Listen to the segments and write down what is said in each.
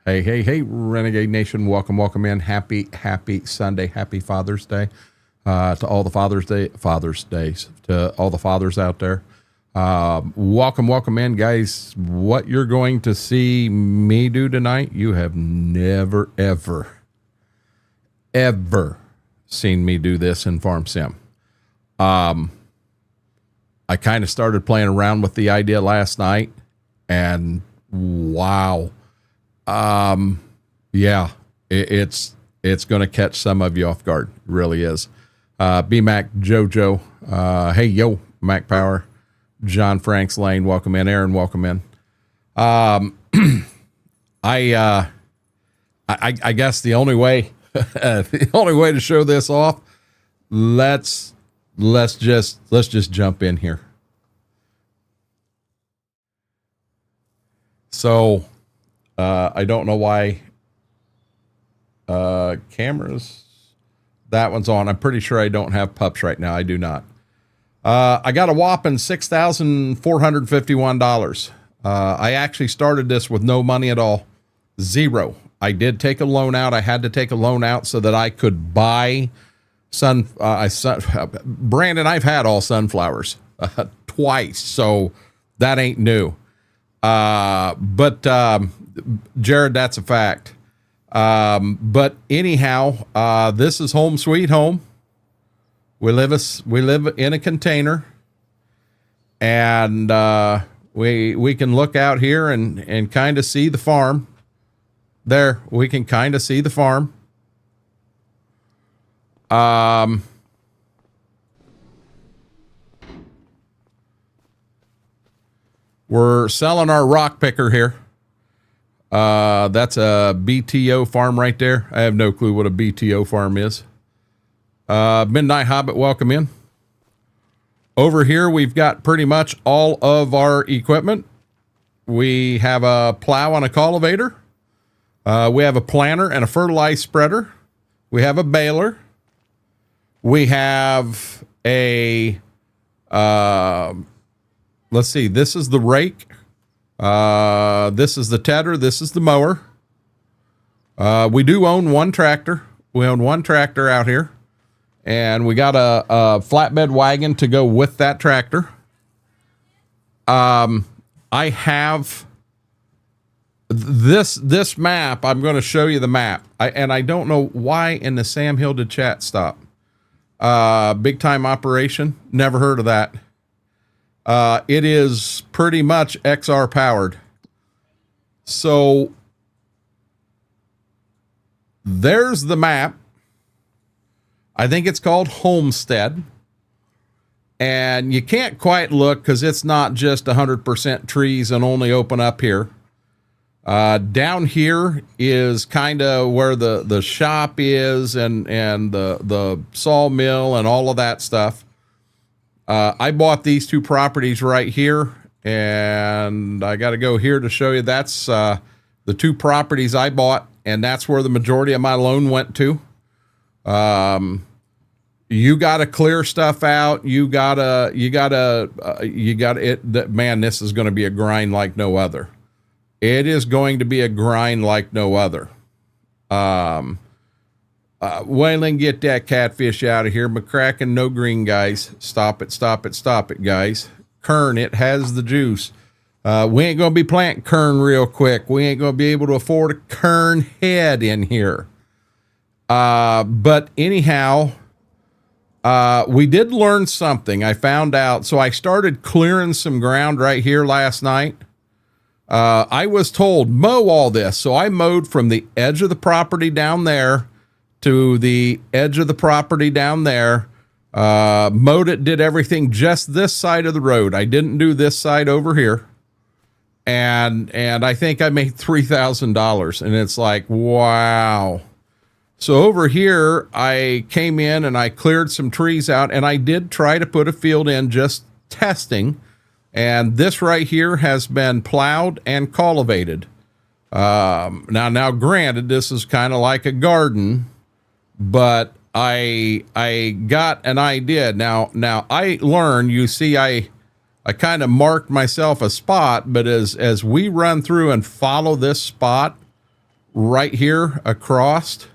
Hey, Renegade Nation. Welcome in. Happy Sunday. Happy Father's Day to all the Father's Days, to all the fathers out there. Welcome in, guys. What you're going to see me do tonight, you have never, ever seen me do this in Farm Sim. I kind of started playing around with the idea last night, and wow. Yeah, it's going to catch some of you off guard. It really is. B-Mac, Jojo, hey, yo, Mac Power, John Franks Lane, welcome in. Aaron, welcome in. I guess the only way, to show this off, let's just jump in here. So, I don't know why cameras, that one's on. I'm pretty sure I don't have pups right now. I do not. I got a whopping $6,451. I actually started this with no money at all. Zero. I did take a loan out. I had to take a loan out so that I could buy Brandon, I've had all sunflowers twice, so that ain't new. But Jared, that's a fact. But anyhow, this is home sweet home. We live in a container, and we can look out here and kind of see the farm. There, we can kind of see the farm. We're selling our rock picker here. That's a BTO farm right there. I have no clue what a BTO farm is. Midnight Hobbit, welcome in. Over here, we've got pretty much all of our equipment. We have a plow and a cultivator. We have a planter and a fertilizer spreader. We have a baler. We have a, let's see, this is the rake. This is the tedder. This is the mower. We do own one tractor. We own one tractor out here, and we got a flatbed wagon to go with that tractor. I have this map. I'm going to show you the map. I don't know why in the Sam Hill did chat stop. Big time operation. Never heard of that. It is pretty much XR powered. So there's the map. I think it's called Homestead. And you can't quite look because it's not just 100% trees and only open up here. Down here is kind of where the shop is and the sawmill and all of that stuff. I bought these two properties right here, and I got to go here to show you. That's the two properties I bought, and that's where the majority of my loan went to. You got to clear stuff out. You gotta it. Man, this is going to be a grind like no other. It is going to be a grind like no other. Waylon, get that catfish out of here. McCracken, no green, guys. Stop it, guys. Kern, it has the juice. We ain't going to be planting kern real quick. We ain't going to be able to afford a kern head in here. But anyhow, we did learn something. I found out. So I started clearing some ground right here last night. I was told mow all this. So I mowed from the edge of the property down there to the edge of the property down there, mowed it, did everything just this side of the road. I didn't do this side over here. And I think I made $3,000, and it's like, wow. So over here, I came in and I cleared some trees out, and I did try to put a field in, just testing. And this right here has been plowed and cultivated. Now granted, this is kind of like a garden, but I got an idea. Now I learned, you see, I kind of marked myself a spot, but as we run through and follow this spot, right here across,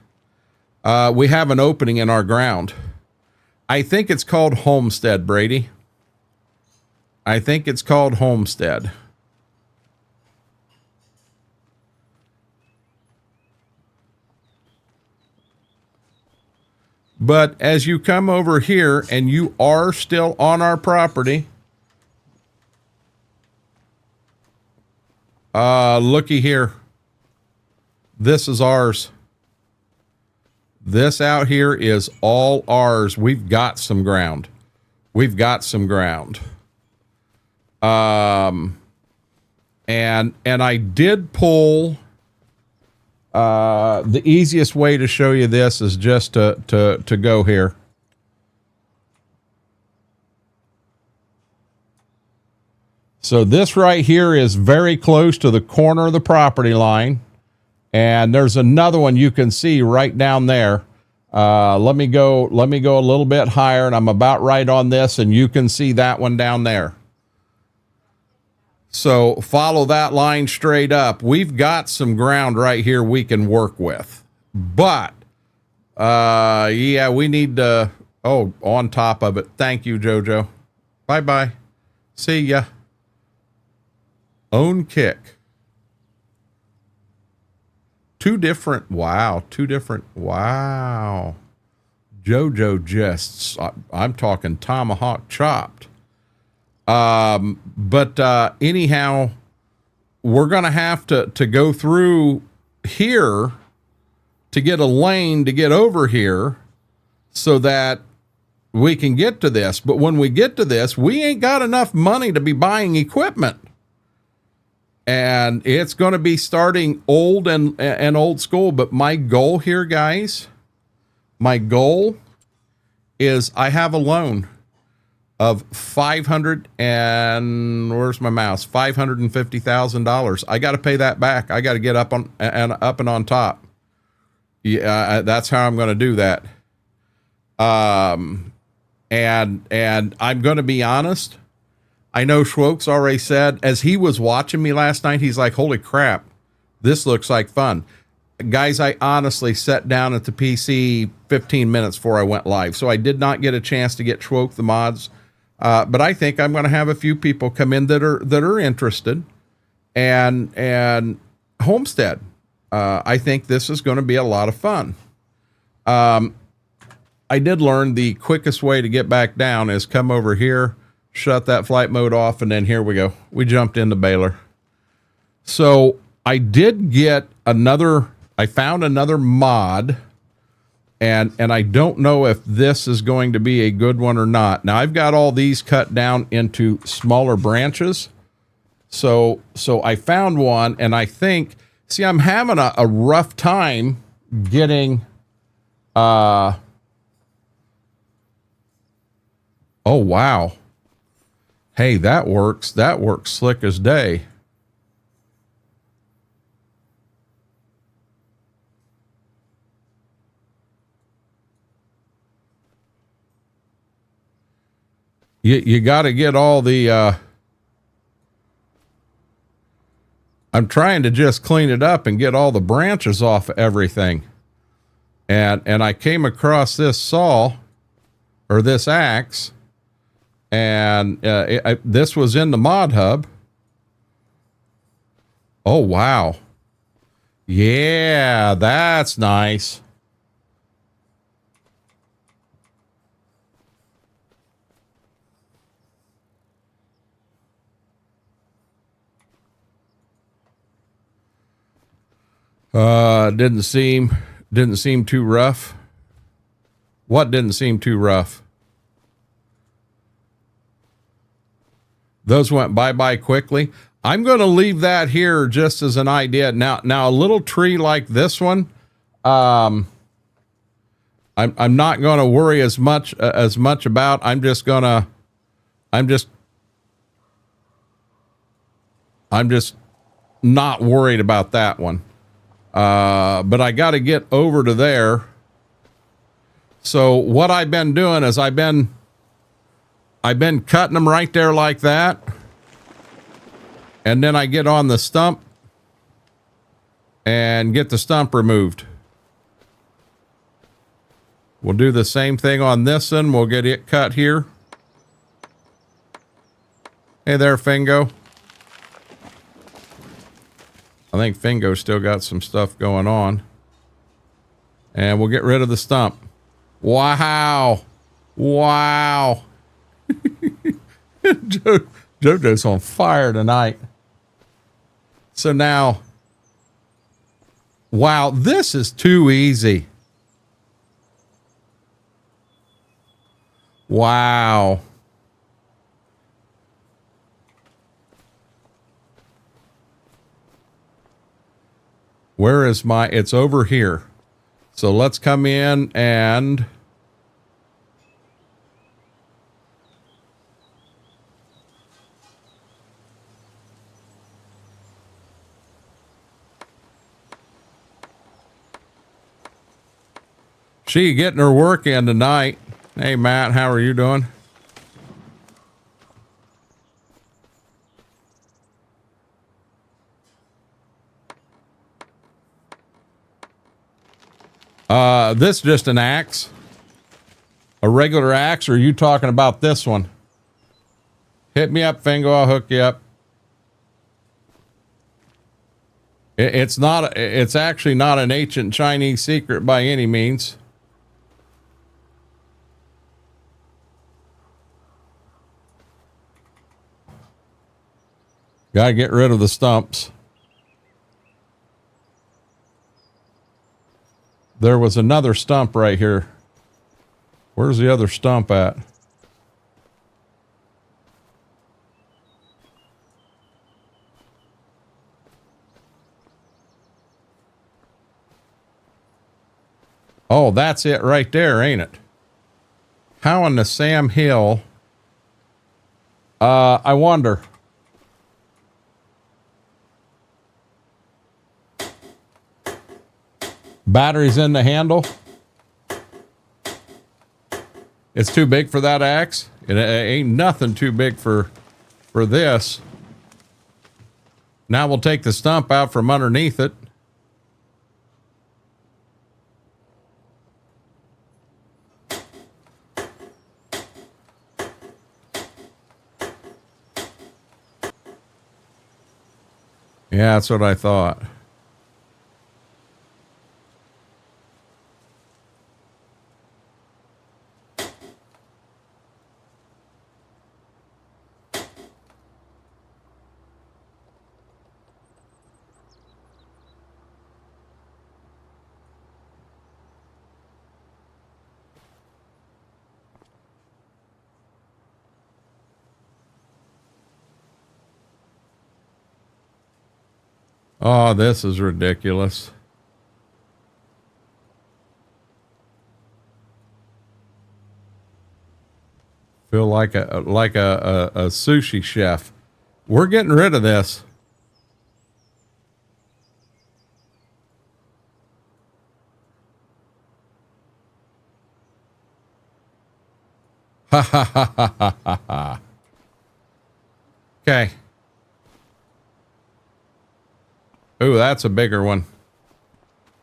we have an opening in our ground. I think it's called Homestead, Brady. I think it's called Homestead. But as you come over here and you are still on our property, looky here. This is ours. This out here is all ours. We've got some ground. We've got some ground. And I did pull, the easiest way to show you this is just to go here. So this right here is very close to the corner of the property line. And there's another one you can see right down there. Let me go a little bit higher, and I'm about right on this, and you can see that one down there. So follow that line straight up. We've got some ground right here we can work with. But, yeah, we need to, on top of it. Thank you, Jojo. Bye-bye. See ya. Own kick. Wow. Jojo just, I'm talking tomahawk chopped. But anyhow, we're going to have to go through here to get a lane to get over here so that we can get to this. But when we get to this, we ain't got enough money to be buying equipment. And it's going to be starting old and old school. But my goal here, guys, my goal is I have a loan of $550,000. I got to pay that back. I got to get up and on top. Yeah, that's how I'm going to do that. And I'm going to be honest. I know Schwoke's already said, as he was watching me last night, he's like, holy crap, this looks like fun. Guys, I honestly sat down at the PC 15 minutes before I went live, so I did not get a chance to get Schwoke the mods. But I think I'm going to have a few people come in that are interested. And Homestead, I think this is going to be a lot of fun. I did learn the quickest way to get back down is come over here, shut that flight mode off, and then here we go. We jumped into Baylor. So I did get I found another mod, and I don't know if this is going to be a good one or not. Now I've got all these cut down into smaller branches. So I found one, and I think, see, I'm having a rough time getting, oh, wow. Hey, that works. That works slick as day. You got to get all the, I'm trying to just clean it up and get all the branches off of everything. And I came across this saw, or this axe, and this was in the mod hub. Oh, wow. Yeah, that's nice. Didn't seem too rough. What didn't seem too rough? Those went bye-bye quickly. I'm going to leave that here just as an idea. Now a little tree like this one, I'm not going to worry as much about. I'm just not worried about that one. But I got to get over to there. So what I've been doing is I've been cutting them right there like that. And then I get on the stump and get the stump removed. We'll do the same thing on this one. We'll get it cut here. Hey there, Fingo. I think Fingo's still got some stuff going on. And we'll get rid of the stump. Wow. Wow. JoJo's on fire tonight. So now, wow, this is too easy. Wow. Where is my, it's over here. So let's come in and she getting her work in tonight. Hey, Matt, how are you doing? This just an axe? A regular axe, or are you talking about this one? Hit me up, Fingo, I'll hook you up. It's not, it's actually not an ancient Chinese secret by any means. Gotta get rid of the stumps. There was another stump right here. Where's the other stump at? Oh, that's it right there, ain't it? How in the Sam Hill? I wonder. Batteries in the handle. It's too big for that axe. It ain't nothing too big for this. Now we'll take the stump out from underneath it. Yeah, that's what I thought. Oh, this is ridiculous. Feel like a sushi chef. We're getting rid of this. Ha ha ha ha ha ha ha. Okay. Ooh, that's a bigger one.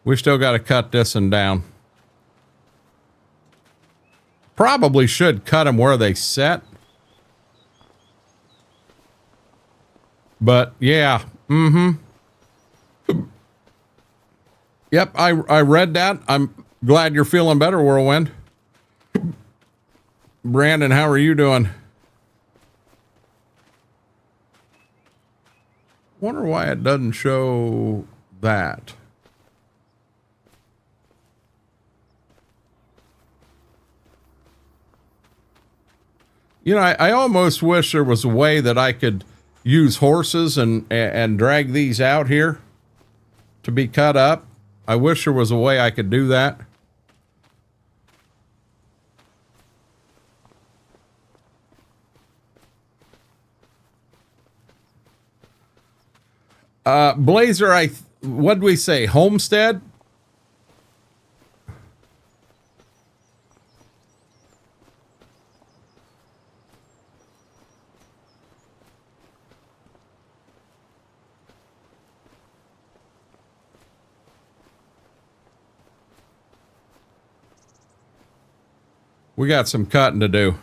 We still got to cut this one down. Probably should cut them where they set. But yeah, Yep, I read that. I'm glad you're feeling better, Whirlwind. Brandon, how are you doing? Wonder why it doesn't show that. You know, I almost wish there was a way that I could use horses and drag these out here to be cut up. I wish there was a way I could do that. Blazer, what'd we say? Homestead? We got some cutting to do.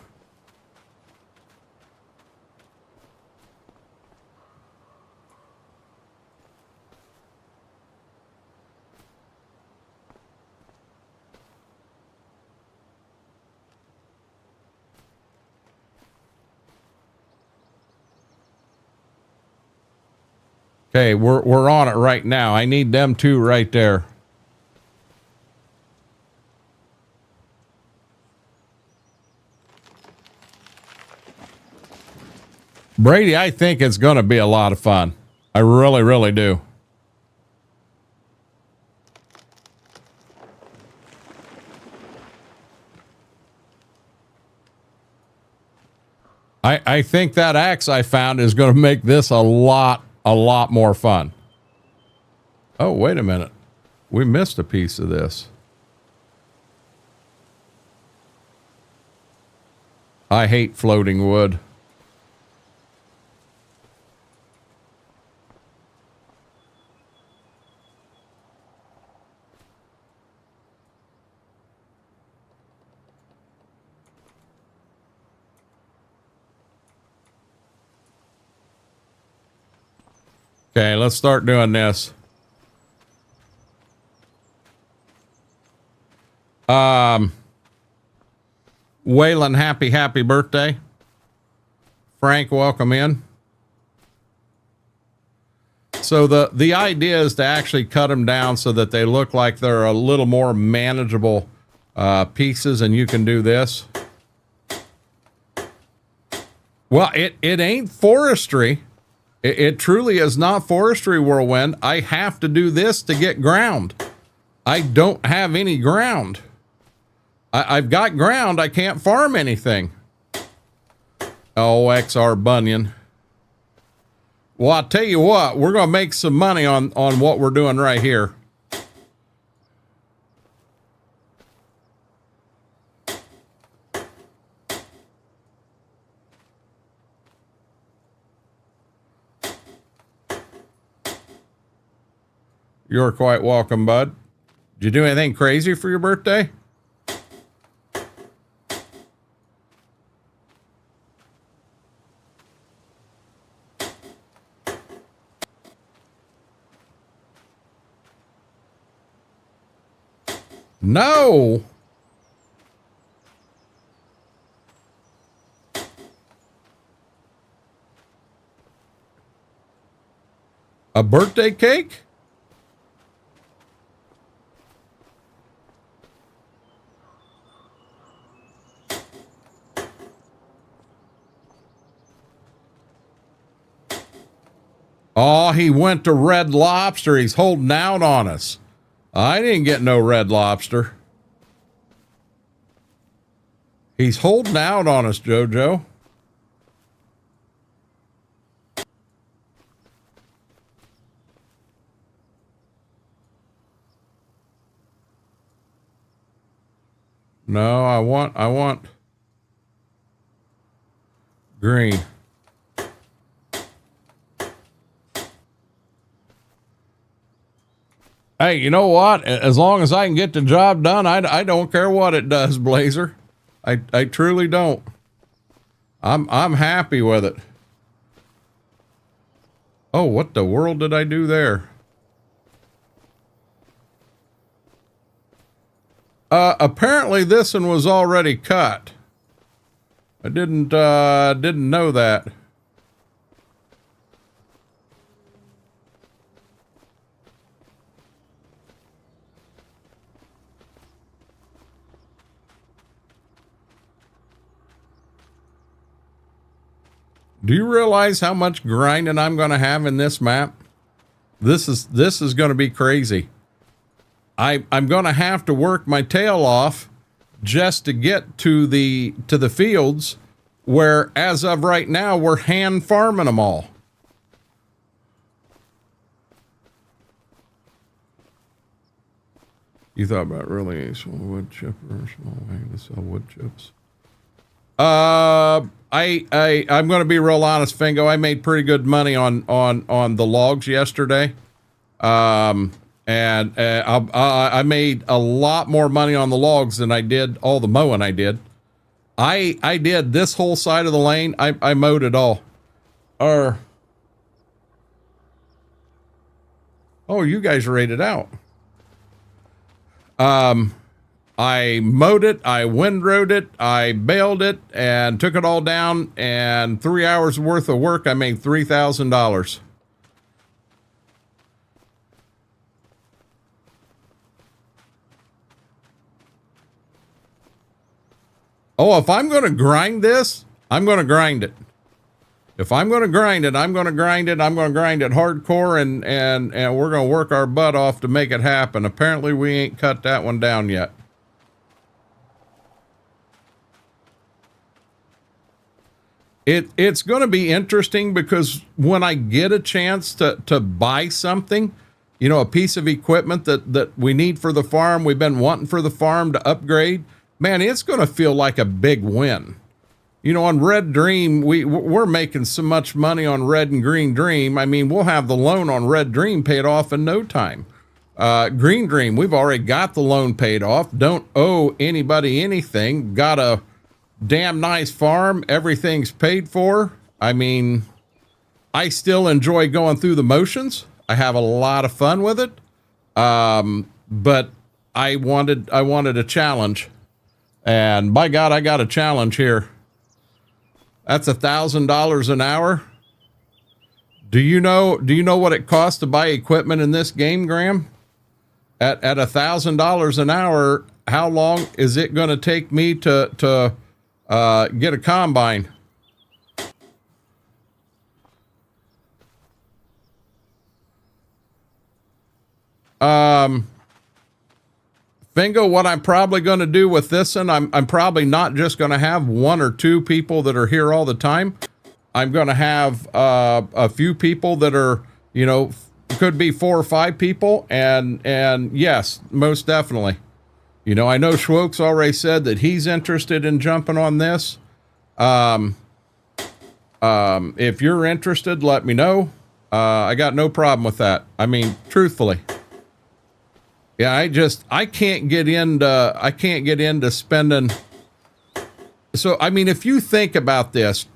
Okay, we're on it right now. I need them two right there. Brady, I think it's going to be a lot of fun. I really, really do. I think that axe I found is going to make this a lot more fun. Oh, wait a minute. We missed a piece of this. I hate floating wood. Okay, let's start doing this. Waylon, happy birthday. Frank, welcome in. So the idea is to actually cut them down so that they look like they're a little more manageable pieces, and you can do this. Well, it ain't forestry. It truly is not forestry, Whirlwind. I have to do this to get ground. I don't have any ground. I've got ground. I can't farm anything. Oh, XR Bunyan. Well, I'll tell you what, we're going to make some money on what we're doing right here. You're quite welcome, bud. Did you do anything crazy for your birthday? No. A birthday cake? Oh, he went to Red Lobster. He's holding out on us. I didn't get no Red Lobster. He's holding out on us, JoJo. No, I want green. Hey, you know what? As long as I can get the job done, I don't care what it does, Blazer. I truly don't. I'm happy with it. Oh, what the world did I do there? Apparently this one was already cut. I didn't know that. Do you realize how much grinding I'm going to have in this map? This is going to be crazy. I'm going to have to work my tail off just to get to the fields where, as of right now, we're hand farming them all. You thought about really a small wood chip or a small way to sell wood chips? I'm going to be real honest, Fingo. I made pretty good money on the logs yesterday. And I made a lot more money on the logs than I did all the mowing I did. I did this whole side of the lane. I mowed it all. Oh, you guys rated out. I mowed it, I windrowed it, I baled it, and took it all down, and 3 hours worth of work, I made $3,000. Oh, if I'm going to grind this, I'm going to grind it. If I'm going to grind it, I'm going to grind it. I'm going to grind it hardcore, and we're going to work our butt off to make it happen. Apparently, we ain't cut that one down yet. It's going to be interesting because when I get a chance to buy something, you know, a piece of equipment that we need for the farm, we've been wanting for the farm to upgrade, man, it's going to feel like a big win. You know, on Red Dream, we're making so much money on Red and Green Dream. I mean, we'll have the loan on Red Dream paid off in no time. Green Dream, we've already got the loan paid off. Don't owe anybody anything. Got a damn nice farm. Everything's paid for. I mean, I still enjoy going through the motions. I have a lot of fun with it. But I wanted a challenge, and by God, I got a challenge here. That's $1,000 an hour. Do you know what it costs to buy equipment in this game, Graham? At $1,000 an hour, how long is it going to take me to get a combine? Fingo, what I'm probably going to do with this one, I'm probably not just going to have 1 or 2 people that are here all the time. I'm going to have a few people that are, you know, could be 4 or 5 people, and yes, most definitely. You know, I know Schwoke's already said that he's interested in jumping on this. If you're interested, let me know. I got no problem with that. I mean, truthfully. Yeah, I can't get into spending. So, I mean, if you think about this,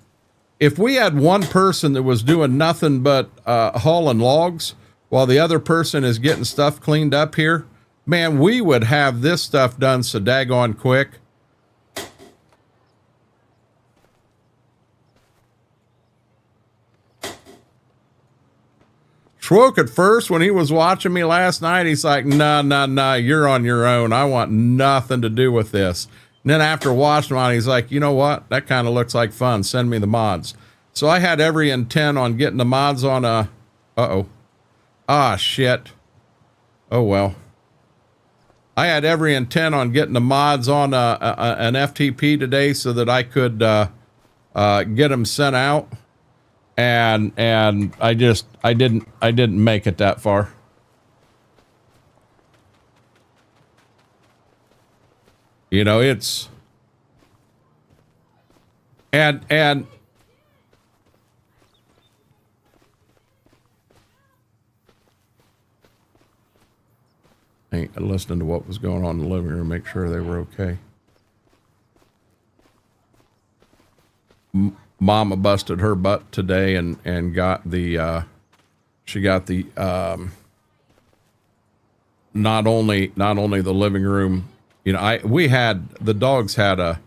if we had one person that was doing nothing but hauling logs while the other person is getting stuff cleaned up here, man, we would have this stuff done so daggone quick. Schwoke at first, when he was watching me last night, he's like, nah, you're on your own. I want nothing to do with this. And then after watching him, he's like, you know what? That kind of looks like fun. Send me the mods. So I had every intent on getting the mods on a... Uh-oh. Ah, shit. Oh, well. I had every intent on getting the mods on an FTP today so that I could get them sent out. And I didn't make it that far. You know, it's and I listening to what was going on in the living room, make sure they were okay. Mama busted her butt today and got the she got the not only the living room, you know, we had the dogs had a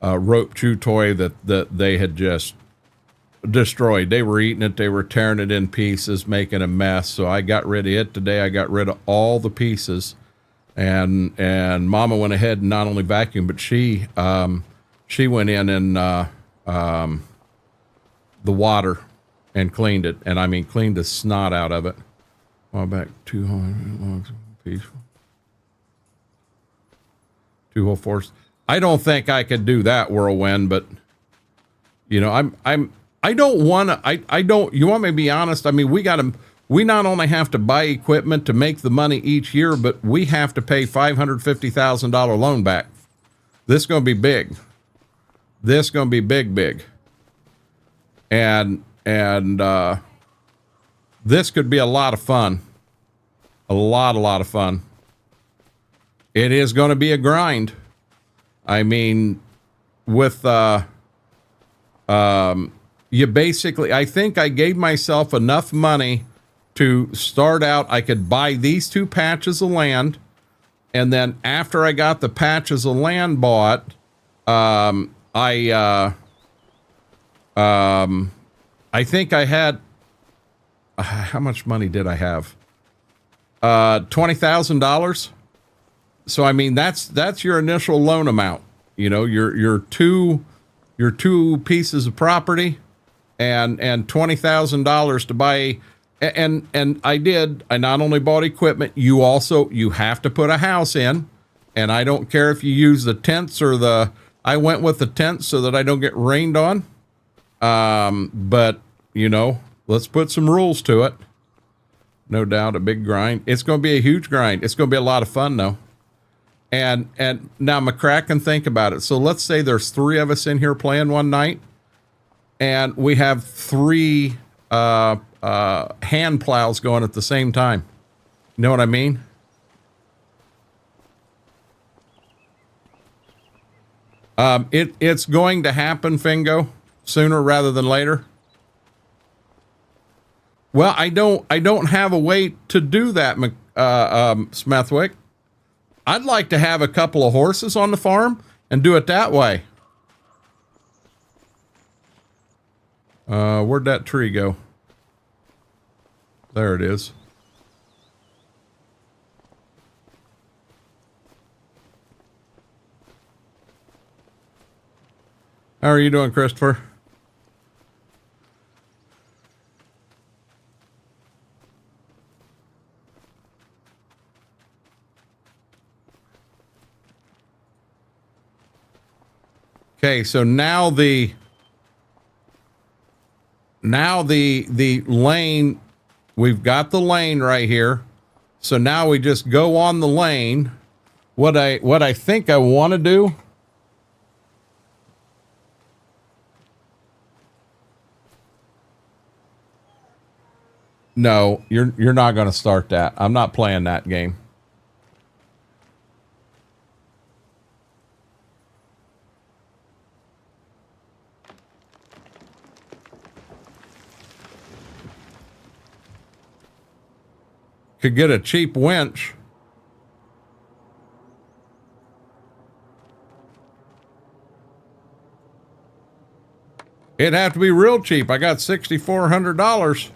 rope chew toy that they had just destroyed. They were eating it, they were tearing it in pieces, making a mess. So I got rid of it today. I got rid of all the pieces, and Mama went ahead and not only vacuumed, but she went in and the water and cleaned it, and I mean cleaned the snot out of it. Well, back 200 logs peaceful. 2 whole force. I don't think I could do that, Whirlwind, but you know, I don't want to. I don't. You want me to be honest? I mean, we not only have to buy equipment to make the money each year, but we have to pay $550,000 loan back. This is going to be big. This is going to be big. And this could be a lot of fun. A lot of fun. It is going to be a grind. I mean, with you basically, I think I gave myself enough money to start out. I could buy these 2 patches of land, and then after I got the patches of land bought, I think I had how much money did I have? $20,000. So I mean, that's your initial loan amount. You know, your two pieces of property, and $20,000 to buy. And I not only bought equipment, you have to put a house in, and I don't care if you use the tents or I went with the tents so that I don't get rained on. But you know, let's put some rules to it. No doubt a big grind. It's going to be a huge grind. It's going to be a lot of fun though. And now McCracken, think about it. So let's say there's 3 of us in here playing one night, and we have 3 hand plows going at the same time. You know what I mean? It's going to happen, Fingo, sooner rather than later. Well, I don't have a way to do that, Smethwick. I'd like to have a couple of horses on the farm and do it that way. Where'd that tree go? There it is. How are you doing, Christopher? Okay, so now the lane, we've got the lane right here. So now we just go on the lane. What I think I want to do, no, you're not going to start that. I'm not playing that game. Could get a cheap winch. It'd have to be real cheap. I got $6,400.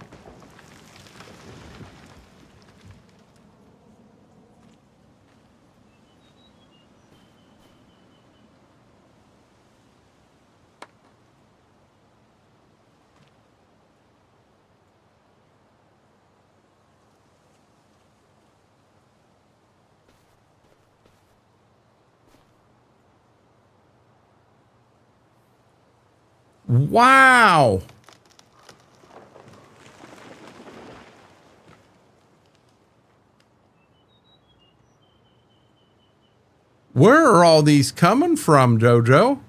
Wow. Where are all these coming from, Jojo?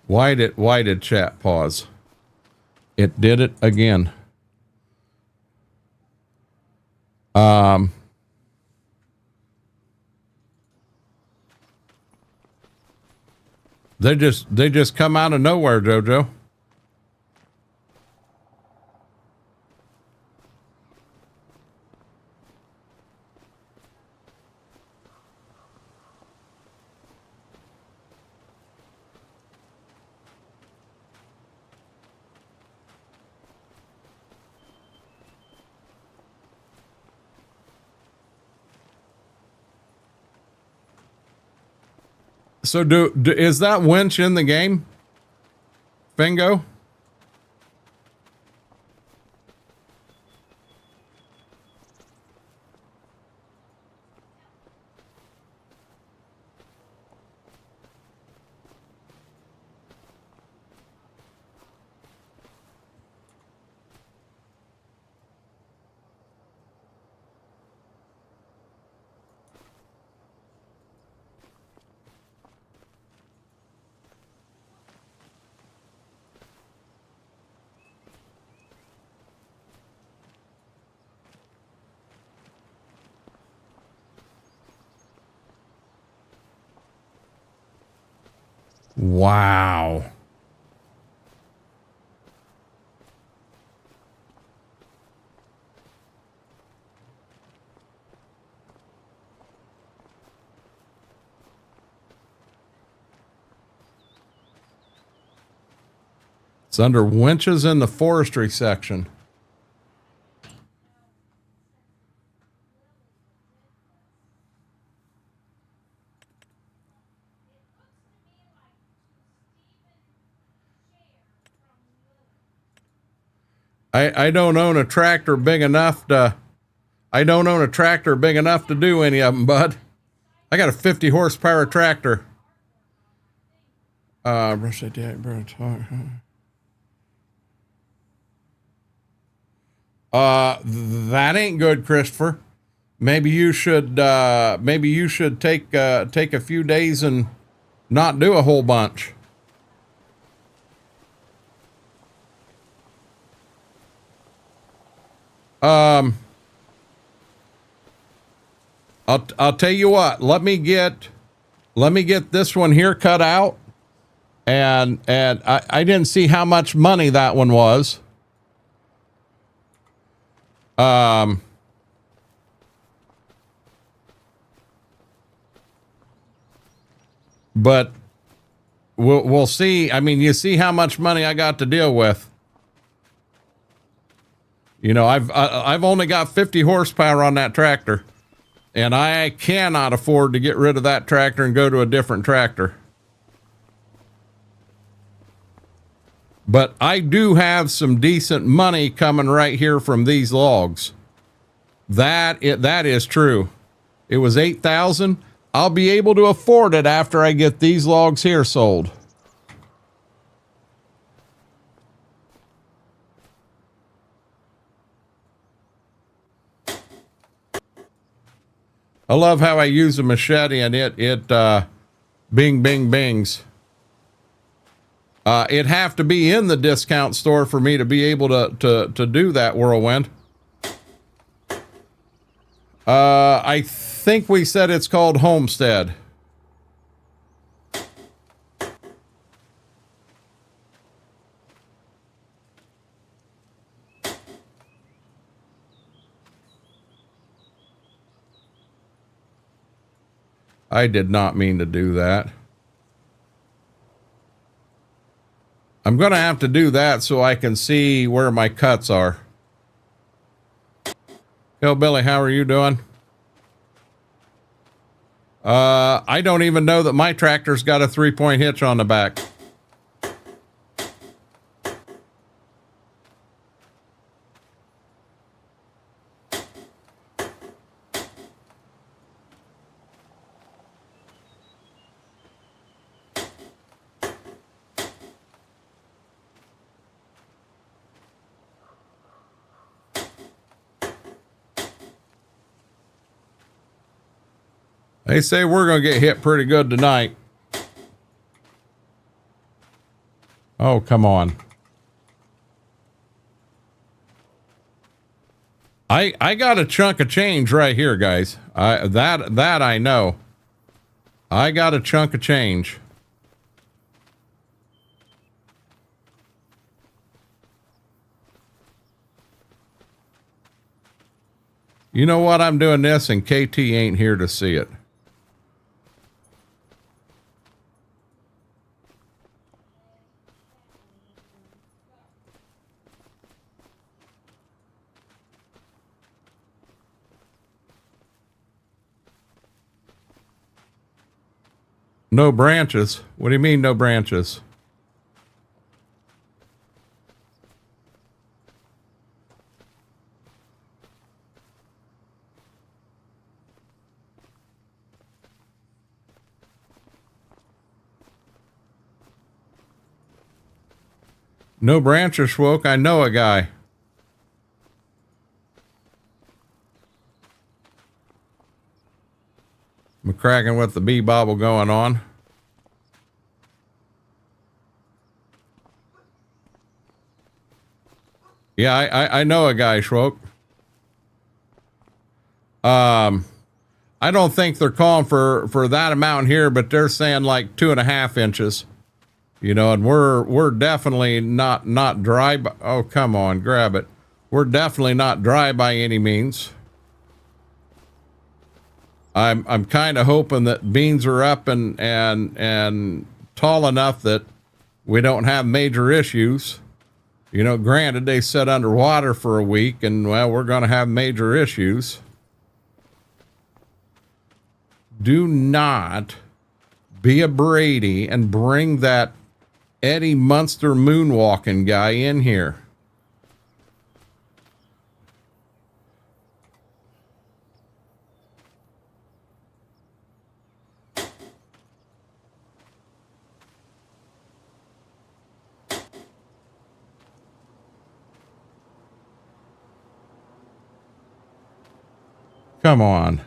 Why did chat pause? It did it again. They just come out of nowhere, Jojo. So is that winch in the game? Fingo? Wow. It's under winches in the forestry section. I don't own a tractor big enough to do any of them, bud. I got a 50 horsepower tractor. That ain't good, Christopher. Maybe you should take a few days and not do a whole bunch. I'll tell you what, let me get this one here cut out. And I didn't see how much money that one was. But we'll see. I mean, you see how much money I got to deal with. You know, I've only got 50 horsepower on that tractor, and I cannot afford to get rid of that tractor and go to a different tractor. But I do have some decent money coming right here from these logs. That is true. It was 8,000. I'll be able to afford it after I get these logs here sold. I love how I use a machete and it bing, bing, bings. It'd have to be in the discount store for me to be able to do that, Whirlwind. I think we said it's called Homestead. I did not mean to do that. I'm going to have to do that so I can see where my cuts are. Hillbilly, how are you doing? I don't even know that my tractor's got a 3-point hitch on the back. They say we're going to get hit pretty good tonight. Oh, come on. I got a chunk of change right here, guys. That I know. I got a chunk of change. You know what? I'm doing this and KT ain't here to see it. No branches? What do you mean no branches? No branches, Schwoke. I know a guy. McCracken with the bee bobble going on. Yeah, I know a guy, Schwoke. I don't think they're calling for that amount here, but they're saying like 2.5 inches. You know, and we're definitely not dry. Oh, come on, grab it. We're definitely not dry by any means. I'm kind of hoping that beans are up and tall enough that we don't have major issues. You know, granted, they sit underwater for a week, and well, we're going to have major issues. Do not be a Brady and bring that Eddie Munster moonwalking guy in here. Come on.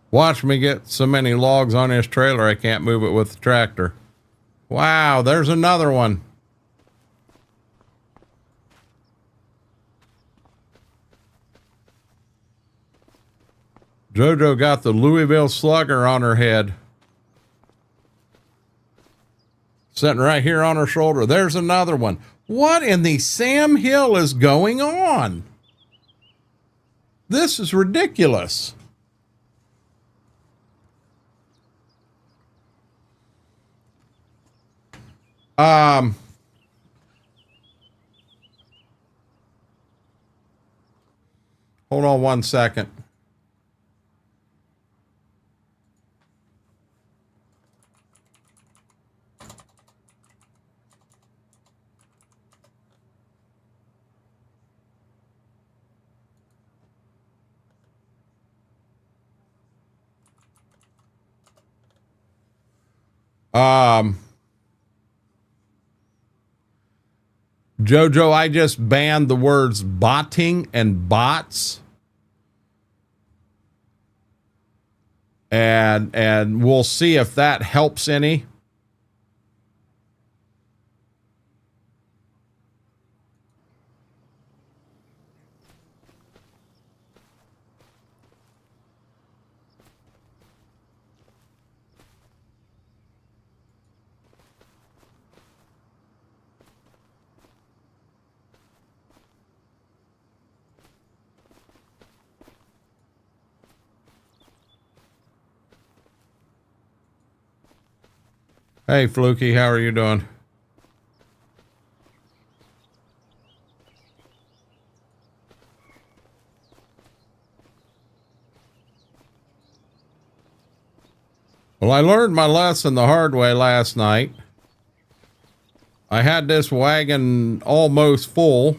Watch me get so many logs on this trailer I can't move it with the tractor. Wow, there's another one. Jojo got the Louisville Slugger on her head. Sitting right here on her shoulder. There's another one. What in the Sam Hill is going on? This is ridiculous. Hold on one second. Jojo, I just banned the words botting and bots. And we'll see if that helps any. Hey, Fluky, how are you doing? Well, I learned my lesson the hard way last night. I had this wagon almost full,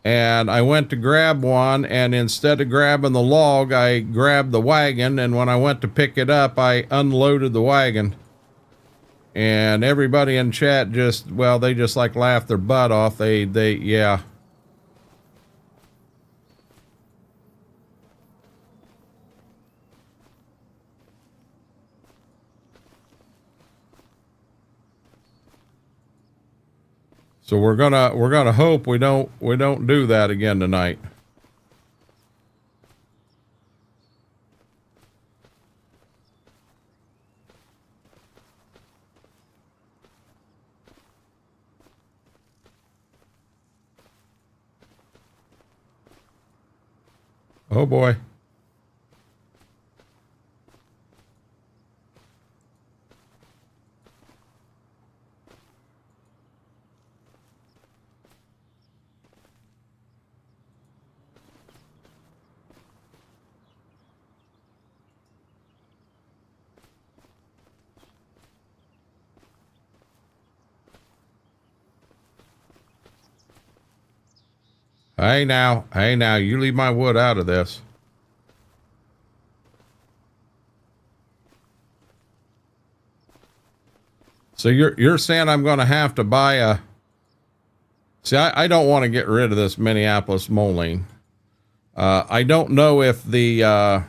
and I went to grab one, and instead of grabbing the log, I grabbed the wagon, and when I went to pick it up, I unloaded the wagon. And everybody in chat just, well, they just like laughed their butt off. Yeah. So we're gonna hope we don't do that again tonight. Oh boy. Hey now, you leave my wood out of this. So you're saying I'm going to have to buy a... See, I don't want to get rid of this Minneapolis mullein. I don't know if the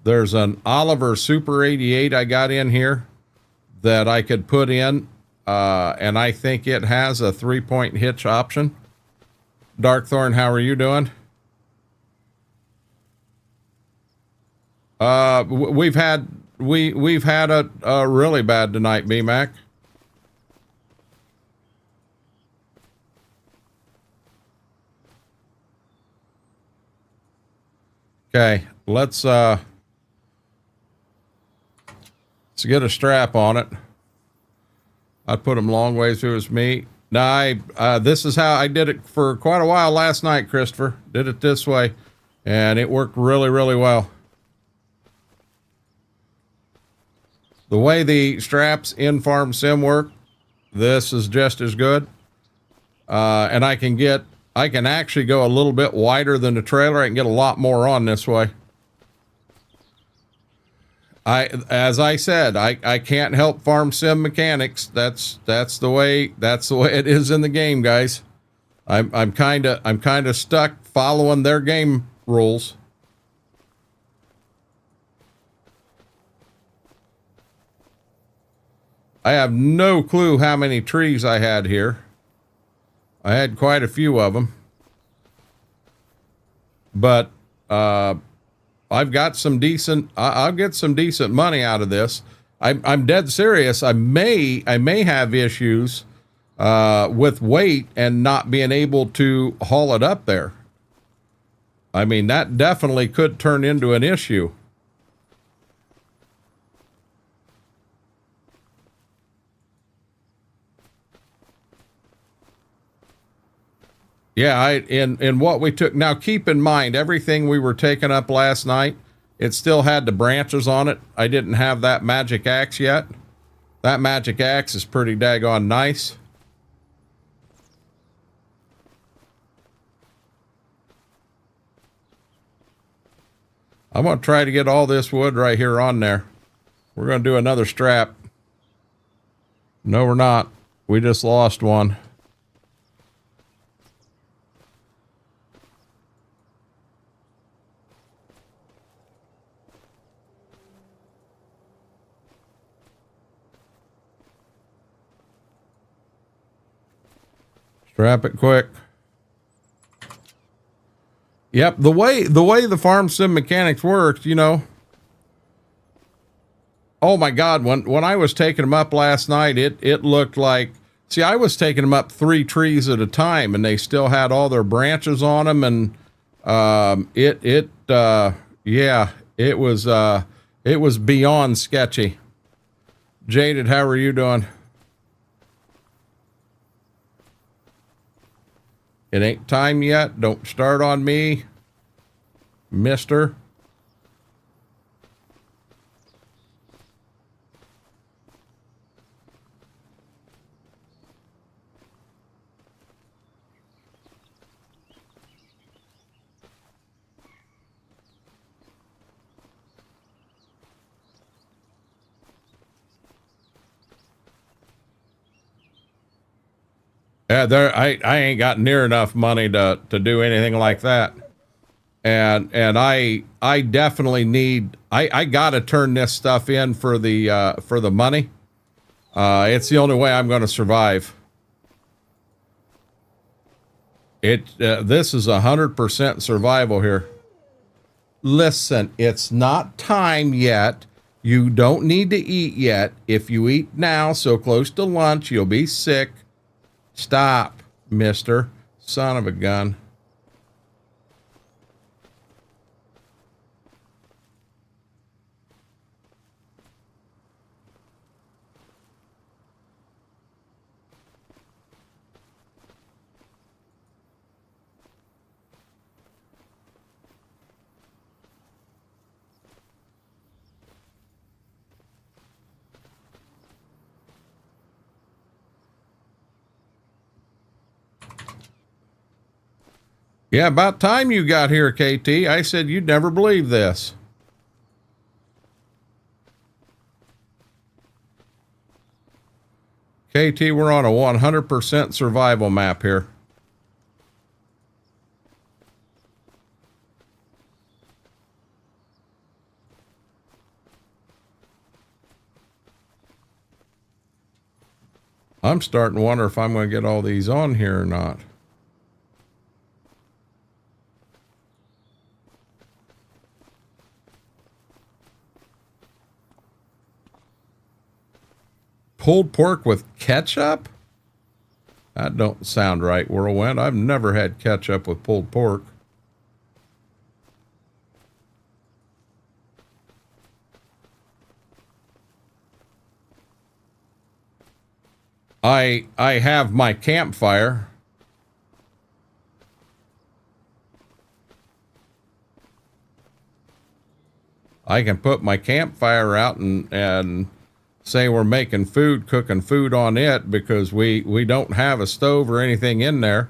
there's an Oliver Super 88 I got in here that I could put in, and I think it has a 3-point hitch option. Darkthorn, how are you doing? We've had a really bad tonight, BMac. Okay, let's get a strap on it. I'd put them long ways through his meat. Now, this is how I did it for quite a while last night, Christopher. Did it this way, and it worked really, really well. The way the straps in Farm Sim work, this is just as good. And I can actually go a little bit wider than the trailer. I can get a lot more on this way. As I said, I can't help Farm Sim mechanics. That's the way it is in the game, guys. I'm kind of stuck following their game rules. I have no clue how many trees I had here. I had quite a few of them. But I've got some decent, I'll get some decent money out of this. I'm dead serious. I may have issues with weight and not being able to haul it up there. I mean, that definitely could turn into an issue. Yeah, in what we took. Now, keep in mind, everything we were taking up last night, it still had the branches on it. I didn't have that magic axe yet. That magic axe is pretty daggone nice. I'm going to try to get all this wood right here on there. We're going to do another strap. No, we're not. We just lost one. Strap it quick. Yep, the way the Farm Sim mechanics works, you know. Oh my God, when I was taking them up last night, it looked like, see, I was taking them up 3 trees at a time, and they still had all their branches on them, and yeah, it was beyond sketchy. Jaded, how are you doing? It ain't time yet. Don't start on me, mister. Yeah, I ain't got near enough money to do anything like that. And I definitely need, I gotta turn this stuff in for the money. It's the only way I'm going to survive. This is 100% survival here. Listen, it's not time yet. You don't need to eat yet. If you eat now, so close to lunch, you'll be sick. Stop, mister. Son of a gun. Yeah, about time you got here, KT. I said you'd never believe this. KT, we're on a 100% survival map here. I'm starting to wonder if I'm going to get all these on here or not. Pulled pork with ketchup? That don't sound right, Whirlwind. I've never had ketchup with pulled pork. I have my campfire. I can put my campfire out and say we're making food, cooking food on it, because we don't have a stove or anything in there.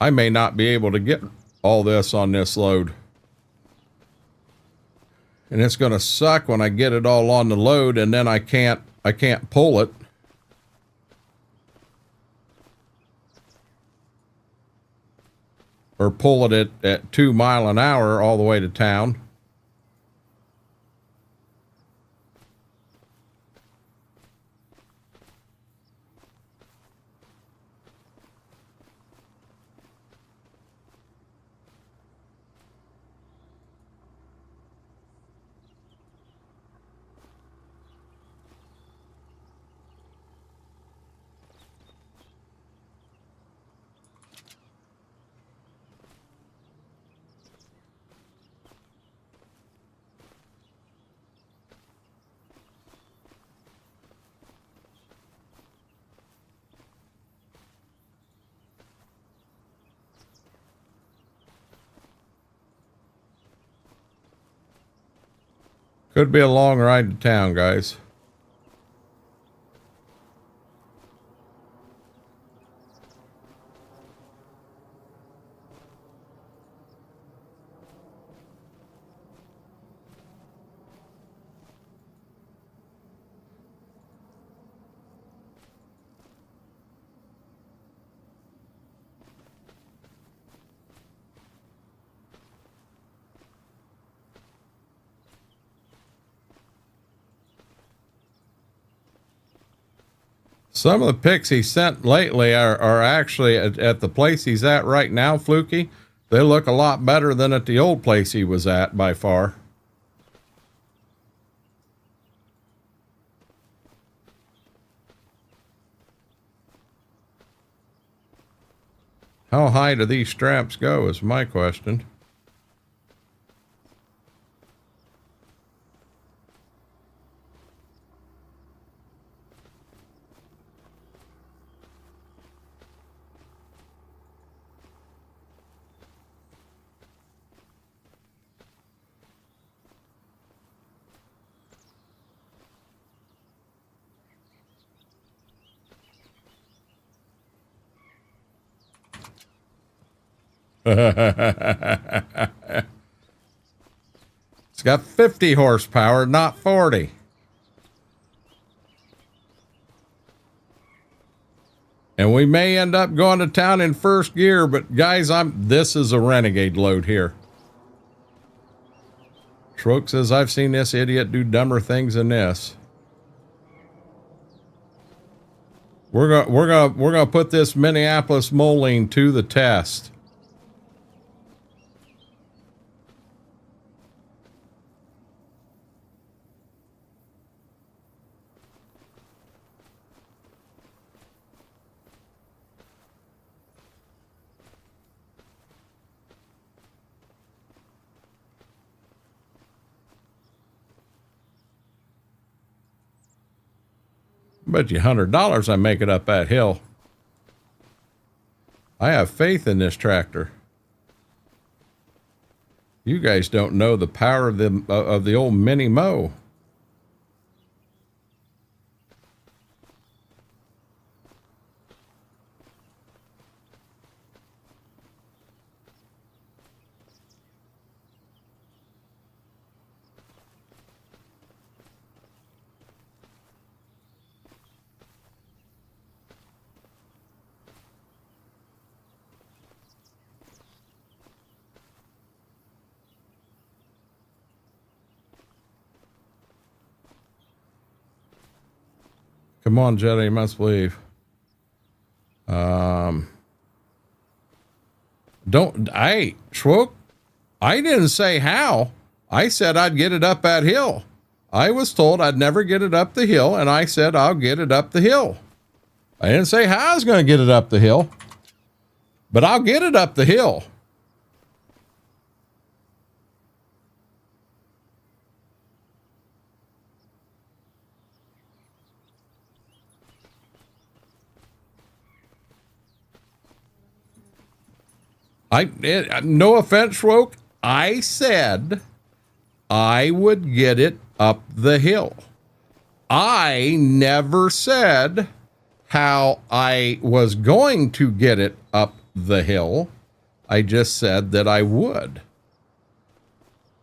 I may not be able to get all this on this load. And it's going to suck when I get it all on the load and then I can't pull it. Or pull it at 2 miles an hour all the way to town. Could be a long ride to town, guys. Some of the pics he sent lately are actually at the place he's at right now, Fluky. They look a lot better than at the old place he was at by far. How high do these straps go is my question. It's got 50 horsepower, not 40. And we may end up going to town in first gear, but guys, this is a Renegade load here. Schroek says, I've seen this idiot do dumber things than this. We're gonna put this Minneapolis Moline to the test. Bet you $100 I make it up that hill. I have faith in this tractor. You guys don't know the power of the old mini mow. Come on, Jetta, you must leave. Schwook, I didn't say how. I said I'd get it up that hill. I was told I'd never get it up the hill, and I said I'll get it up the hill. I didn't say how I was going to get it up the hill, but I'll get it up the hill. No offense, Schwoke. I said I would get it up the hill. I never said how I was going to get it up the hill. I just said that I would.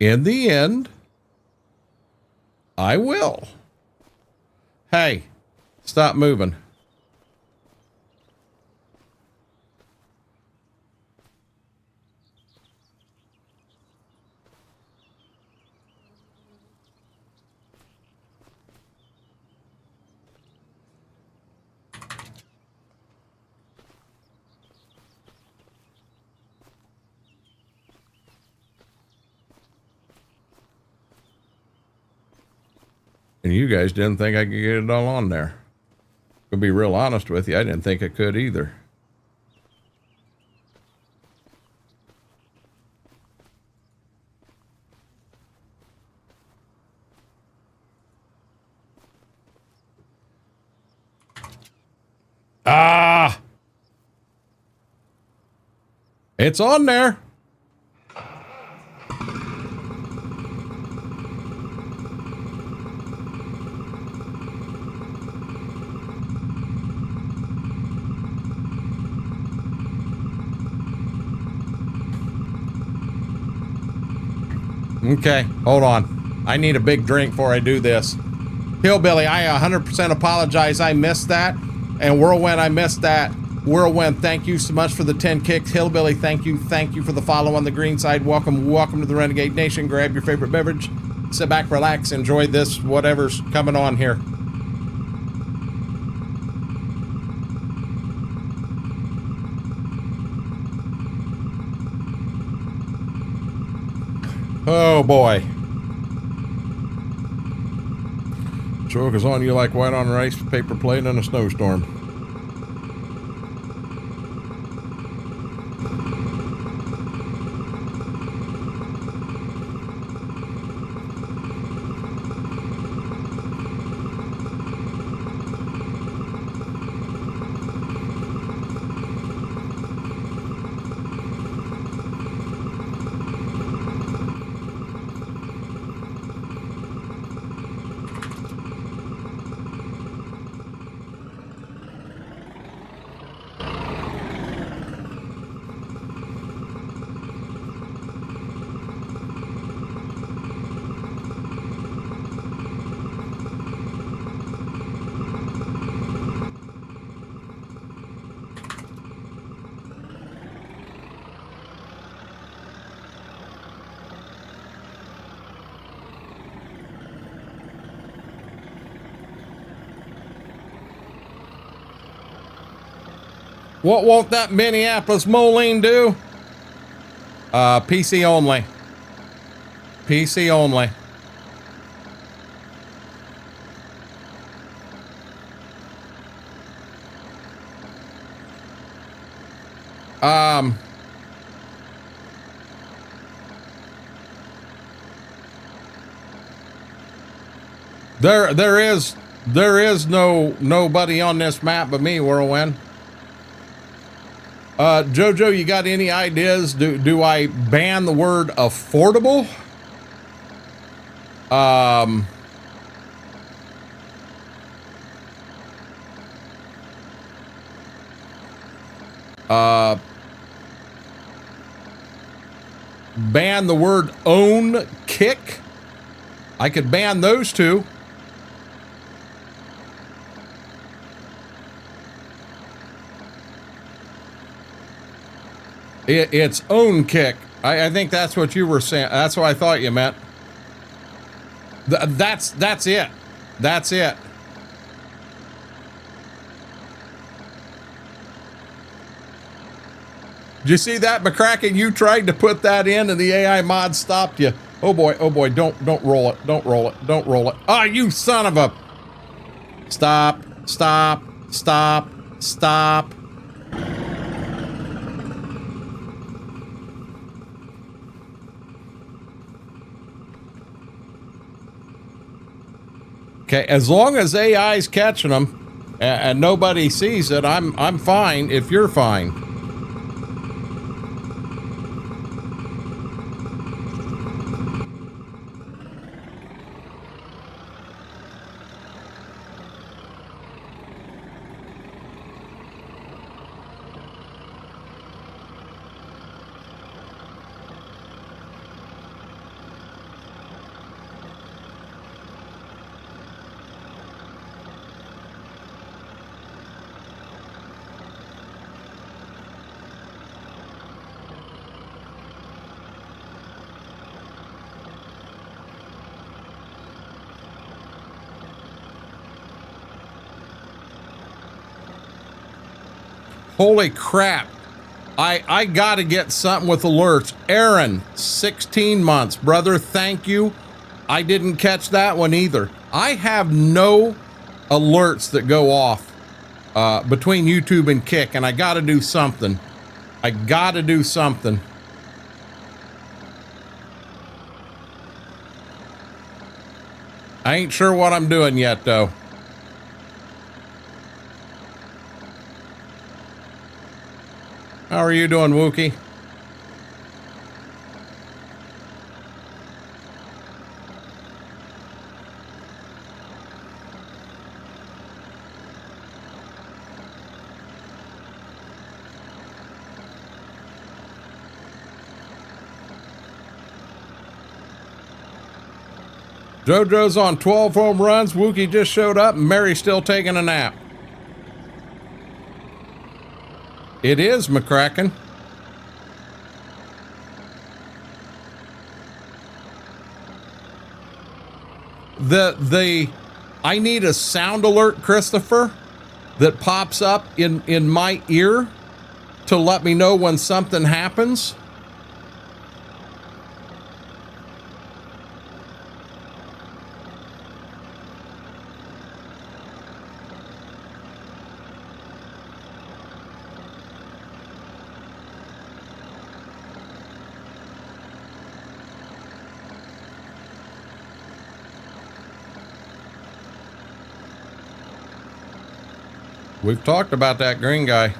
In the end, I will. Hey, stop moving. And you guys didn't think I could get it all on there. To be real honest with you, I didn't think I could either. Ah! It's on there. Okay, hold on. I need a big drink before I do this. Hillbilly, I 100% apologize. I missed that. And Whirlwind, I missed that. Whirlwind, thank you so much for the 10 kicks. Hillbilly, thank you for the follow on the green side. Welcome to the Renegade Nation. Grab your favorite beverage. Sit back, relax, enjoy this, whatever's coming on here. Oh boy. Choke is on you like white on rice, paper plate in a snowstorm. What won't that Minneapolis Moline do? PC only. PC only. There is There is nobody on this map but me, Whirlwind. Jojo, you got any ideas? Do I ban the word affordable? Ban the word own kick? I could ban those two. It's own kick. I think that's what you were saying. That's what I thought you meant. That's it. That's it. Did you see that, McCracken? You tried to put that in and the AI mod stopped you. Oh boy, don't roll it. Don't roll it. Don't roll it. Ah, you son of a... Stop, stop, stop, stop. Okay, as long as AI's catching them and nobody sees it, I'm fine if you're fine. Holy crap. I gotta get something with alerts. Aaron, 16 months. Brother, thank you. I didn't catch that one either. I have no alerts that go off between YouTube and Kick, and I gotta do something. I gotta do something. I ain't sure what I'm doing yet, though. How are you doing, Wookie? JoJo's on 12 home runs. Wookie just showed up, and Mary's still taking a nap. It is, McCracken. I need a sound alert, Christopher, that pops up in my ear to let me know when something happens. We've talked about that green guy.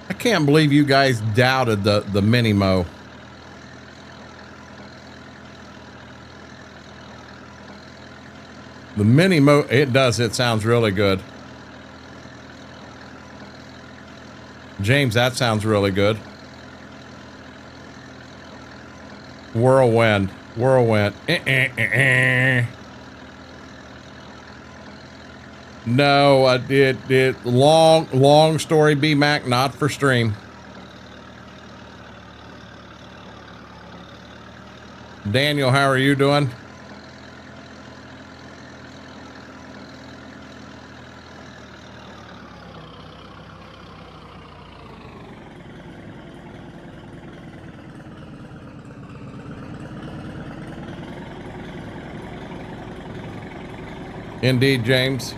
I can't believe you guys doubted the mini mow. The mini mow, it does. It sounds really good. James, that sounds really good. Whirlwind. No, long story, B-Mac, not for stream. Daniel, how are you doing? Indeed, James.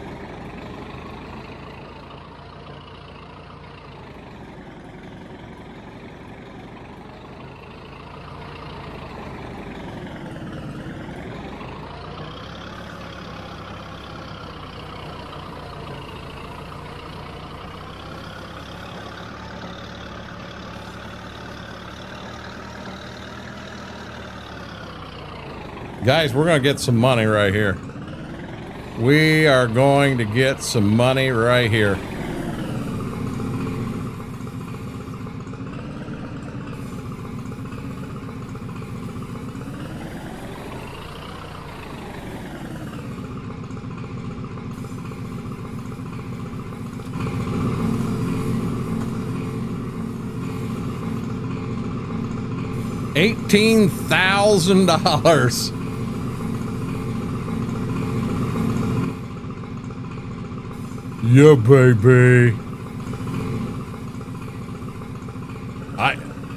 Guys, we're going to get some money right here. We are going to get some money right here. $18,000. Yeah, baby.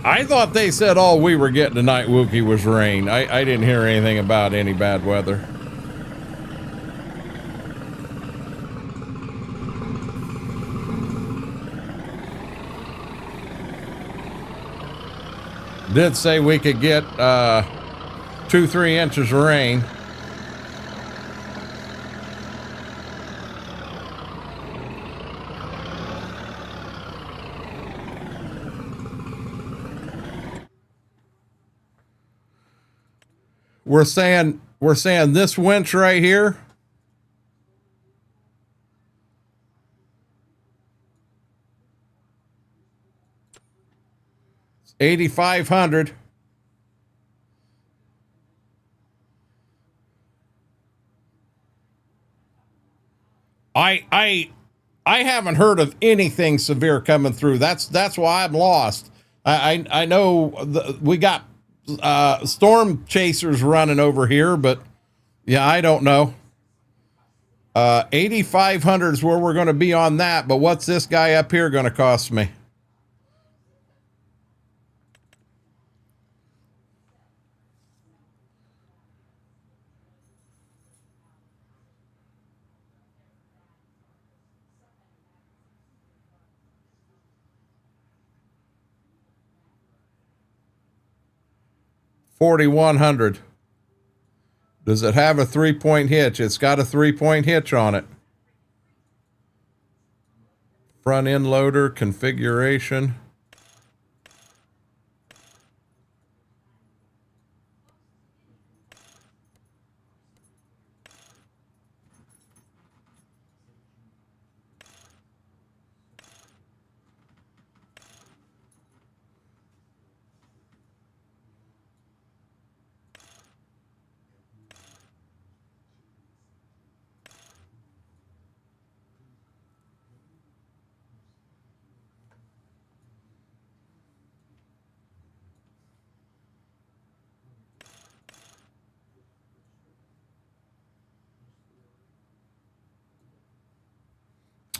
I thought they said all we were getting tonight, Wookie, was rain. I didn't hear anything about any bad weather. Did say we could get 2-3 inches of rain. We're saying this winch right here. $8,500. I haven't heard of anything severe coming through. That's why I'm lost. I know we got storm chasers running over here, but yeah, I don't know. 8,500 is where we're going to be on that. But what's this guy up here going to cost me? $4,100. Does it have a 3-point hitch? It's got a 3-point hitch on it. Front end loader configuration.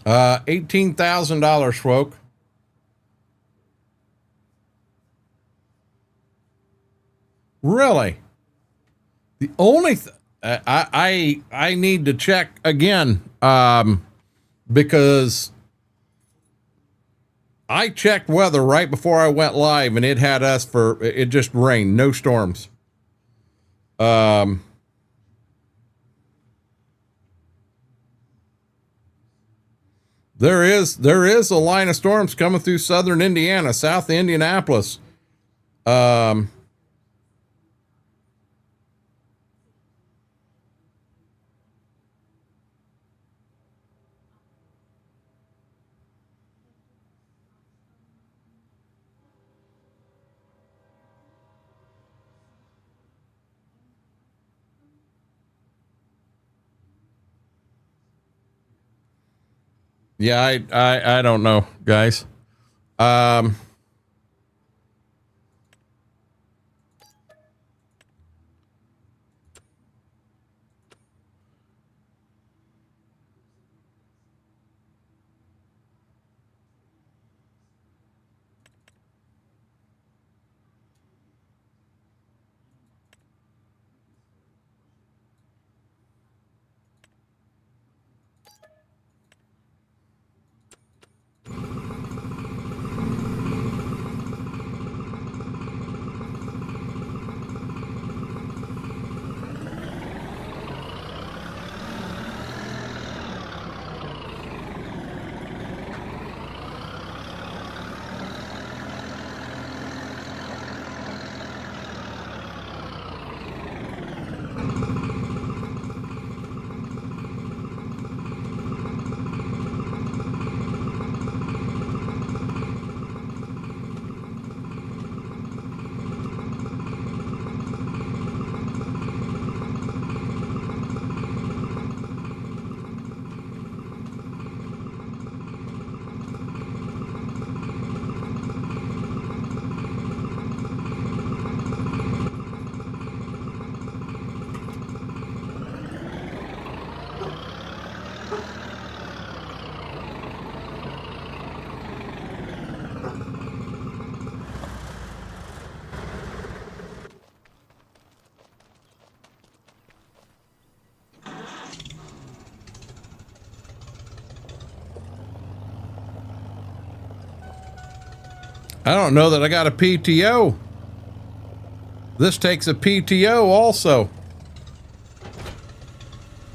$18,000, Schwoke. Really? The only I need to check again, because I checked weather right before I went live and it had us for, it just rained, no storms. There is a line of storms coming through southern Indiana, south of Indianapolis. Yeah, I don't know, guys. I don't know that I got a PTO. This takes a PTO also.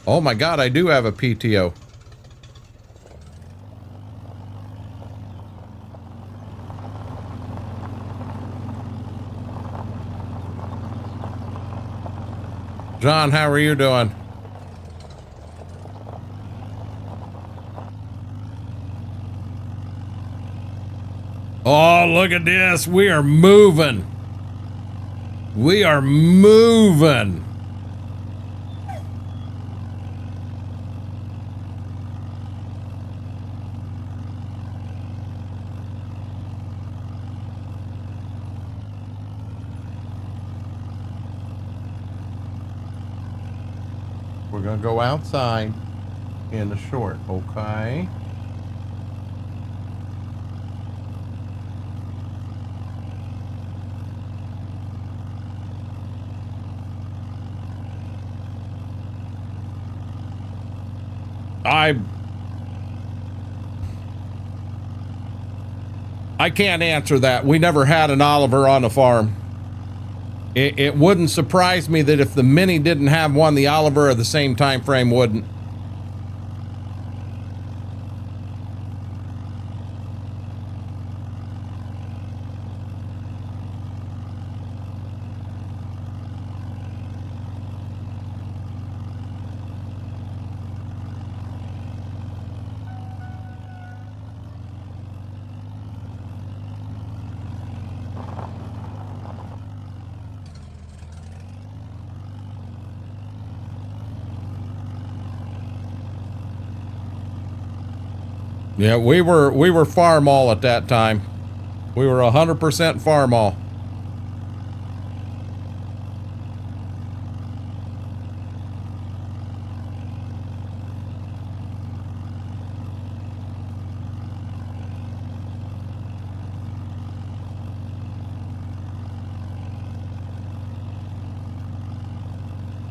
Oh my God, I do have a PTO. John, how are you doing? Oh, look at this. We are moving. We are moving. We're going to go outside in the short, okay? I can't answer that. We never had an Oliver on the farm. It wouldn't surprise me that if the Mini didn't have one, the Oliver at the same time frame wouldn't. Yeah, we were farm all at that time. We were 100% farm all.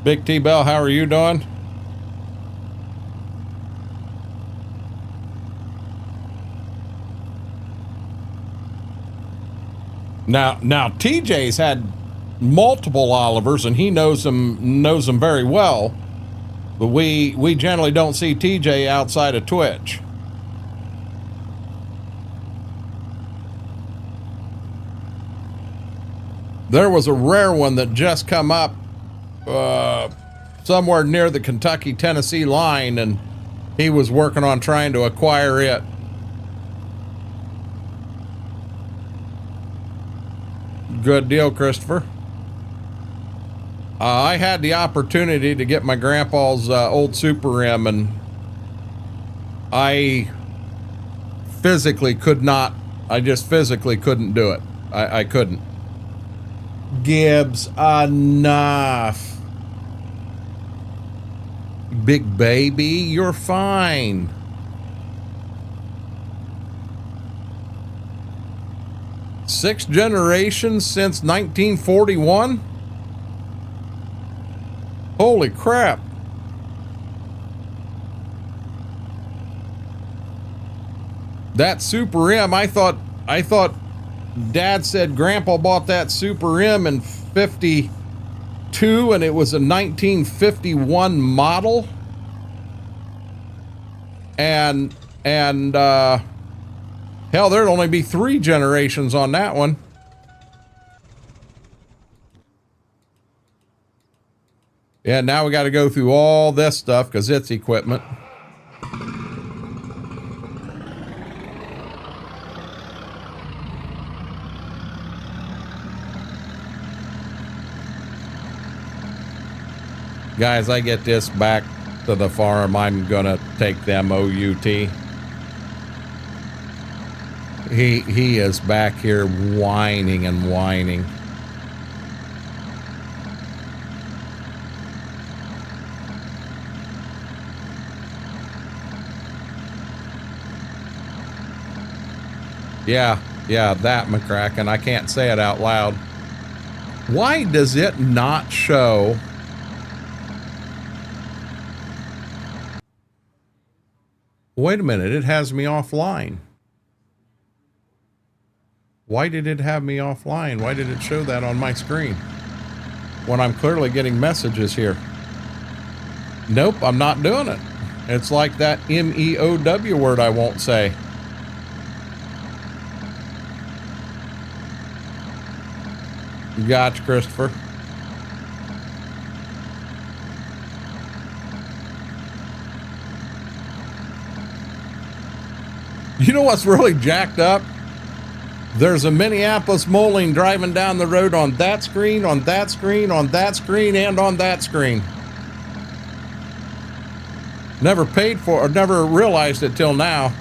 Big T-Bell, how are you doing? Now TJ's had multiple Olivers and he knows them very well, but we generally don't see TJ outside of Twitch. There was a rare one that just come up somewhere near the Kentucky-Tennessee line, and he was working on trying to acquire it. Good deal, Christopher. I had the opportunity to get my grandpa's old Super M, and I physically could not. I just physically couldn't do it. I couldn't. Gibbs, enough. Big baby, you're fine. Six generations since 1941? Holy crap. That Super M, I thought Dad said Grandpa bought that Super M in 52 and it was a 1951 model. And hell, there'd only be 3 generations on that one. Yeah, now we got to go through all this stuff because it's equipment. Guys, I get this back to the farm, I'm gonna take them OUT. He is back here whining and whining. Yeah, that McCracken. I can't say it out loud. Why does it not show? Wait a minute, it has me offline. Why did it have me offline? Why did it show that on my screen when I'm clearly getting messages here? Nope, I'm not doing it. It's like that MEOW word I won't say. Gotcha, Christopher. You know what's really jacked up? There's a Minneapolis molding driving down the road on that screen, on that screen, on that screen, and on that screen. Never paid for or never realized it till now.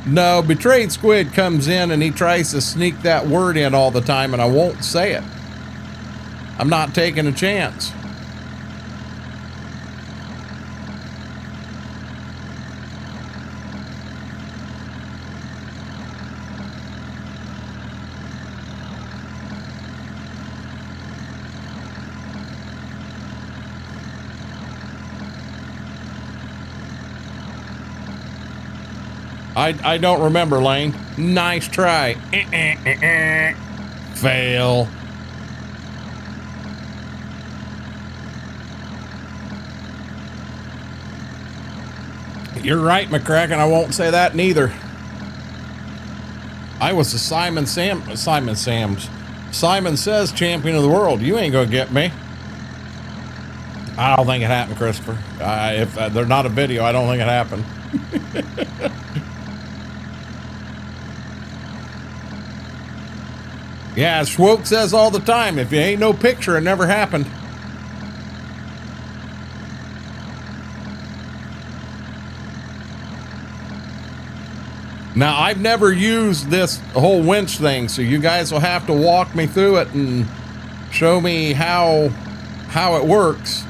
No, Betrayed Squid comes in and he tries to sneak that word in all the time, and I won't say it. I'm not taking a chance. I don't remember, Lane. Nice try. Fail. You're right, McCracken. I won't say that neither. I was the Simon Says champion of the world. You ain't gonna get me. I don't think it happened, Christopher. If they're not a video, I don't think it happened. Yeah, Schwoke says all the time, if you ain't no picture, it never happened. Now, I've never used this whole winch thing, so you guys will have to walk me through it and show me how it works.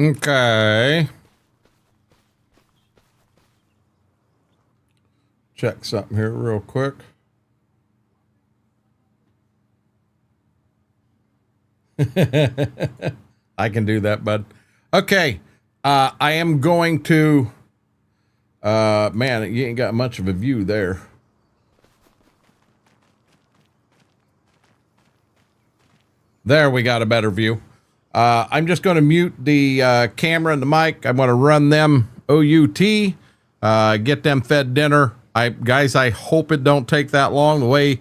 Okay. Check something here real quick. I can do that, bud. Okay. I am going to, man, you ain't got much of a view there. There, we got a better view. I'm just going to mute the camera and the mic. I'm going to run them OUT, get them fed dinner. Guys, I hope it don't take that long. The way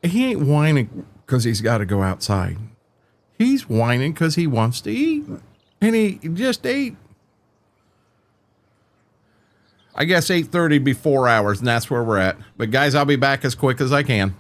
he ain't whining because he's got to go outside. He's whining because he wants to eat, and he just ate. I guess 8:30 be 4 hours, and that's where we're at. But guys, I'll be back as quick as I can.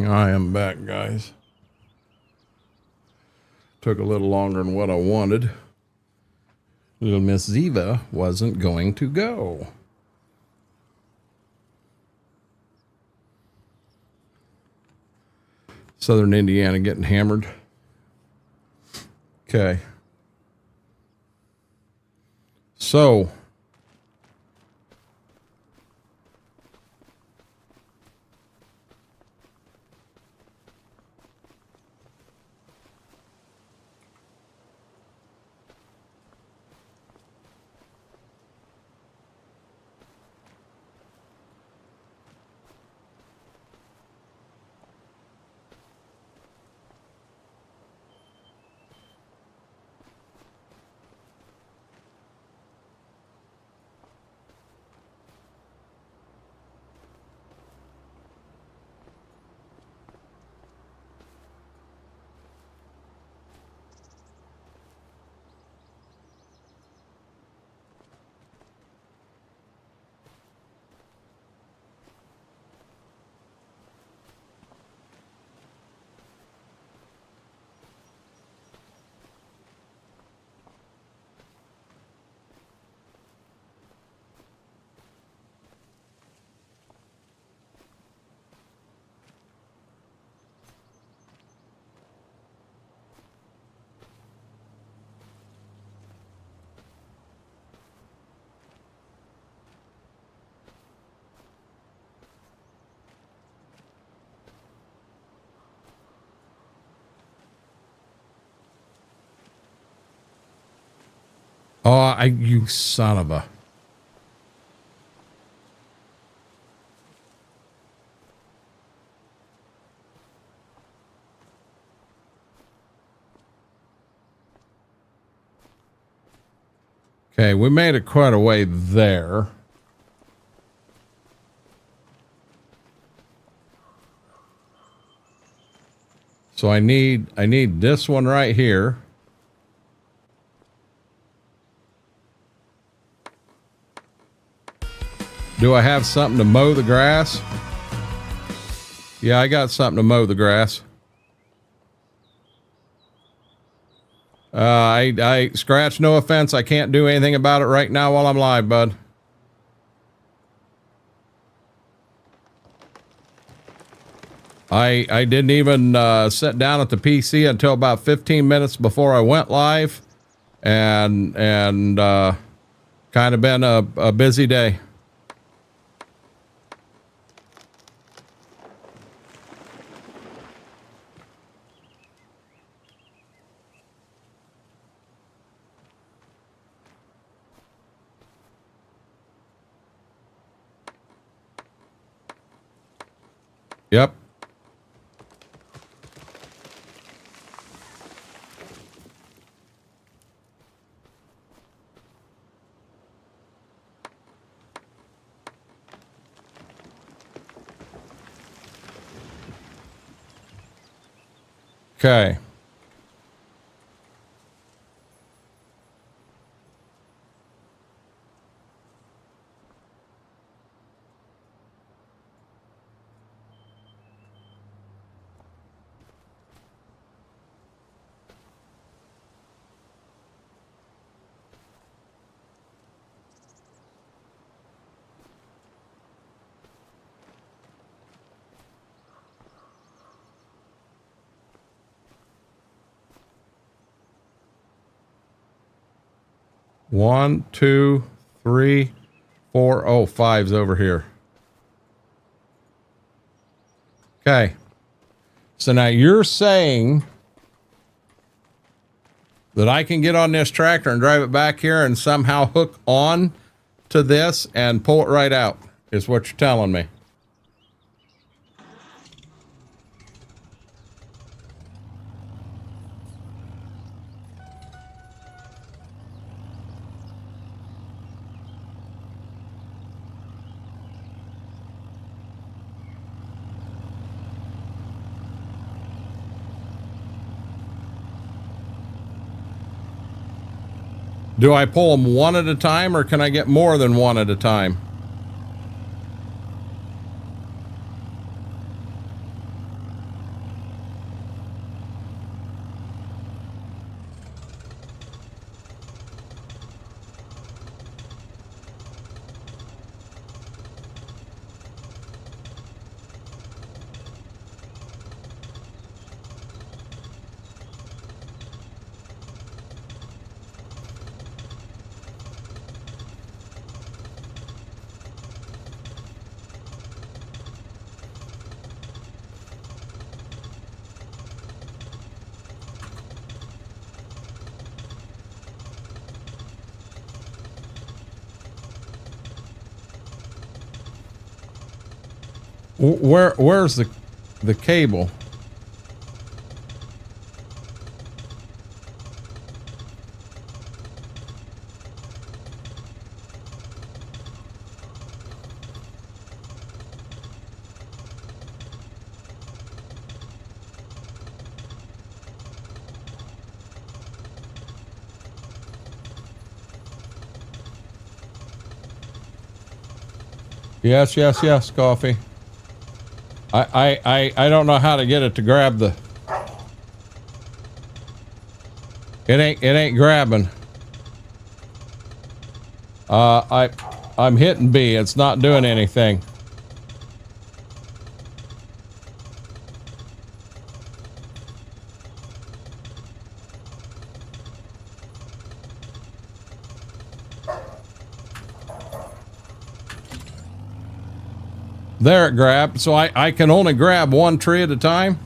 I am back, guys. Took a little longer than what I wanted. Little Miss Ziva wasn't going to go. Southern Indiana getting hammered. Okay. So you son of a. Okay, we made it quite a way there. So I need this one right here. Do I have something to mow the grass? Yeah, I got something to mow the grass. I scratch, no offense. I can't do anything about it right now while I'm live, bud. I didn't even sit down at the PC until about 15 minutes before I went live, and kind of been a busy day. Yep. Okay. One, two, three, four. Oh, five's over here. Okay. So now you're saying that I can get on this tractor and drive it back here and somehow hook on to this and pull it right out, is what you're telling me. Do I pull them one at a time, or can I get more than one at a time? Where's the cable? Yes, yes, yes, coffee. I don't know how to get it to grab the. It ain't grabbing. I'm hitting B. It's not doing anything. There it grabbed. So I can only grab one tree at a time.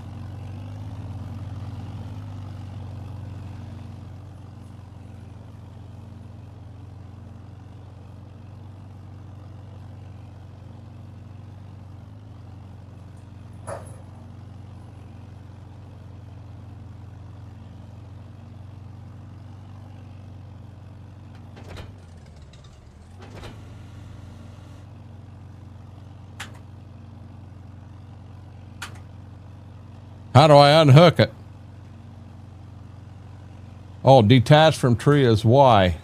How do I unhook it? Oh, detach from tree is Y.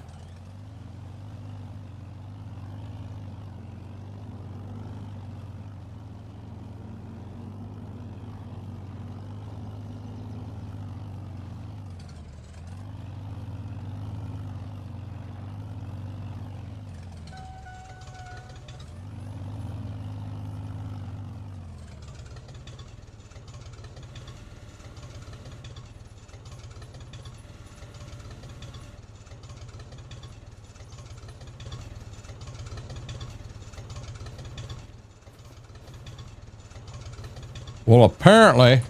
Well, apparently,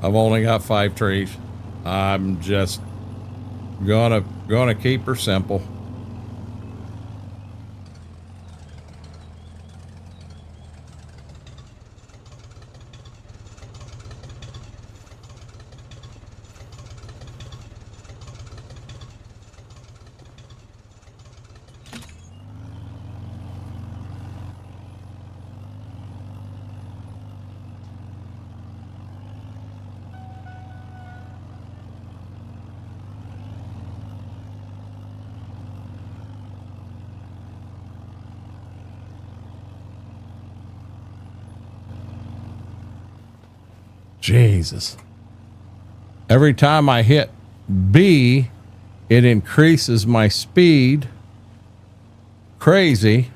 I've only got 5 trees. I'm just gonna keep her simple. Jesus. Every time I hit B, it increases my speed. Crazy.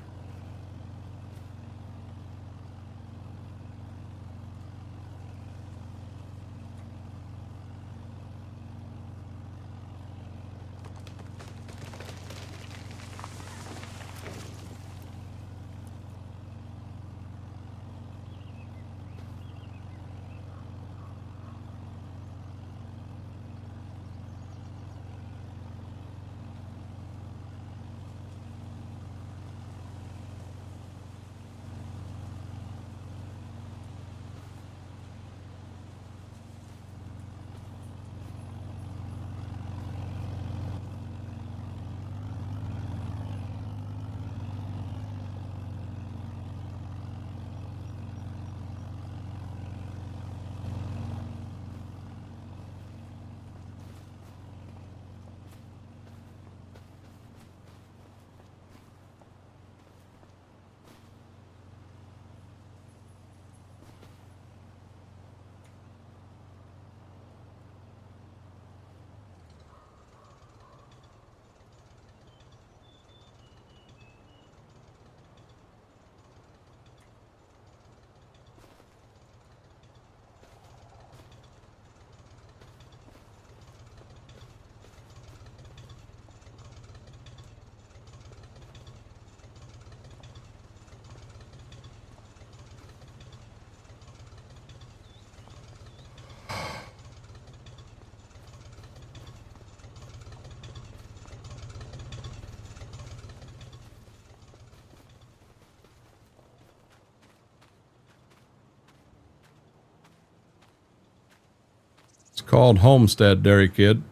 called Homestead, Dairy Kid.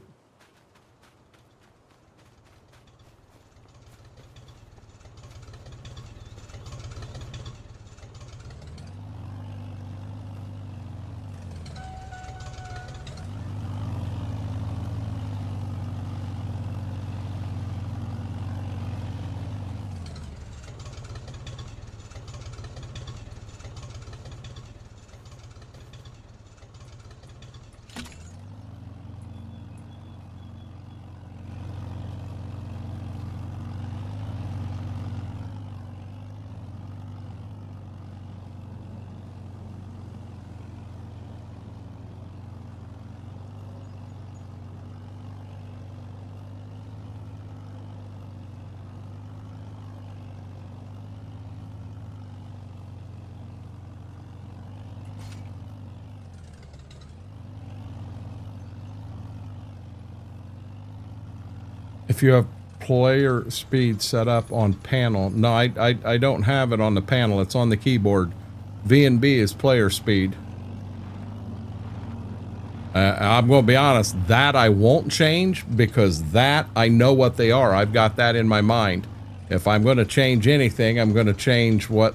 If you have player speed set up on panel, no, I don't have it on the panel. It's on the keyboard. V and B is player speed. I'm going to be honest, that I won't change because that I know what they are. I've got that in my mind. If I'm going to change anything, I'm going to change what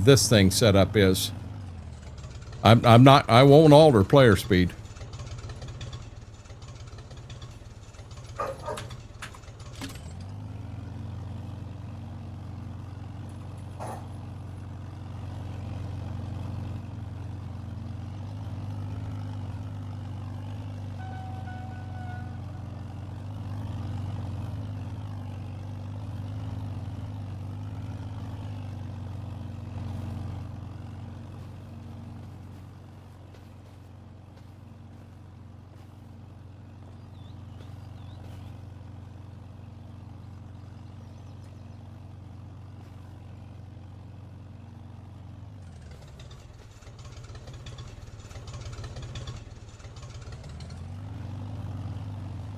this thing setup is. I won't alter player speed.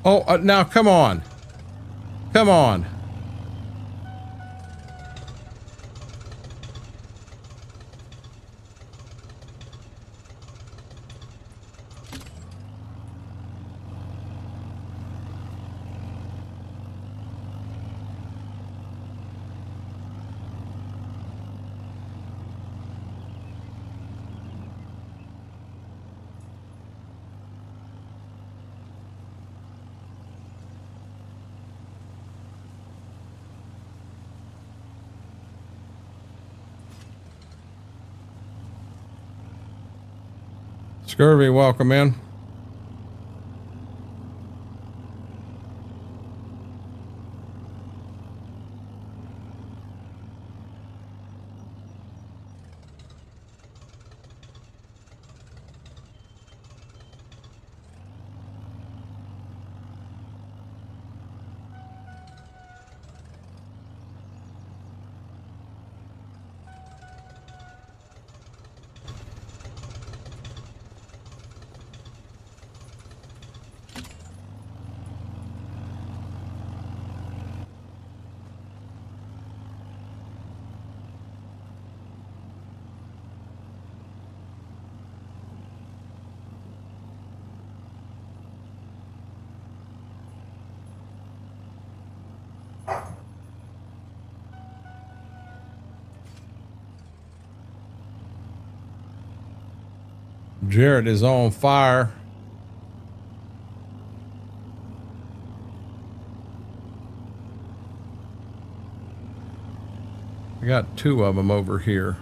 Oh, now come on. Come on. Scurvy, welcome in. Jared is on fire. I got two of them over here.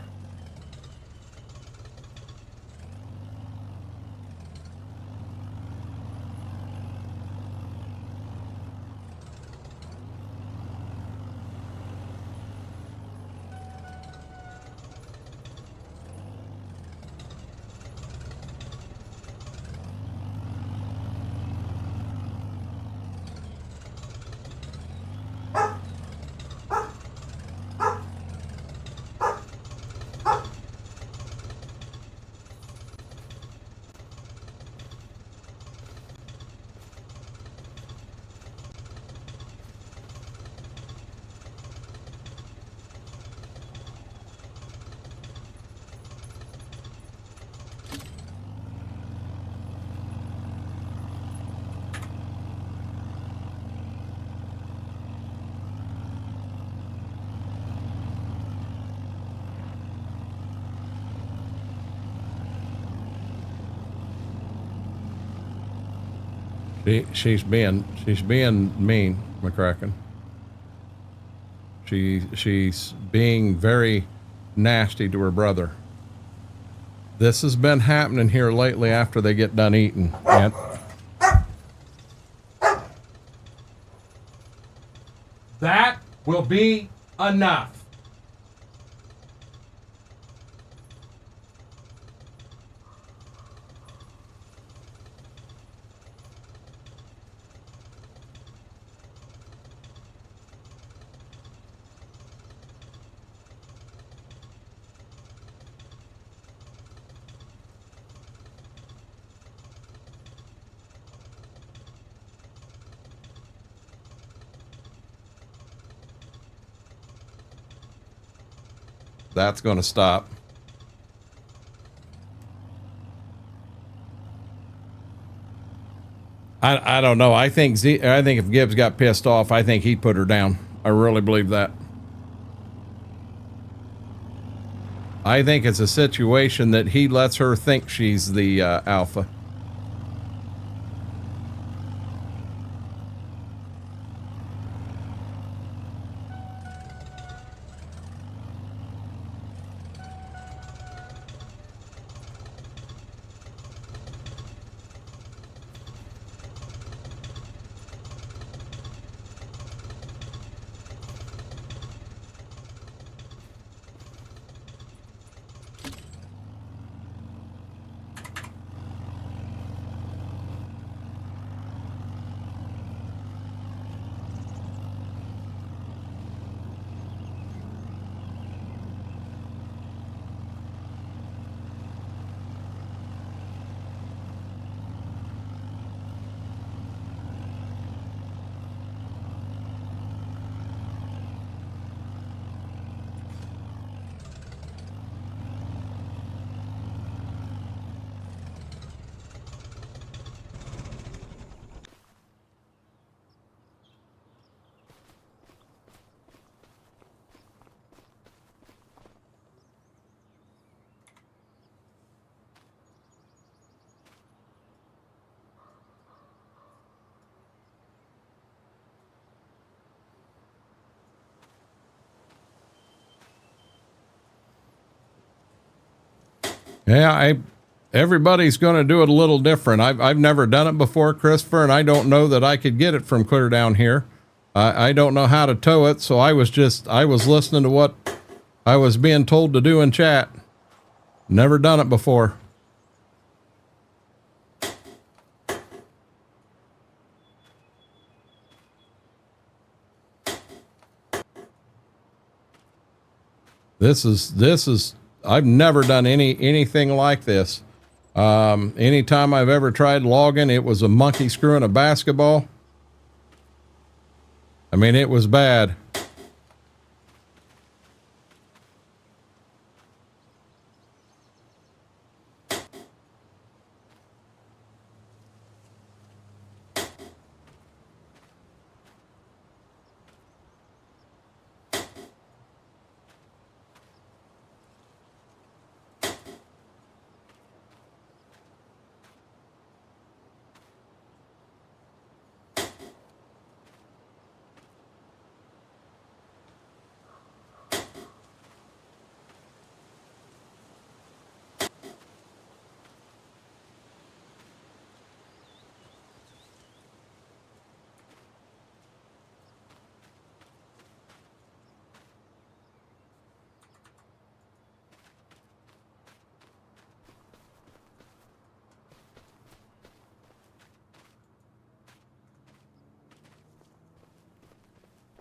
She's being mean, McCracken. She's being very nasty to her brother. This has been happening here lately after they get done eating. And that will be enough. That's going to stop. I don't know. I think if Gibbs got pissed off, I think he'd put her down. I really believe that. I think it's a situation that he lets her think she's the alpha. Yeah, everybody's going to do it a little different. I've never done it before, Christopher, and I don't know that I could get it from clear down here. I don't know how to tow it, so I was listening to what I was being told to do in chat. Never done it before. This is I've never done anything like this. Anytime I've ever tried logging, it was a monkey screwing a basketball. I mean, it was bad.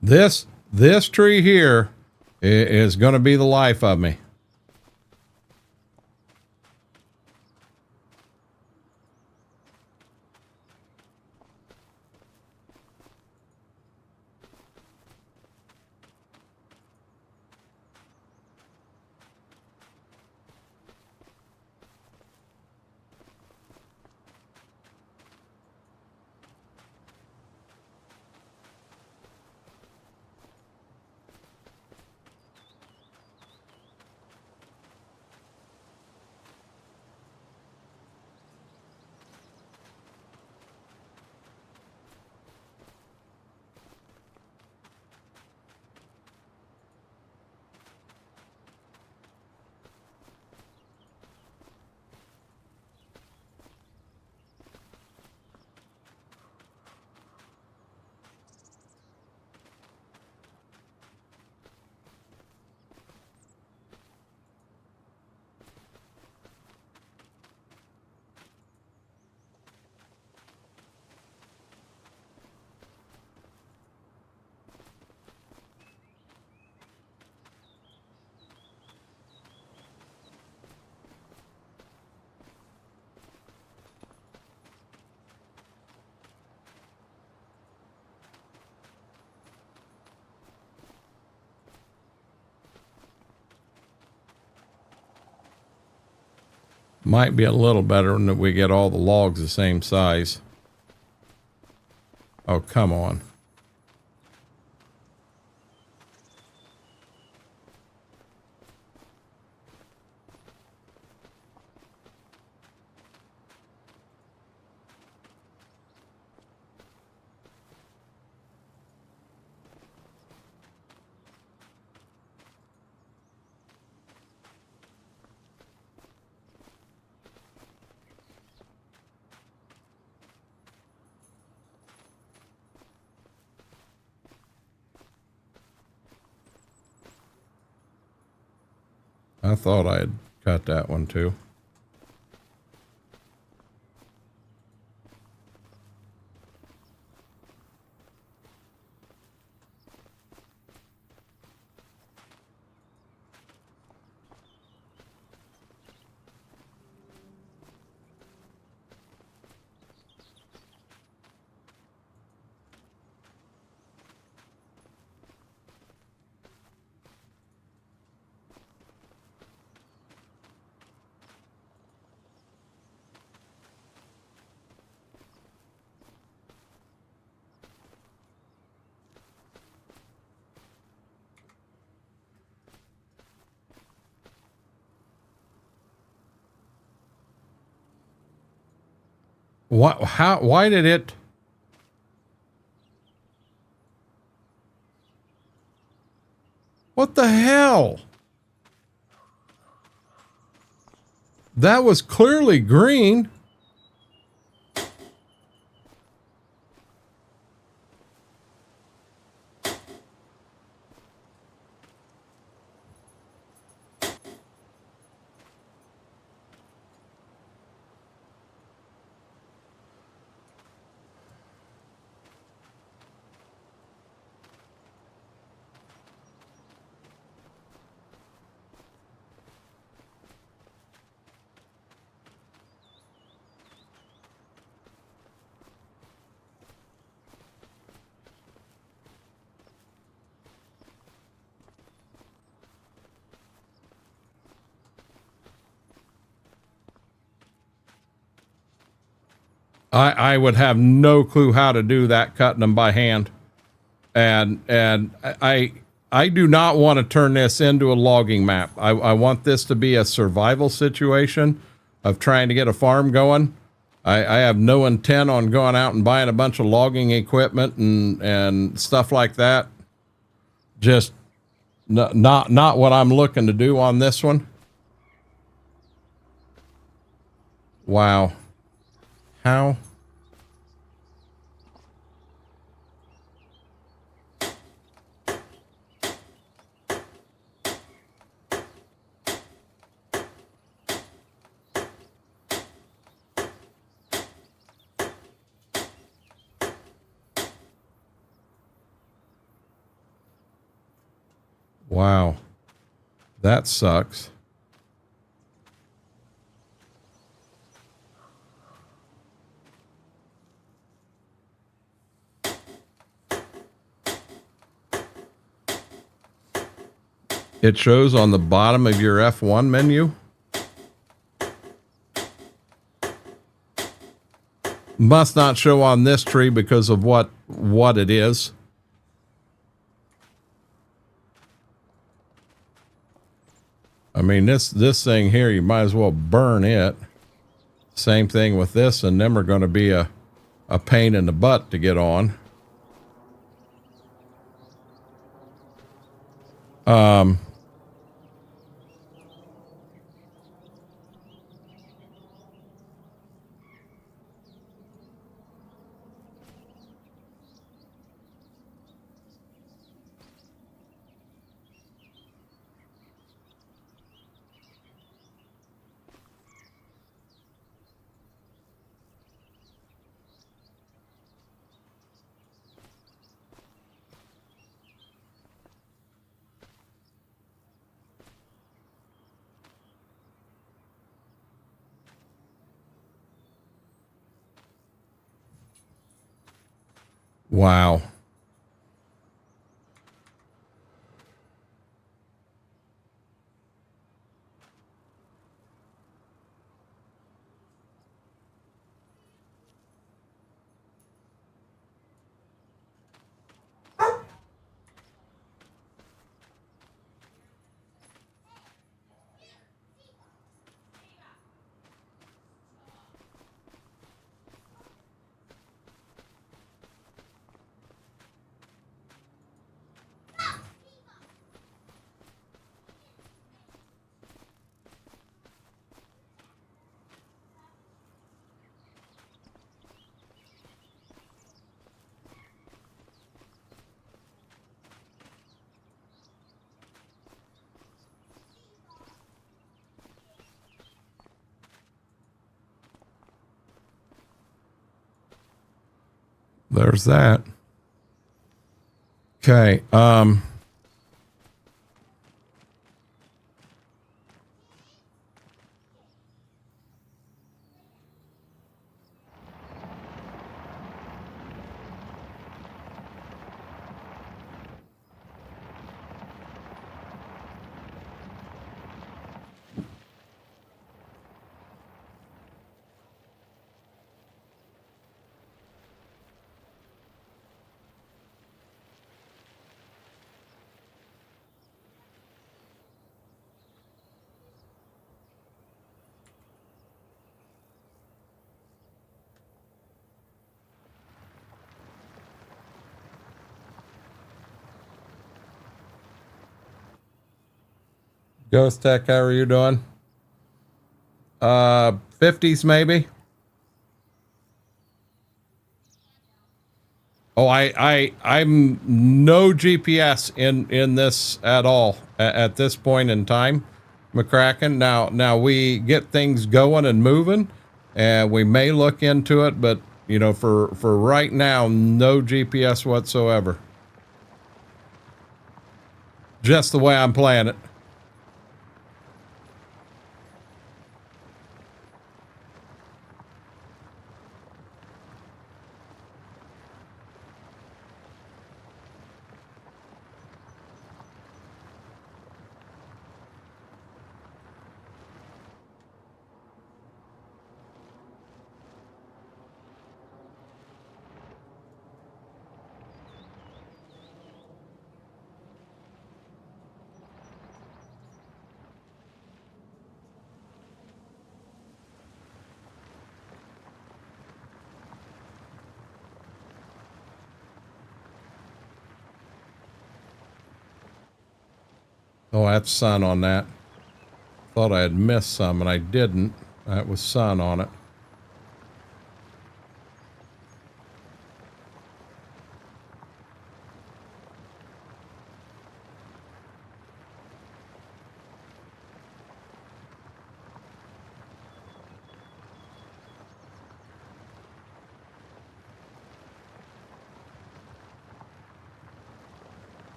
This tree here is going to be the life of me. Might be a little better when we get all the logs the same size. Oh, come on. I thought I had cut that one too. What? How? Why did it? What the hell? That was clearly green. I would have no clue how to do that, cutting them by hand. And I do not want to turn this into a logging map. I want this to be a survival situation of trying to get a farm going. I have no intent on going out and buying a bunch of logging equipment and stuff like that. Just not what I'm looking to do on this one. Wow. How? Wow. That sucks. It shows on the bottom of your F1 menu. Must not show on this tree because of what it is. I mean, this thing here, you might as well burn it. Same thing with this, and them are going to be a pain in the butt to get on. Wow. there's that. Okay. Ghost Tech, how are you doing? 50s maybe. Oh, I'm no GPS in this at all at this point in time, McCracken. Now we get things going and moving, and we may look into it, but you know, for right now, no GPS whatsoever. Just the way I'm playing it. Oh, that's sun on that. Thought I had missed some, and I didn't. That was sun on it.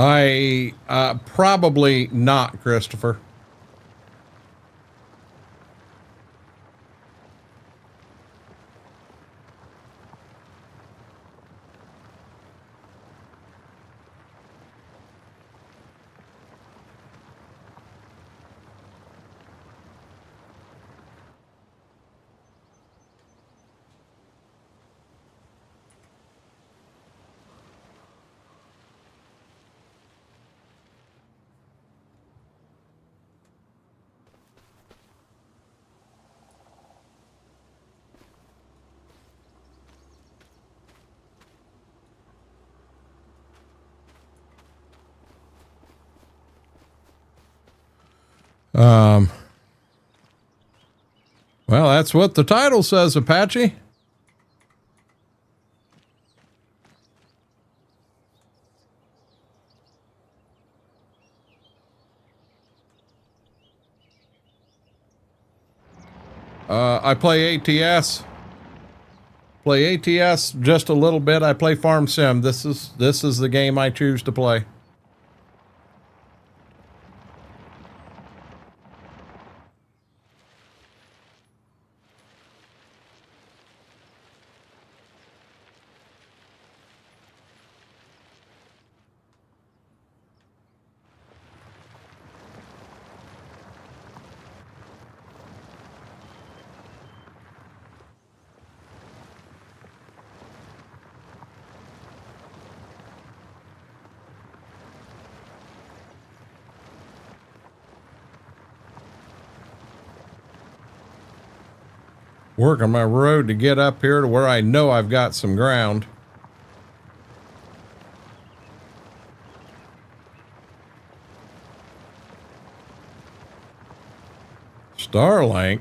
I probably not, Christopher. Well, that's what the title says, Apache. I play ATS. Play ATS just a little bit. I play Farm Sim. This is the game I choose to play. Working my road to get up here to where I know I've got some ground. Starlink.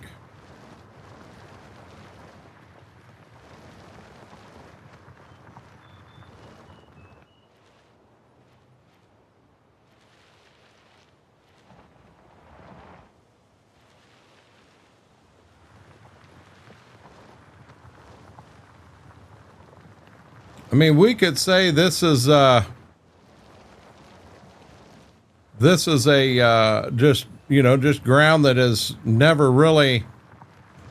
I mean, we could say this is a just, you know, just ground that has never really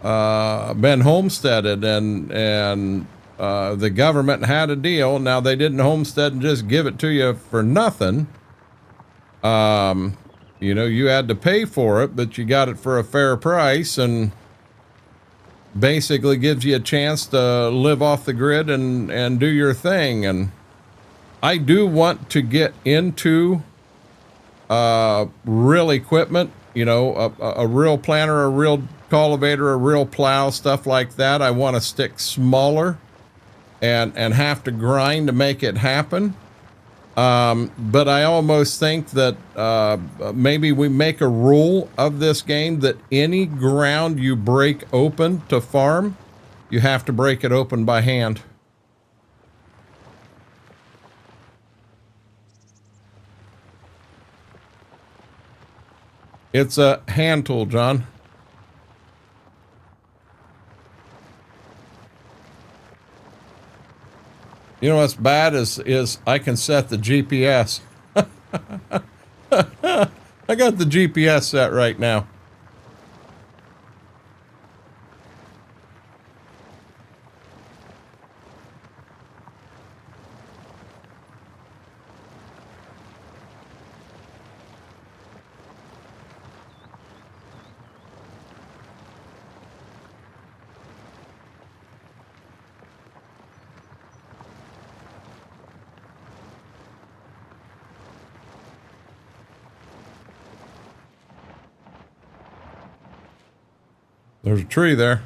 been homesteaded, and the government had a deal. Now, they didn't homestead and just give it to you for nothing. You know, you had to pay for it, but you got it for a fair price, and basically gives you a chance to live off the grid and do your thing. And I do want to get into real equipment, you know, a real planter, a real cultivator, a real plow, stuff like that. I want to stick smaller and have to grind to make it happen. But I almost think that maybe we make a rule of this game that any ground you break open to farm, you have to break it open by hand. It's a hand tool, John. You know what's bad is I can set the GPS. I got the GPS set right now. There's a tree there.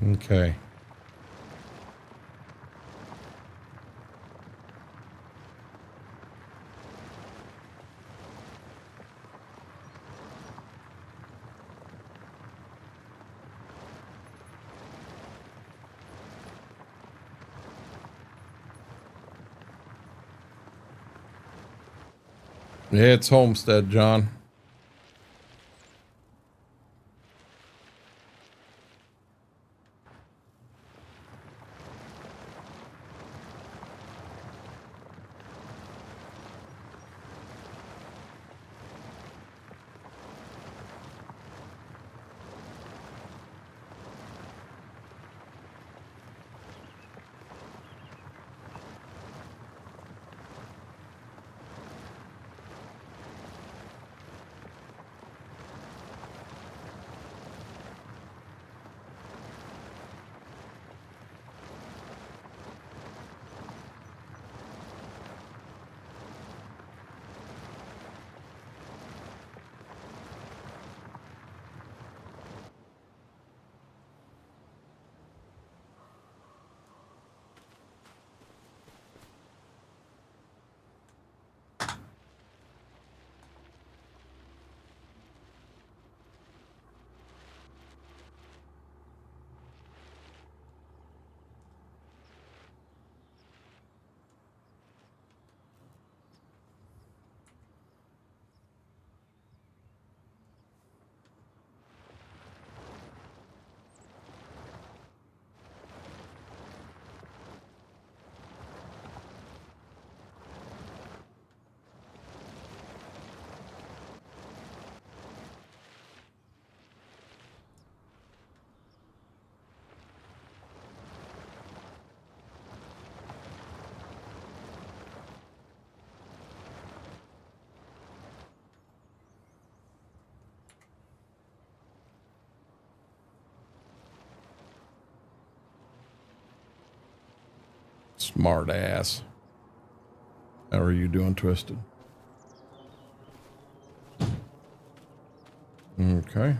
Okay. It's homestead, John. Smart ass. How are you doing, Twisted? Okay.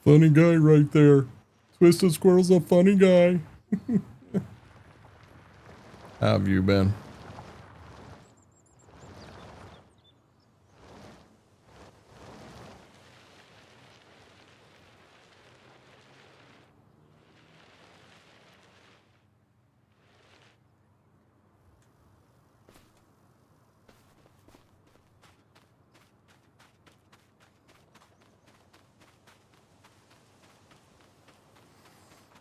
Funny guy right there. Twisted Squirrel's a funny guy. How have you been?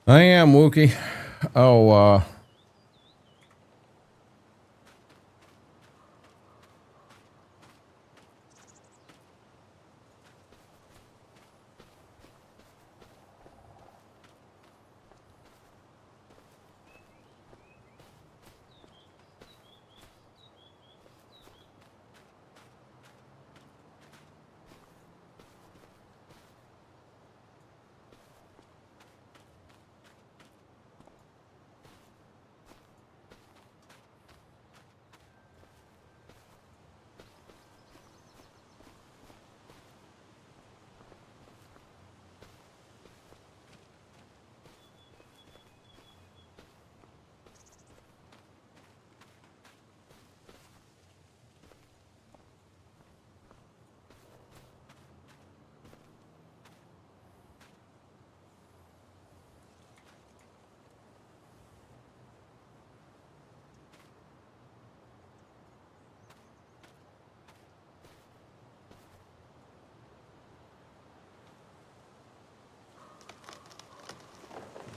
I am, Wookie.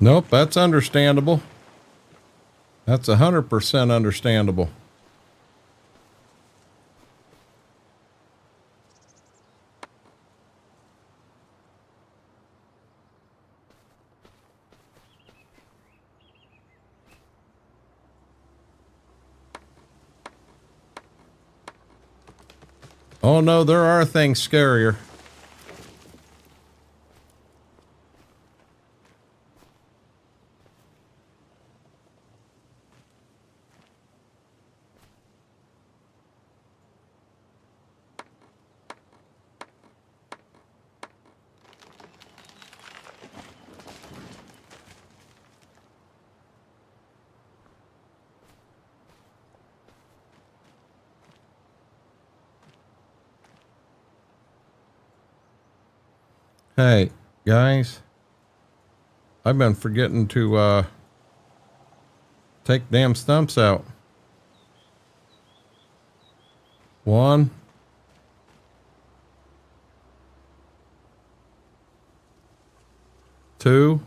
Nope, that's understandable. That's 100% understandable. Oh no, there are things scarier. Hey, guys. I've been forgetting to take damn stumps out. 1, 2,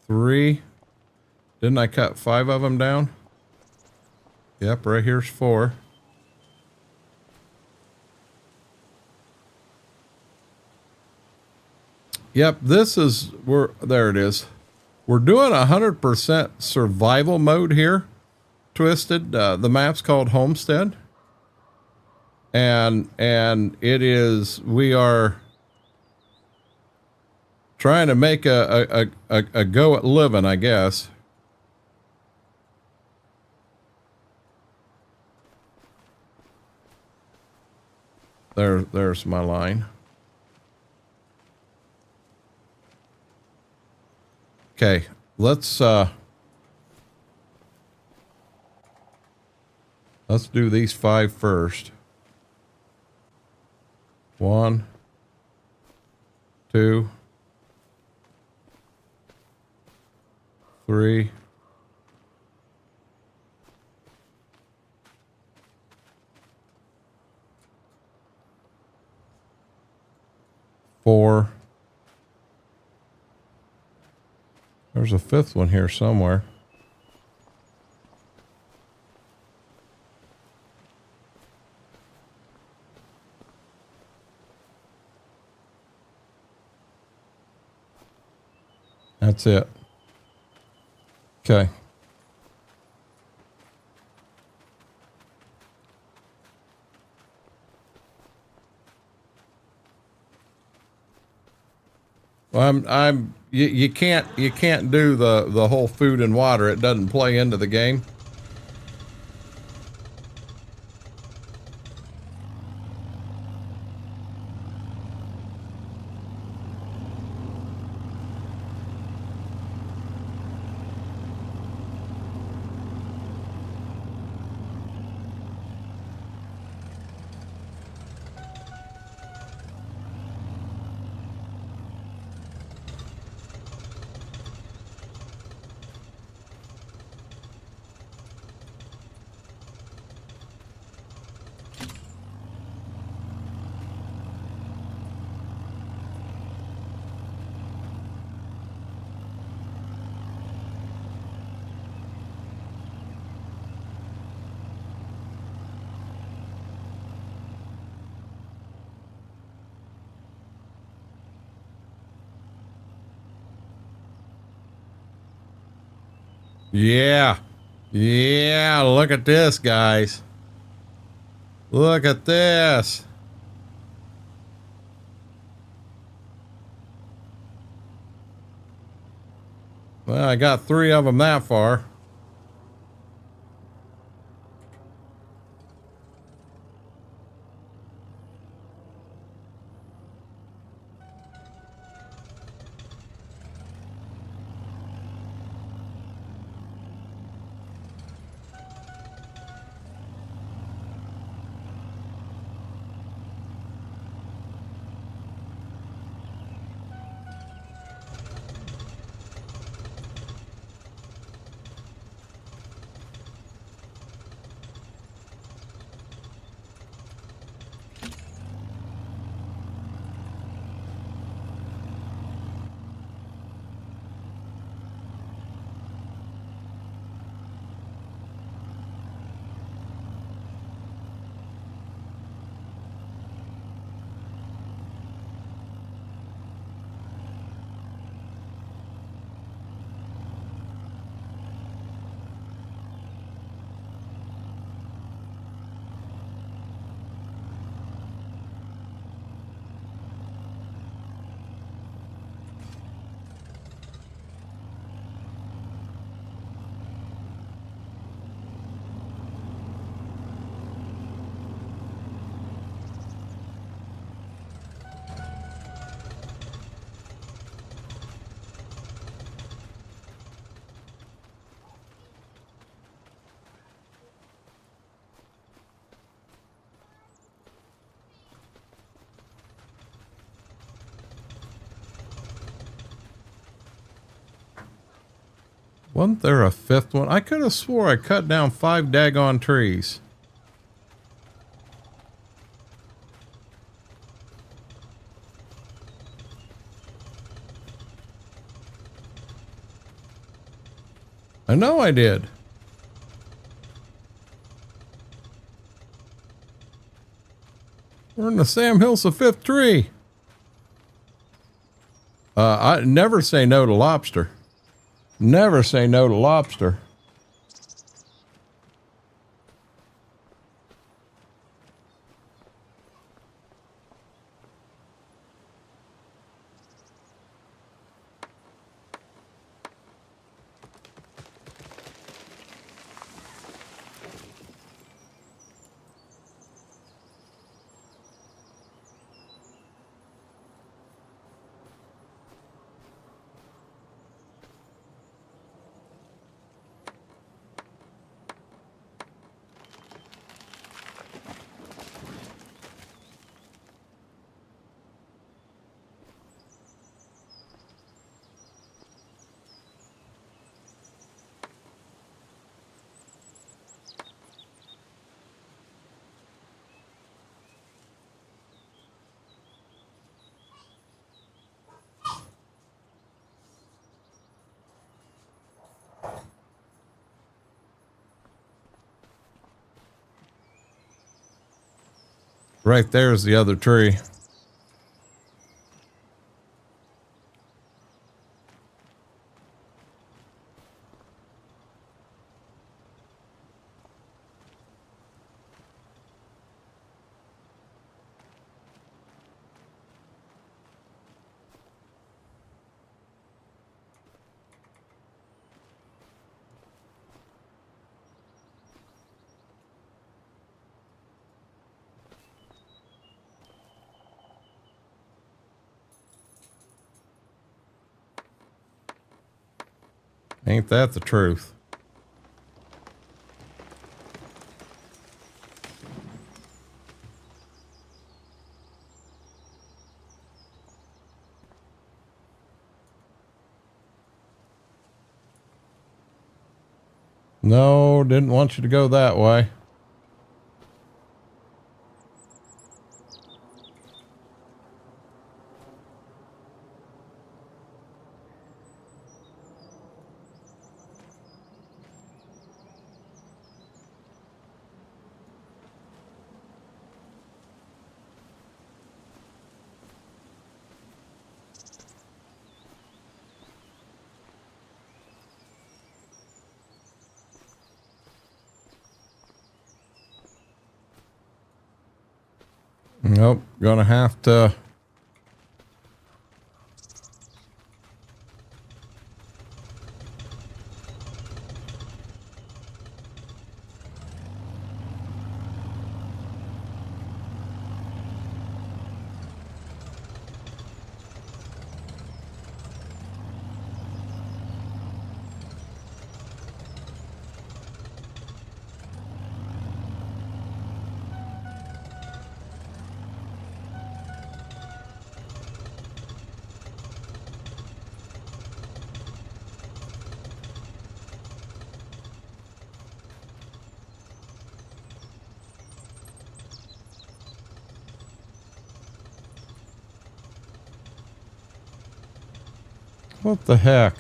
3. Didn't I cut 5 of them down? Yep, right here's 4. Yep, there it is. We're doing 100% survival mode here, Twisted. The map's called Homestead. And we are trying to make a go at living, I guess. There's my line. Okay, let's do these 5 first. 1, 2, 3, 4. There's a 5th one here somewhere. That's it. Okay. Well, you can't do the whole food and water. It doesn't play into the game. Yeah. Yeah, look at this, guys. Look at this. Well, I got 3 of them that far. Wasn't there a 5th one? I could have swore I cut down 5 daggone trees. I know I did. We're in the Sam Hill's the 5th tree. I never say no to lobster. Never say no to lobster. Right there's the other tree. Ain't that the truth? No, didn't want you to go that way. Nope, gonna have to. What the heck?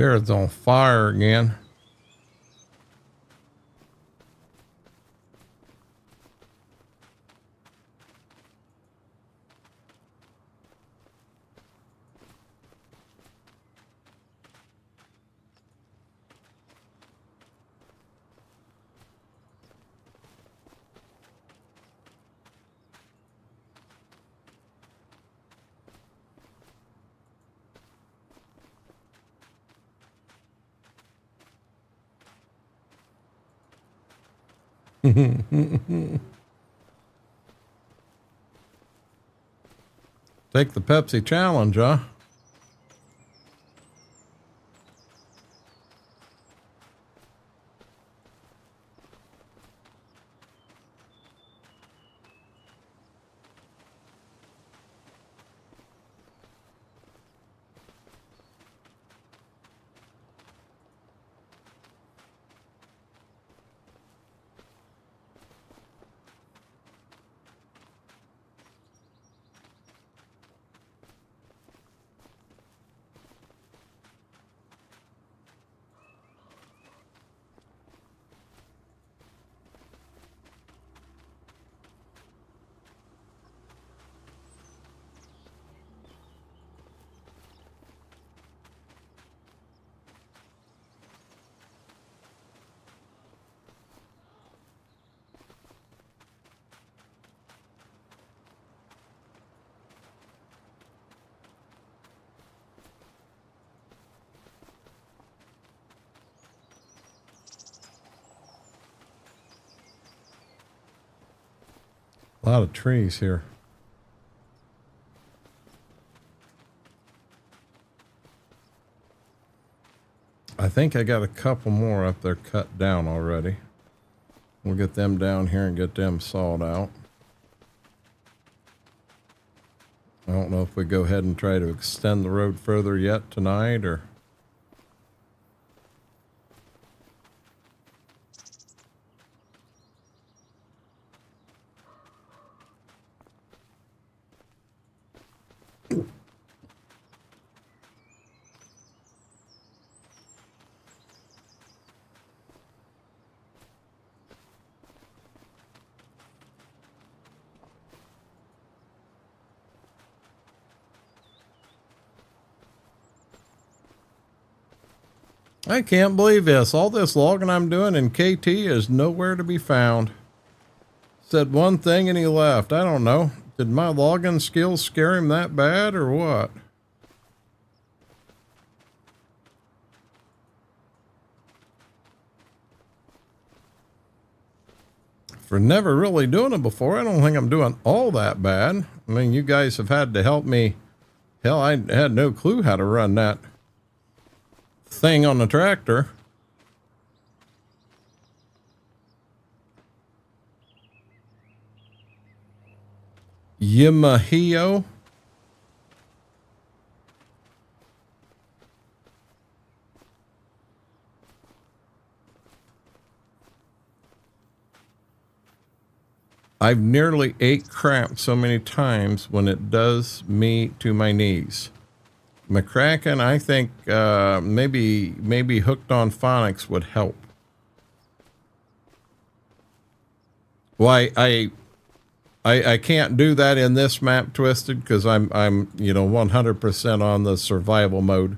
Jared's on fire again. Take the Pepsi challenge, huh? A lot of trees here. I think I got a couple more up there cut down already. We'll get them down here and get them sawed out. I don't know if we go ahead and try to extend the road further yet tonight or... I can't believe this. All this logging I'm doing in KT is nowhere to be found. Said one thing and he left. I don't know. Did my logging skills scare him that bad or what? For never really doing it before, I don't think I'm doing all that bad. I mean, you guys have had to help me. Hell, I had no clue how to run that thing on the tractor. Yamahio. I've nearly ate crap so many times when it does me to my knees. McCracken, I think maybe hooked on phonics would help. Well, I can't do that in this map, Twisted, because I'm 100% on the survival mode.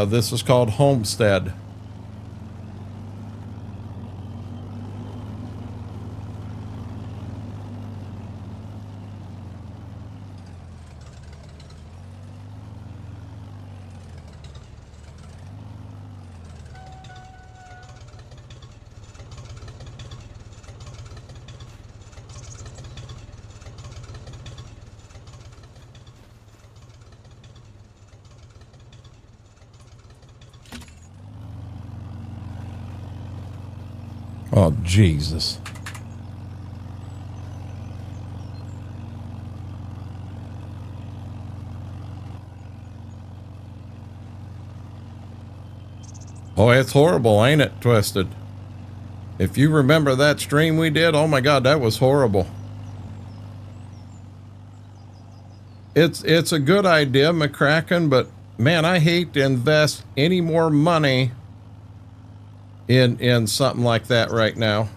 This is called Homestead. Oh, Jesus. Oh, it's horrible, ain't it, Twisted? If you remember that stream we did, oh my God, that was horrible. It's a good idea, McCracken, but man, I hate to invest any more money in something like that right now.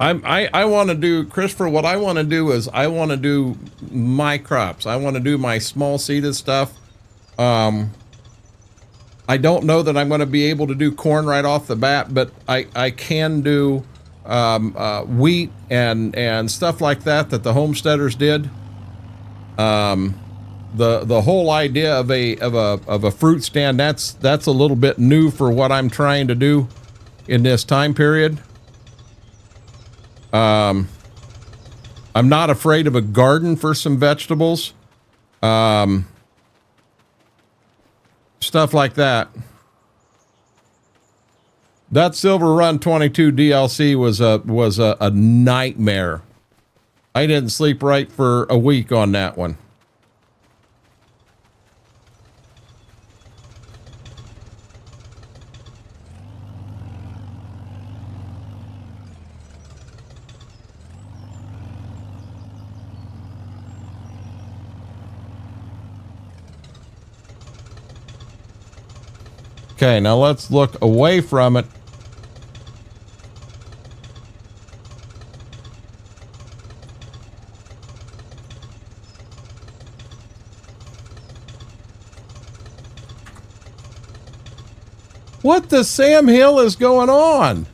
I want to do, Christopher, what I want to do is I want to do my crops. I want to do my small seeded stuff. I don't know that I'm going to be able to do corn right off the bat, but I can do wheat and stuff like that the homesteaders did. The whole idea of a fruit stand, that's a little bit new for what I'm trying to do in this time period. I'm not afraid of a garden for some vegetables. Stuff like that. That Silver Run 22 DLC was a nightmare. I didn't sleep right for a week on that one. Okay, now let's look away from it. What the Sam Hill is going on?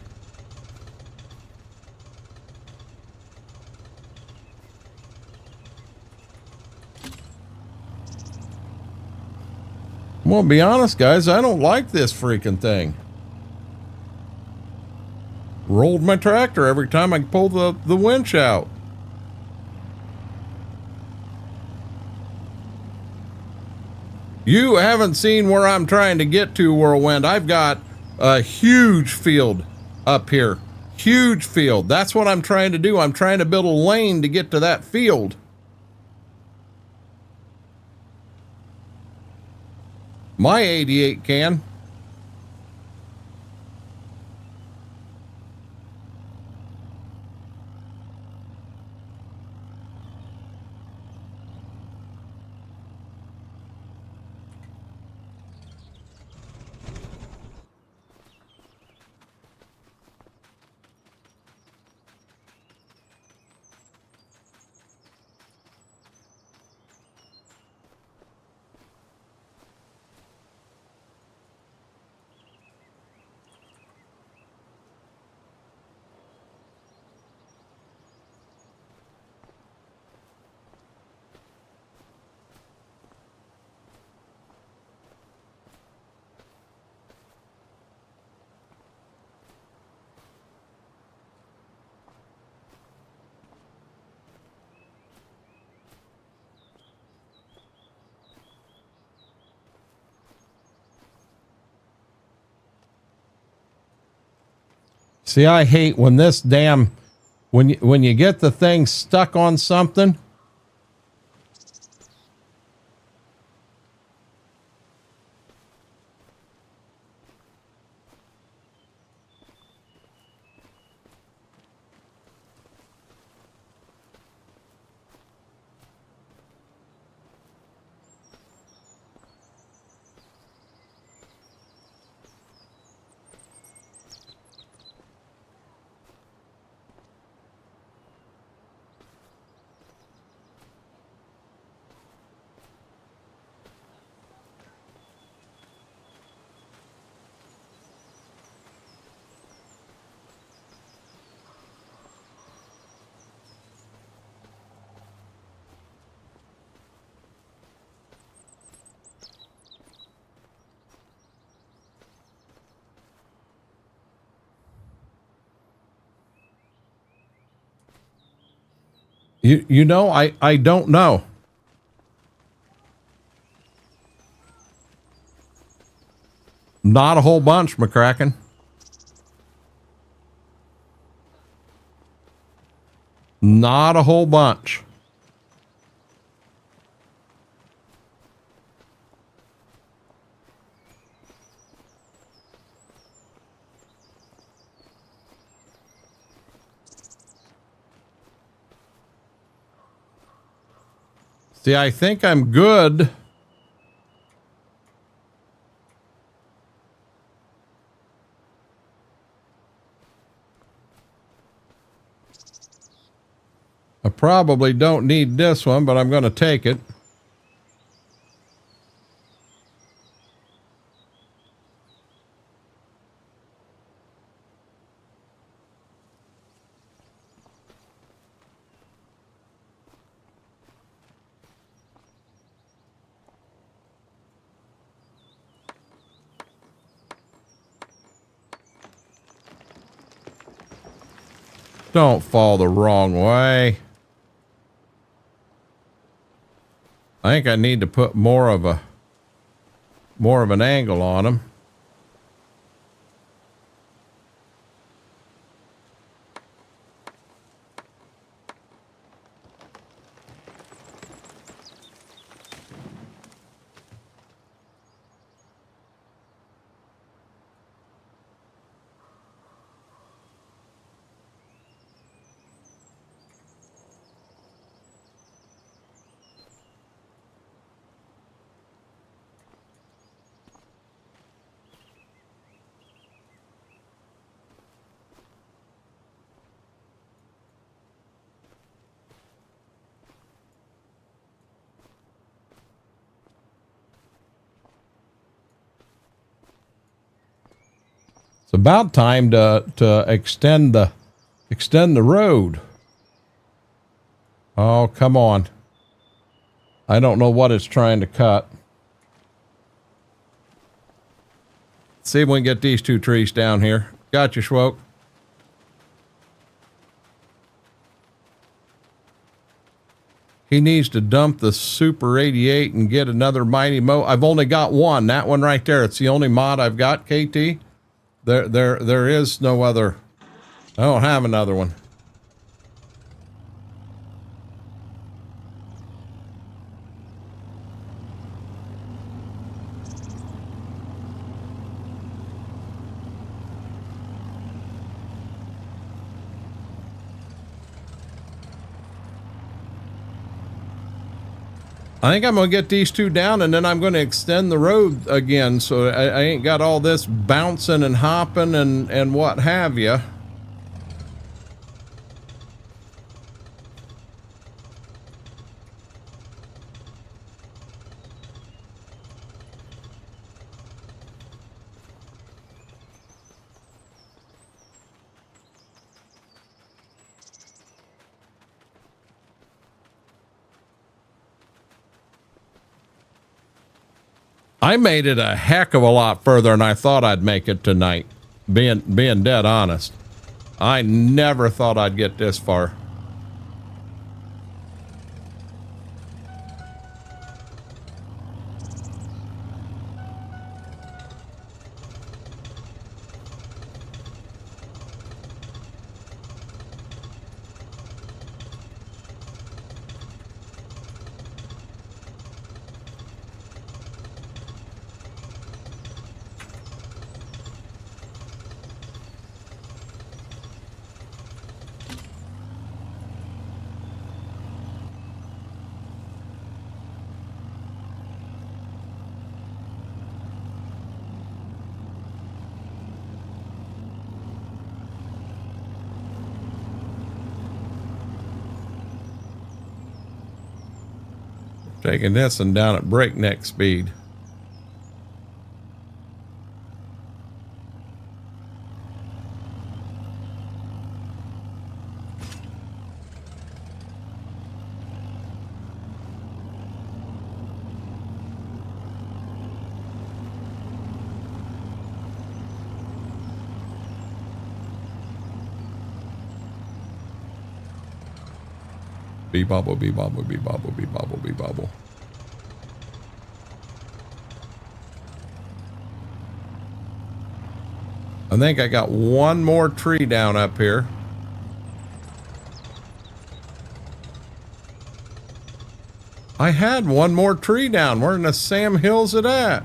I'm gonna be honest, guys, I don't like this freaking thing. Rolled my tractor every time I pull the winch out. You haven't seen where I'm trying to get to, Whirlwind. I've got a huge field up here. Huge field. That's what I'm trying to do. I'm trying to build a lane to get to that field. My 88 can. See, I hate when this damn, when you get the thing stuck on something. You know, I don't know. Not a whole bunch, McCracken. Not a whole bunch. See, I think I'm good. I probably don't need this one, but I'm going to take it. Don't fall the wrong way. I think I need to put more of an angle on them. It's about time to extend the road. Oh, come on. I don't know what it's trying to cut. See if we can get these two trees down here. Got you, Schwoke. He needs to dump the Super 88 and get another Mighty Mow. I've only got one. That one right there. It's the only mod I've got, KT. There is no other. I don't have another one. I think I'm going to get these two down, and then I'm going to extend the road again, so I ain't got all this bouncing and hopping and what have you. I made it a heck of a lot further than I thought I'd make it tonight. Being dead honest. I never thought I'd get this far. Taking this one down at breakneck speed. Be bobble, be bobble, be bobble, be bobble, be bobble. I think I got one more tree down up here. I had one more tree down. Where in the Sam Hills it at?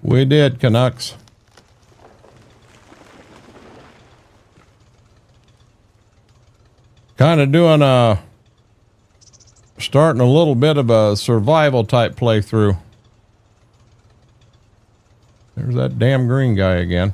We did, Canucks. Kind of doing starting a little bit of a survival type playthrough. There's that damn green guy again.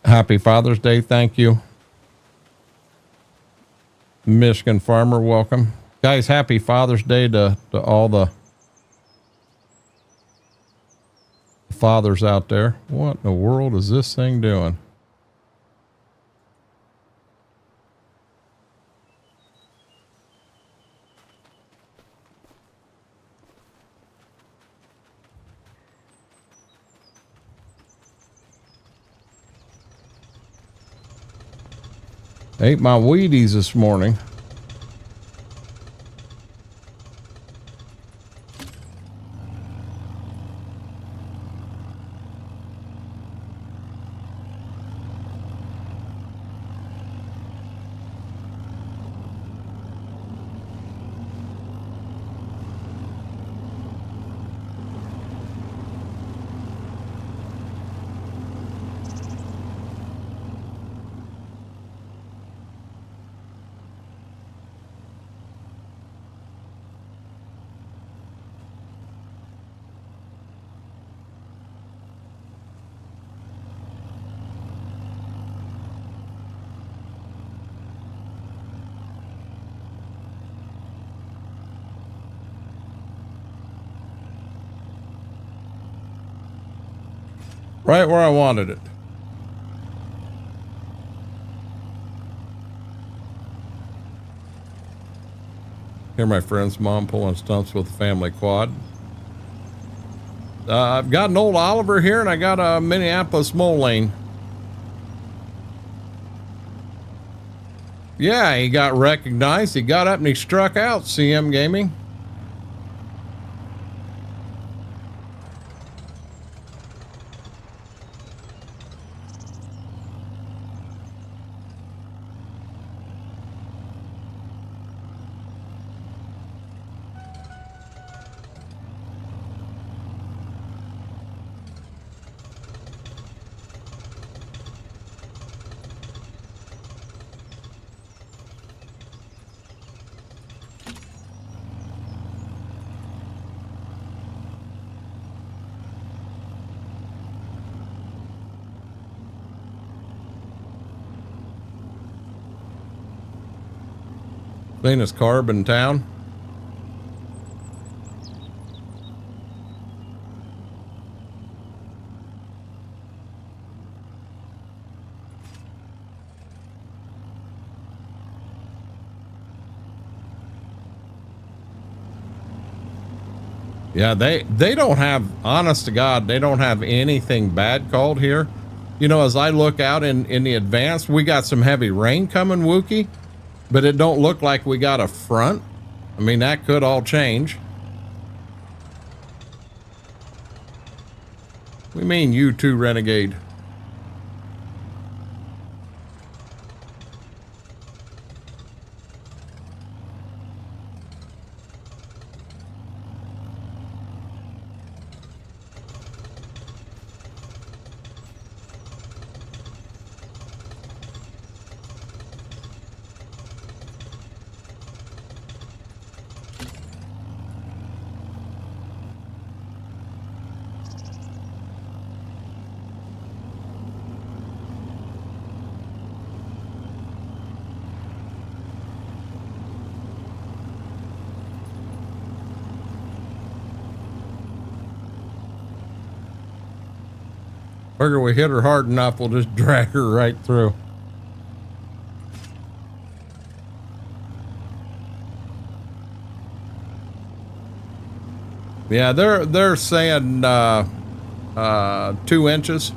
Happy Father's Day. Thank you. Michigan Farmer, welcome. Guys, happy Father's Day to all the fathers out there. What in the world is this thing doing? Ate my Wheaties this morning. Right where I wanted it. Here my friend's mom pulling stumps with the family quad. I've got an old Oliver here and I got a Minneapolis Mulane. Yeah, he got recognized. He got up and he struck out, CM Gaming. Cleanest carb in town. Yeah, they don't have, honest to God, they don't have anything bad called here. You know, as I look out in the advance, we got some heavy rain coming, Wookie, but it don't look like we got a front. I mean, that could all change. We mean you too, Renegade. Figure we hit her hard enough, we'll just drag her right through. Yeah, they're saying 2 inches.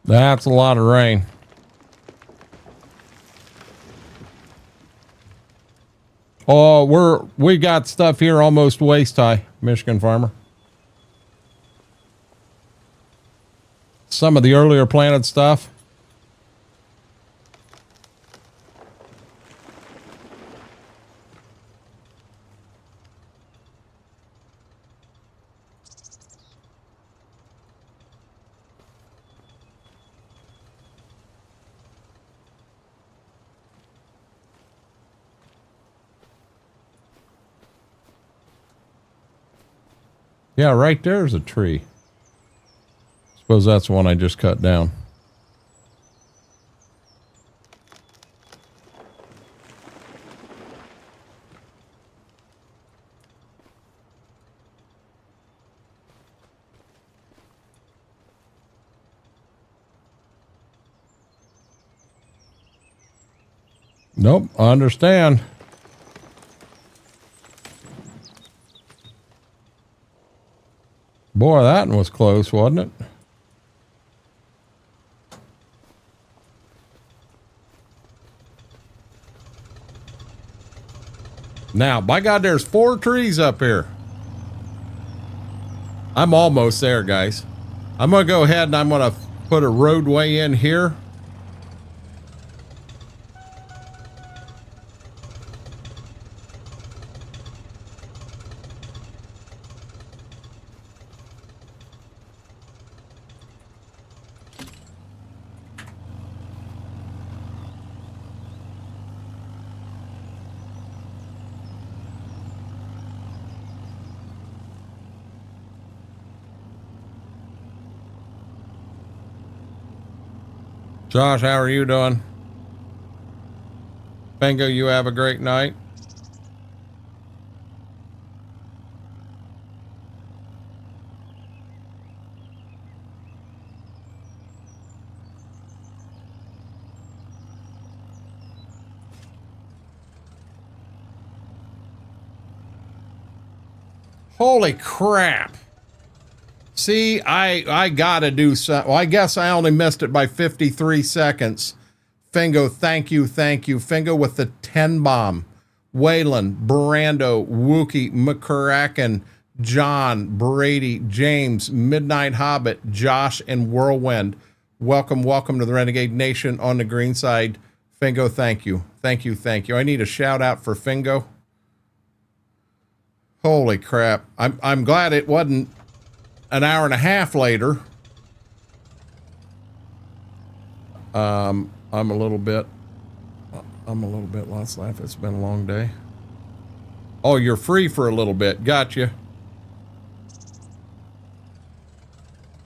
That's a lot of rain. Oh, we got stuff here almost waist high, Michigan farmer. Some of the earlier planted stuff. Yeah, right there's a tree. Suppose that's the one I just cut down. Nope, I understand. Boy, that one was close, wasn't it? Now, by God, there's 4 trees up here. I'm almost there, guys. I'm going to go ahead and I'm going to put a roadway in here. Josh, how are you doing? Bingo, you have a great night. Holy crap. See, I gotta do something. Well, I guess I only missed it by 53 seconds. Fingo, thank you, thank you. Fingo with the 10 bomb. Waylon, Brando, Wookie, McCracken, John, Brady, James, Midnight Hobbit, Josh, and Whirlwind. Welcome, welcome to the Renegade Nation on the green side. Fingo, thank you. Thank you, thank you. I need a shout out for Fingo. Holy crap. I'm glad it wasn't an hour and a half later. I'm a little bit lost life. It's been a long day. Oh, you're free for a little bit. Gotcha.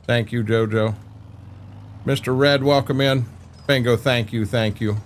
Thank you, Jojo. Mr. Red, welcome in. Bingo, thank you, thank you.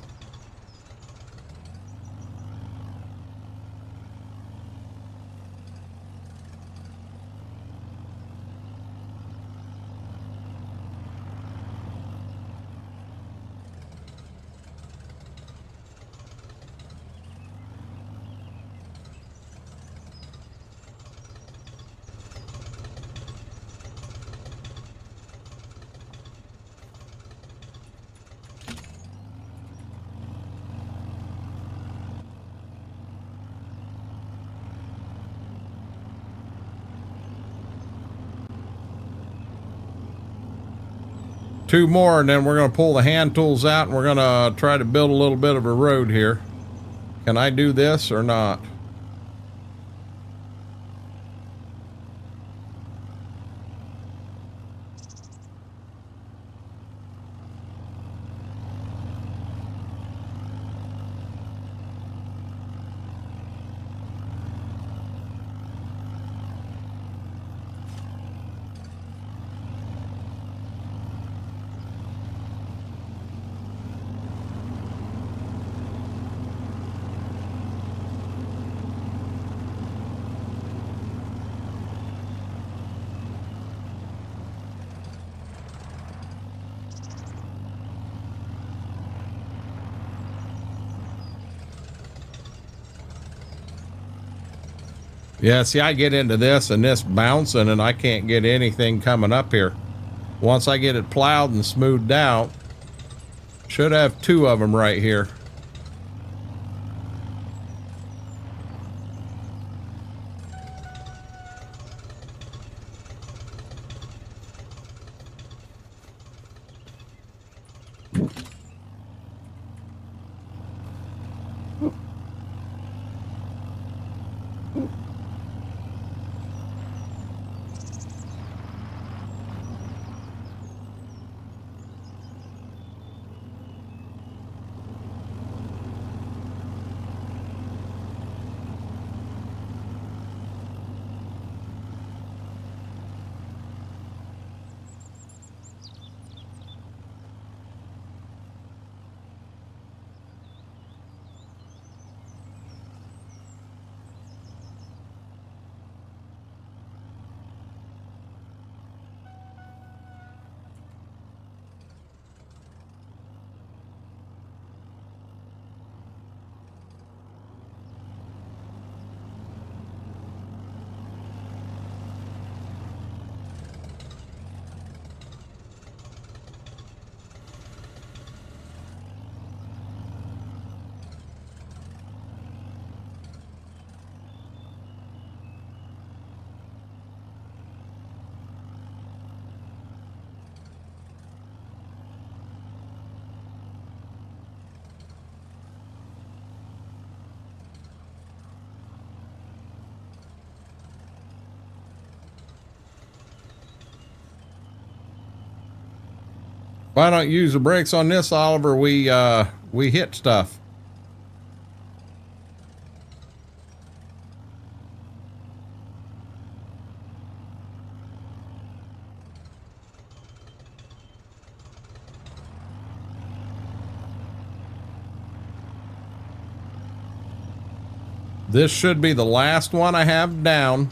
Two more, and then we're going to pull the hand tools out, and we're going to try to build a little bit of a road here. Can I do this or not? Yeah, see, I get into this and this bouncing and I can't get anything coming up here. Once I get it plowed and smoothed out, should have two of them right here. Why don't you use the brakes on this, Oliver? We hit stuff. This should be the last one I have down.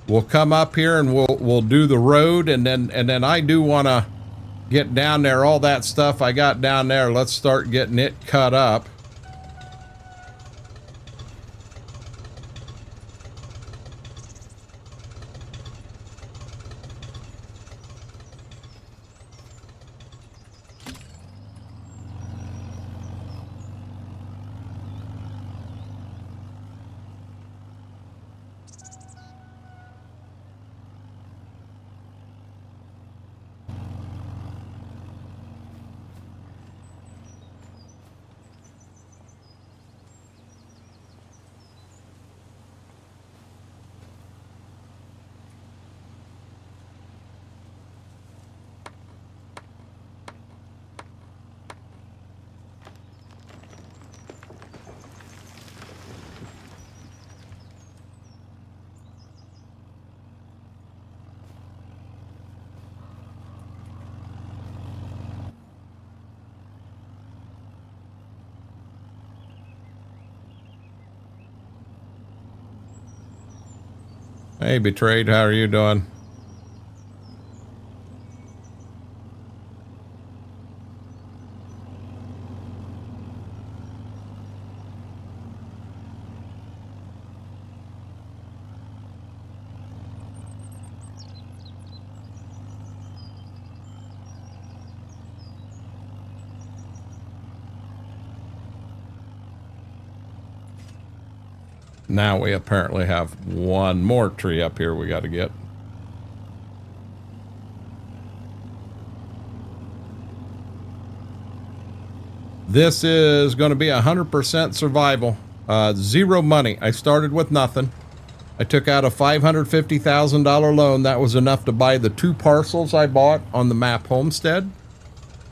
We'll come up here and we'll do the road, and then I do want to get down there. All that stuff I got down there, let's start getting it cut up. Hey, Betrayed, how are you doing? Now we apparently have one more tree up here we got to get. This is going to be 100% survival. Zero money. I started with nothing. I took out a $550,000 loan. That was enough to buy the 2 parcels I bought on the map homestead.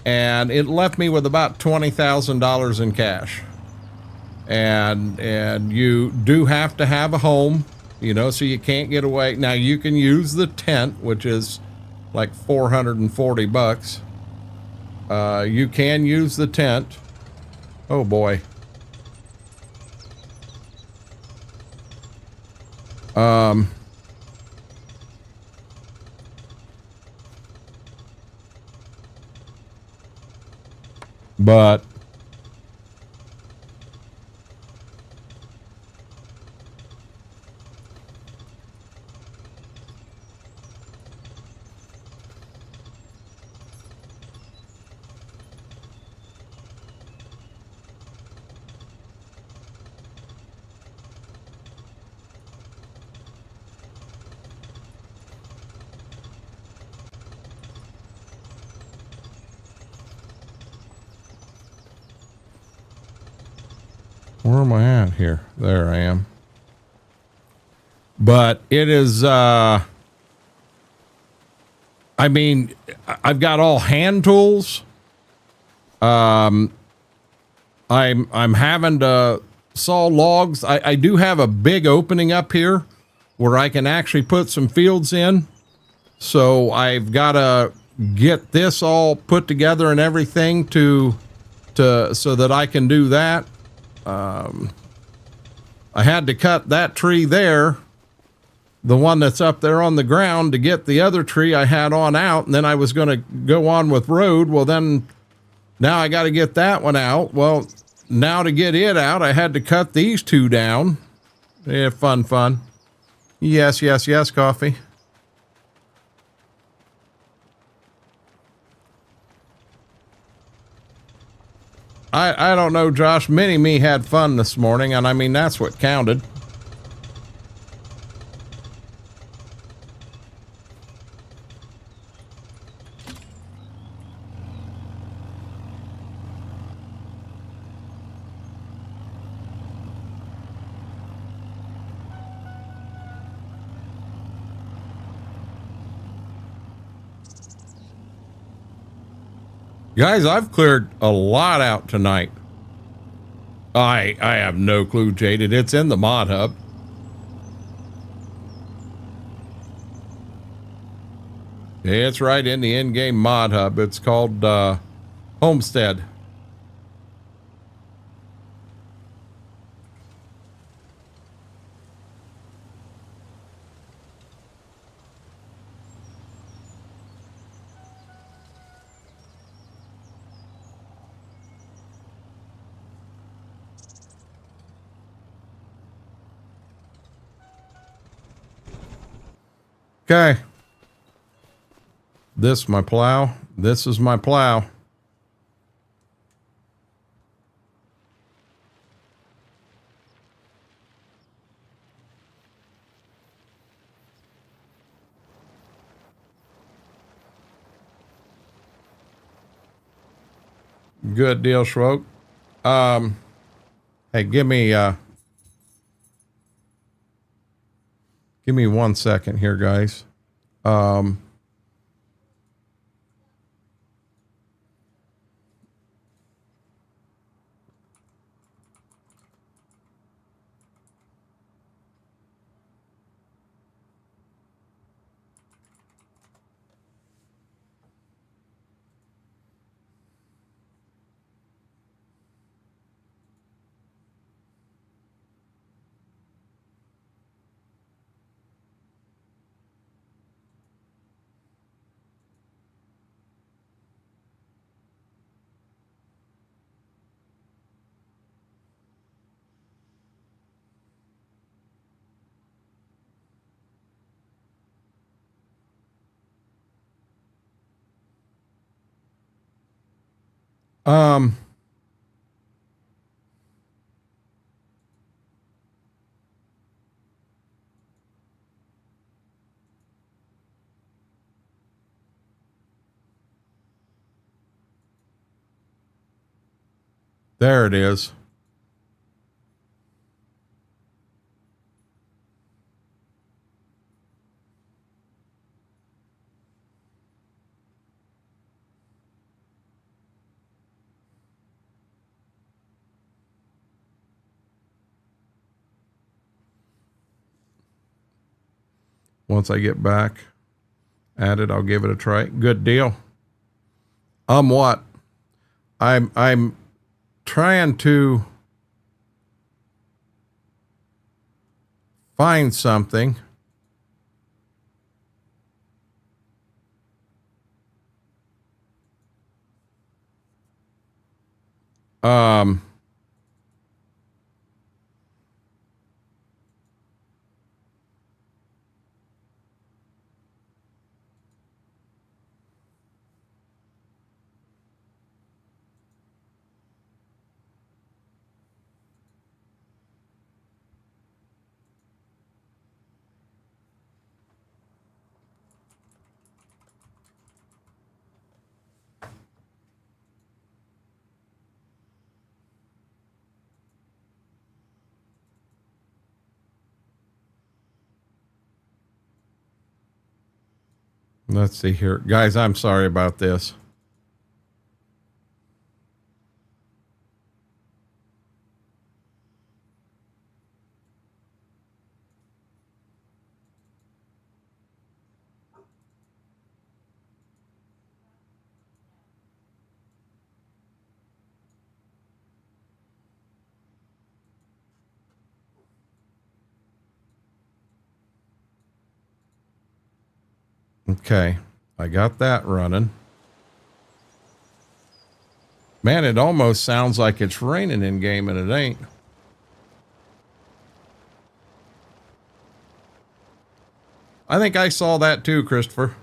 And it left me with about $20,000 in cash. And you do have to have a home, you know, so you can't get away. Now you can use the tent, which is like $440. You can use the tent. Oh boy. But where am I at here? There I am. But it is, I mean, I've got all hand tools. I'm having to saw logs. I do have a big opening up here where I can actually put some fields in. So I've got to get this all put together and everything to so that I can do that. I had to cut that tree there, the one that's up there on the ground, to get the other tree I had on out, and then I was going to go on with road. Well, then now I got to get that one out. Well, now to get it out, I had to cut these 2 down. Yeah, fun. Yes, coffee. I don't know, Josh. Mini-Me had fun this morning, and I mean, that's what counted. Guys, I've cleared a lot out tonight. I have no clue, Jaded. It's in the mod hub. It's right in the in-game mod hub. It's called Homestead. Okay. This my plow. This is my plow. Good deal, Schwoke. Hey, give me 1 second here, guys. Um, there it is. Once I get back at it, I'll give it a try. Good deal. What? I'm trying to find something. Um, let's see here. Guys, I'm sorry about this. Okay, I got that running. Man, it almost sounds like it's raining in game, and it ain't. I think I saw that too, Christopher.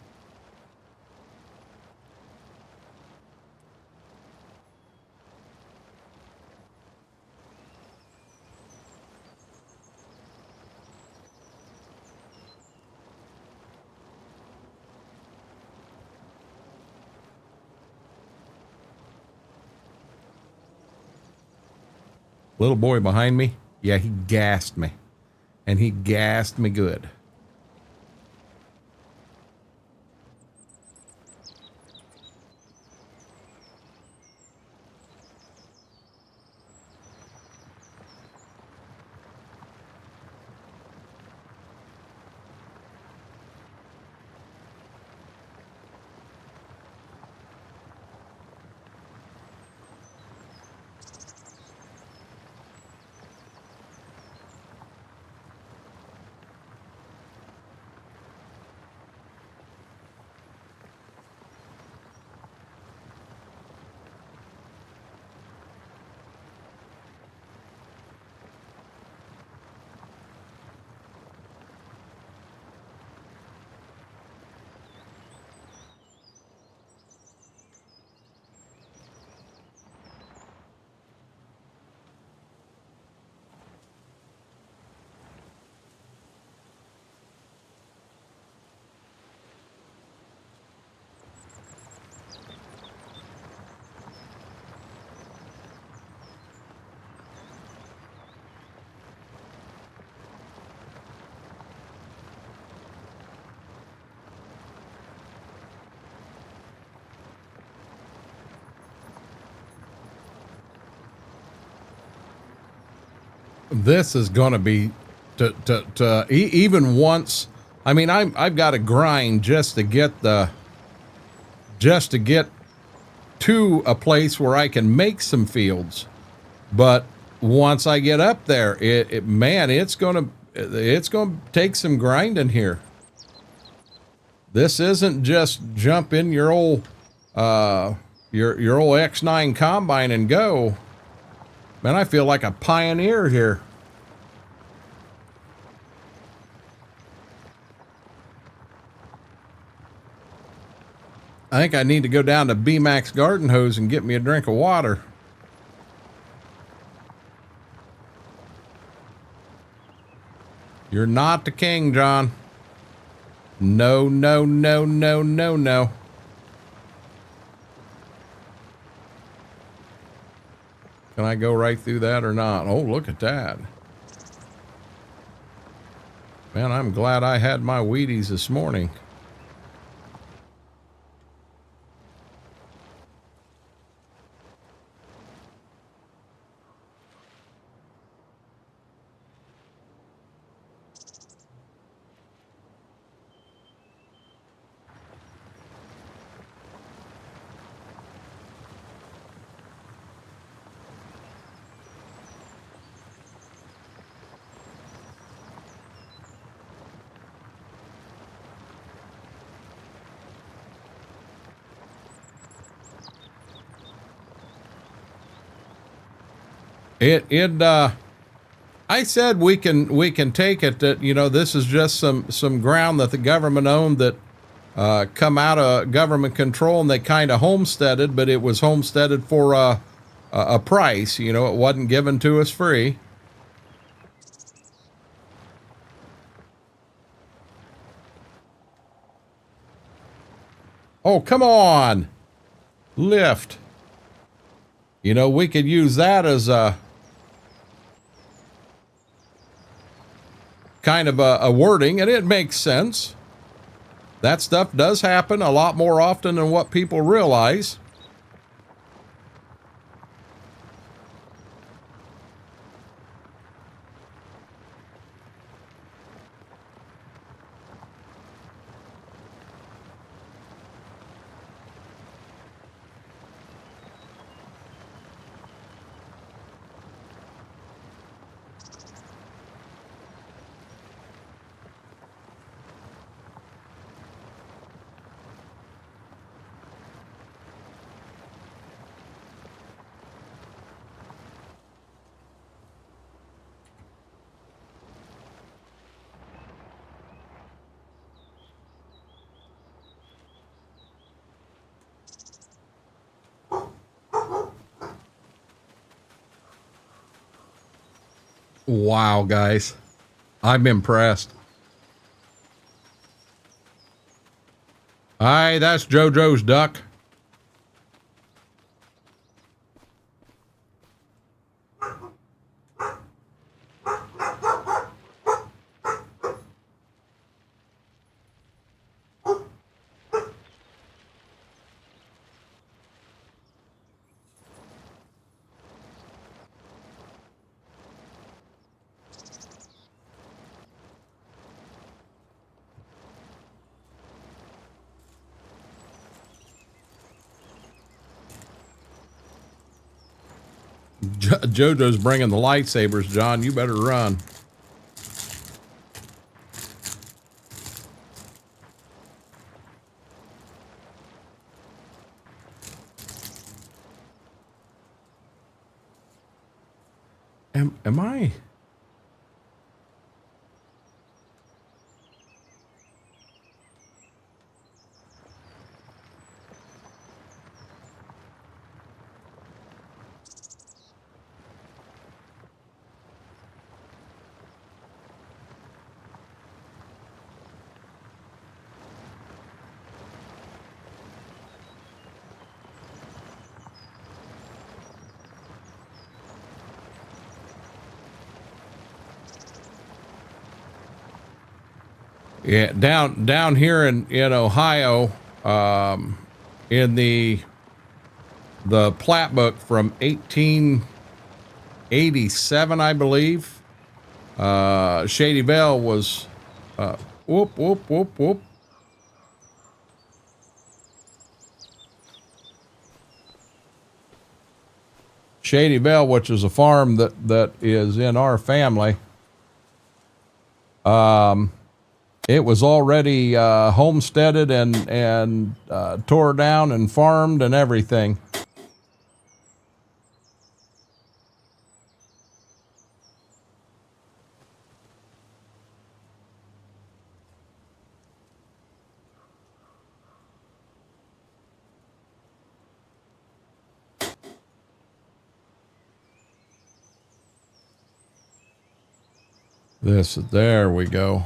Little boy behind me, yeah, he gassed me. And he gassed me good. This is going to be even once. I mean, I've got to grind just to get to a place where I can make some fields. But once I get up there, man, it's going to take some grinding here. This isn't just jump in your old your old X9 combine and go. Man, I feel like a pioneer here. I think I need to go down to B-Max Garden Hose and get me a drink of water. You're not the king, John. No, no, no, no, no, no. Can I go right through that or not? Oh, look at that. Man, I'm glad I had my Wheaties this morning. I said we can take it that, you know, this is just some ground that the government owned that come out of government control, and they kind of homesteaded, but it was homesteaded for a price. You know, it wasn't given to us free. Oh, come on. Lift. You know, we could use that as a kind of a wording, and it makes sense. That stuff does happen a lot more often than what people realize. Wow, guys. I'm impressed. Aye, that's JoJo's duck. JoJo's bringing the lightsabers, John. You better run. Am I? Yeah, down here in Ohio, in the plat book from 1887, I believe, Shady Belle was, whoop, whoop, whoop, whoop. Shady Belle, which is a farm that is in our family. It was already homesteaded and tore down and farmed and everything. There we go.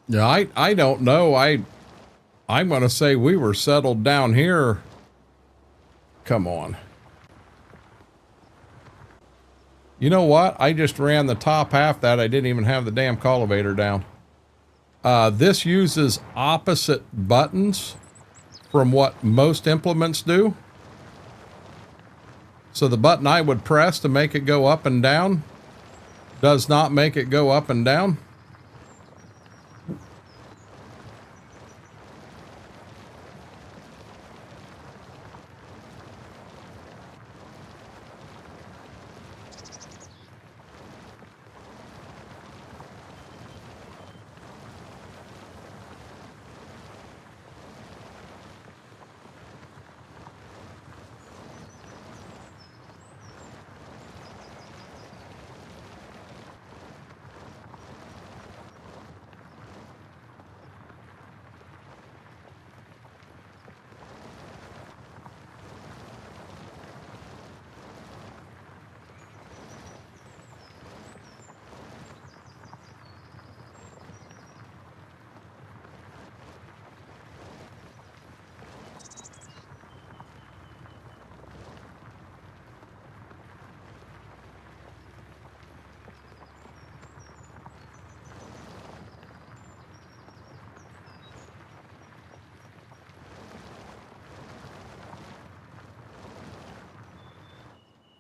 Yeah, I don't know. I'm going to say we were settled down here. Come on. You know what? I just ran the top half that. I didn't even have the damn cultivator down. This uses opposite buttons from what most implements do. So the button I would press to make it go up and down does not make it go up and down.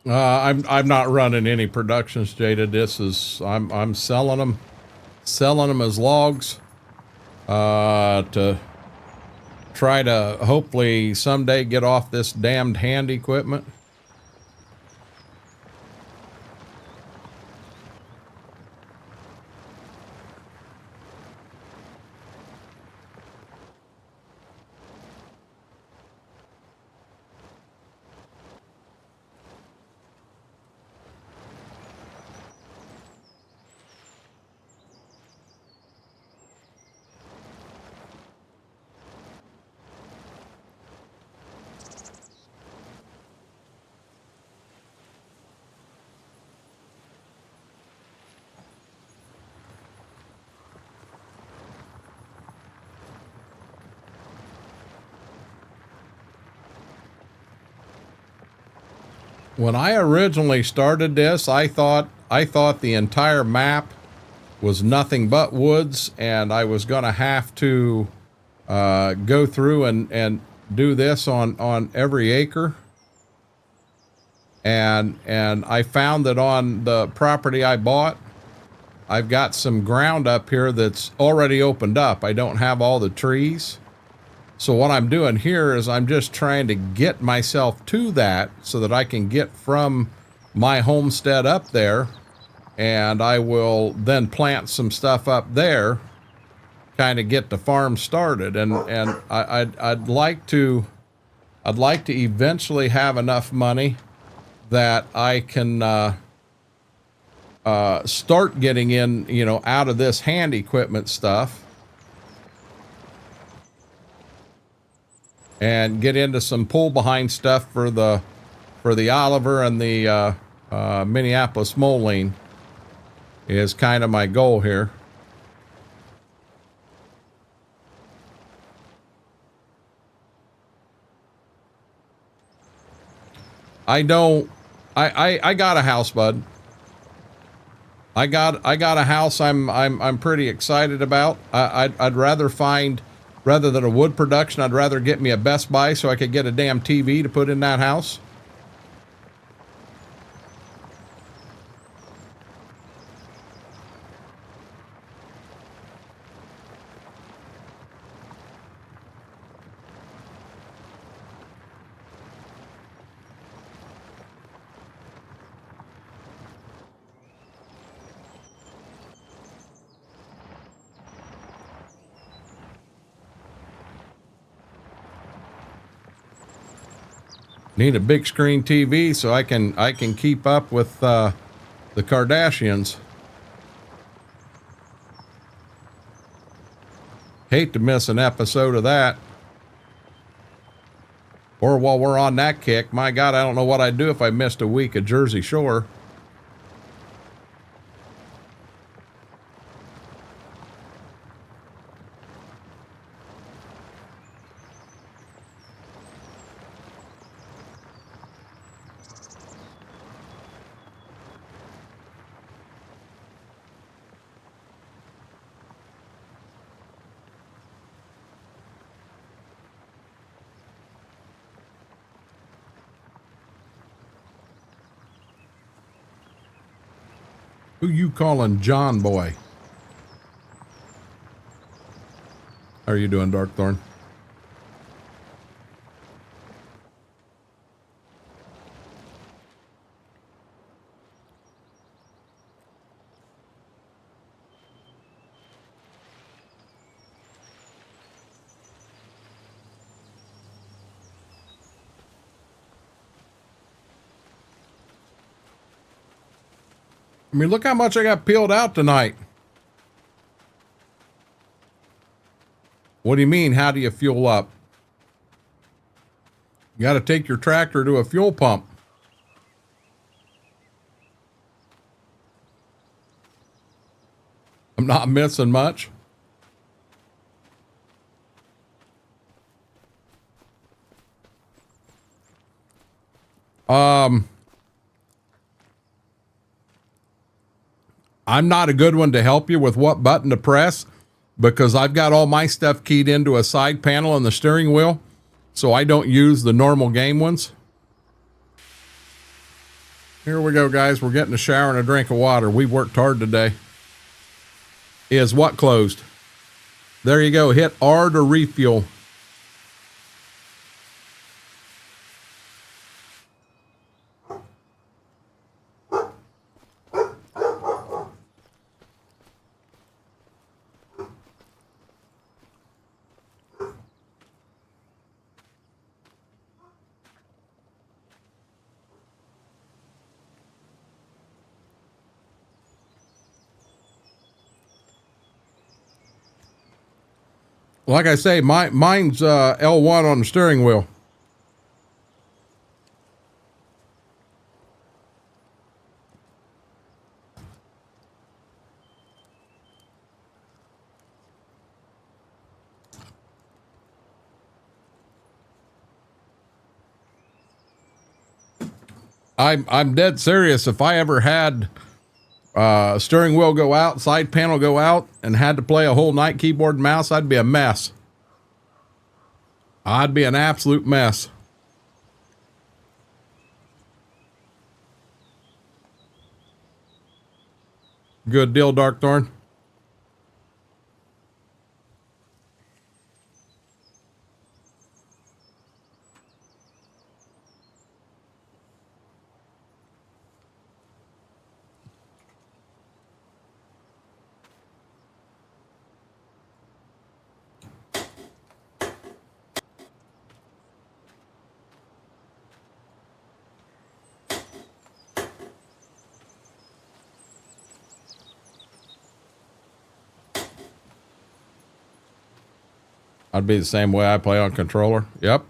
I'm not running any productions, Jada. This is I'm selling them as logs, to try to hopefully someday get off this damned hand equipment. When I originally started this, I thought the entire map was nothing but woods, and I was going to have to go through and do this on every acre. And I found that on the property I bought, I've got some ground up here that's already opened up. I don't have all the trees. So what I'm doing here is I'm just trying to get myself to that so that I can get from my homestead up there, and I will then plant some stuff up there, kind of get the farm started. And I'd like to eventually have enough money that I can start getting in, you know, out of this hand equipment stuff, and get into some pull behind stuff for the Oliver and the Minneapolis Moline is kind of my goal here. I got a house, bud. I got a house I'm pretty excited about. I'd rather find, rather than a wood production, I'd rather get me a Best Buy so I could get a damn TV to put in that house. Need a big screen TV so I can keep up with the Kardashians. Hate to miss an episode of that. Or while we're on that kick, my God, I don't know what I'd do if I missed a week of Jersey Shore. Who you calling John Boy? How are you doing, Darkthorn? I mean, look how much I got peeled out tonight. What do you mean? How do you fuel up? You got to take your tractor to a fuel pump. I'm not missing much. I'm not a good one to help you with what button to press because I've got all my stuff keyed into a side panel on the steering wheel, so I don't use the normal game ones. Here we go, guys. We're getting a shower and a drink of water. We've worked hard today. Is what closed? There you go. Hit R to refuel. Like I say, mine's L1 on the steering wheel. I'm dead serious. If I ever had steering wheel go out, side panel go out, and had to play a whole night keyboard and mouse, I'd be a mess. I'd be an absolute mess. Good deal, Darkthorn. I'd be the same way I play on controller. Yep.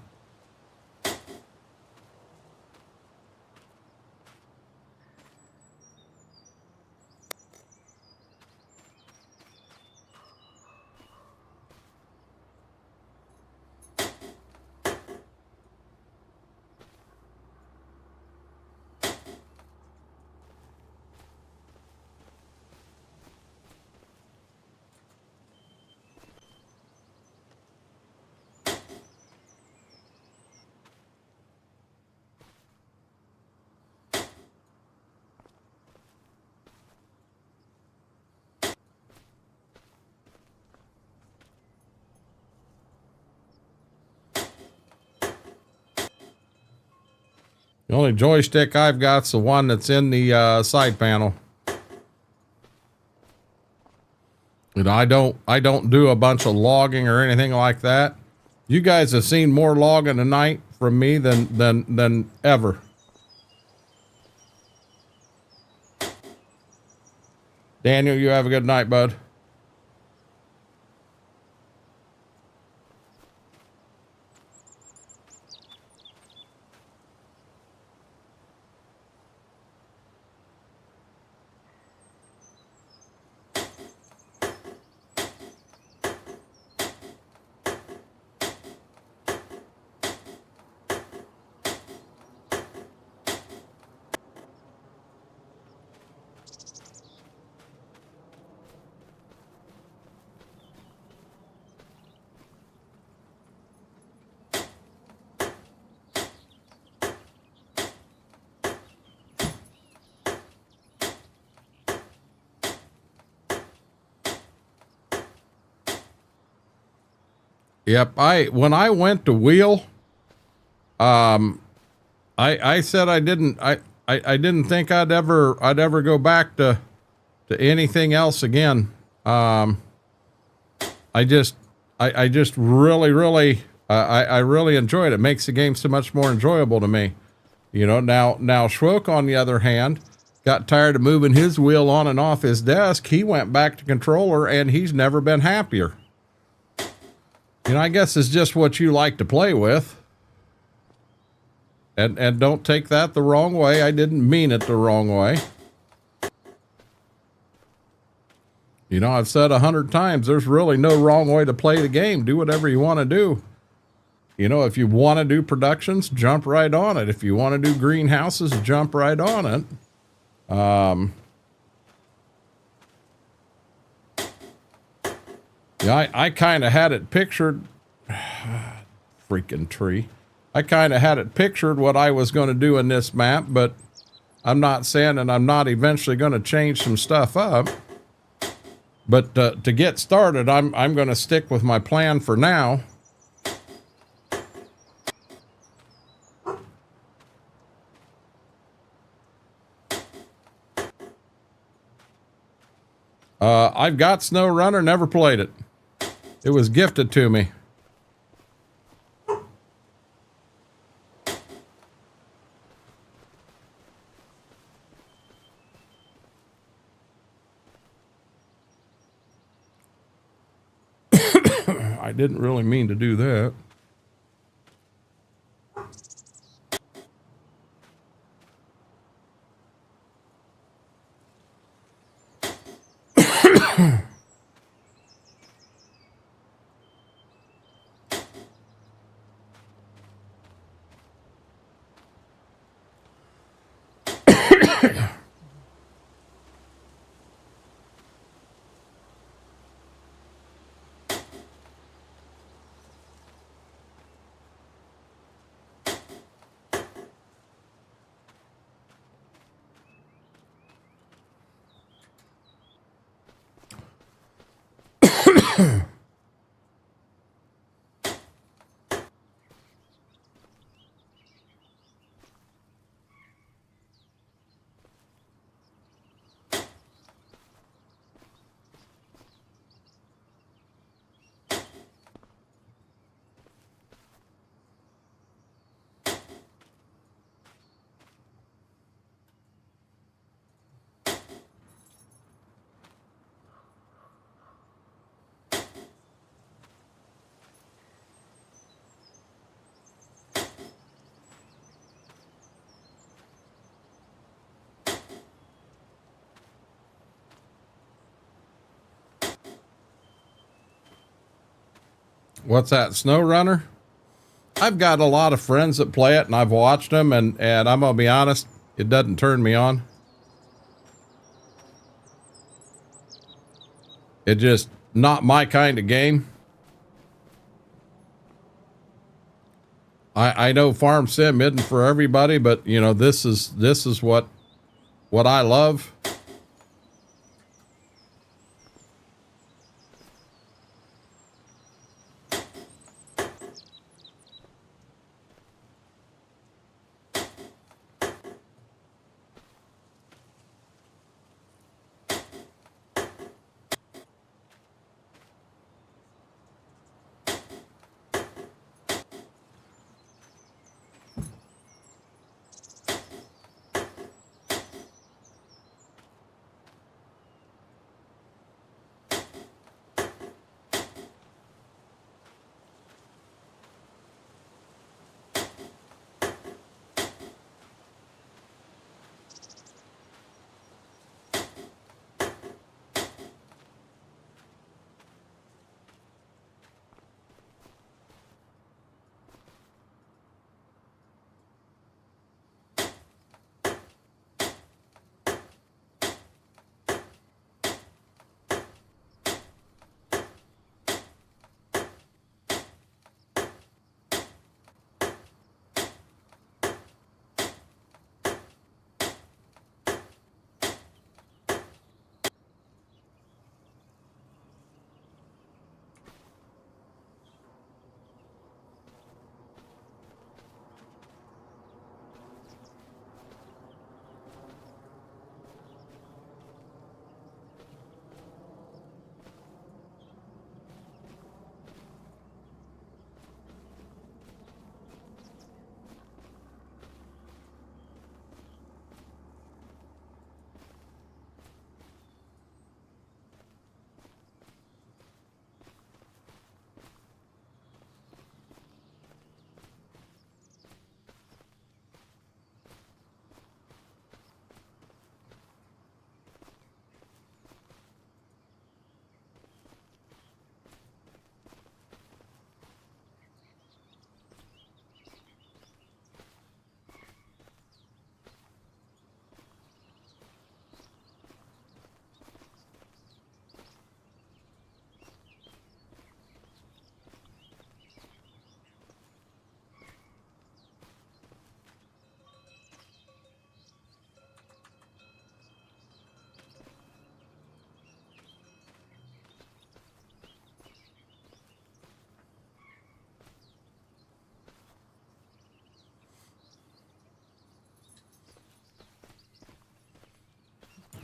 The only joystick I've got's the one that's in the side panel. And I don't do a bunch of logging or anything like that. You guys have seen more logging tonight from me than ever. Daniel, you have a good night, bud. Yep. When I went to wheel, I said I didn't think I'd ever go back to anything else again. I just I really enjoyed it. It makes the game so much more enjoyable to me. You know, now Schwoke, on the other hand, got tired of moving his wheel on and off his desk. He went back to controller, and he's never been happier. You know, I guess it's just what you like to play with. And don't take that the wrong way. I didn't mean it the wrong way. You know, I've said 100 times, there's really no wrong way to play the game. Do whatever you want to do. You know, if you want to do productions, jump right on it. If you want to do greenhouses, jump right on it. Yeah, I kind of had it pictured. Freaking tree. I kind of had it pictured what I was going to do in this map, but I'm not saying that I'm not eventually going to change some stuff up. But to get started, I'm going to stick with my plan for now. I've got Snow Runner, never played it. It was gifted to me. I didn't really mean to do that. What's that, Snow Runner? I've got a lot of friends that play it, and I've watched them, and I'm gonna be honest, it doesn't turn me on. It just not my kind of game. I know Farm Sim isn't for everybody, but you know, this is what I love.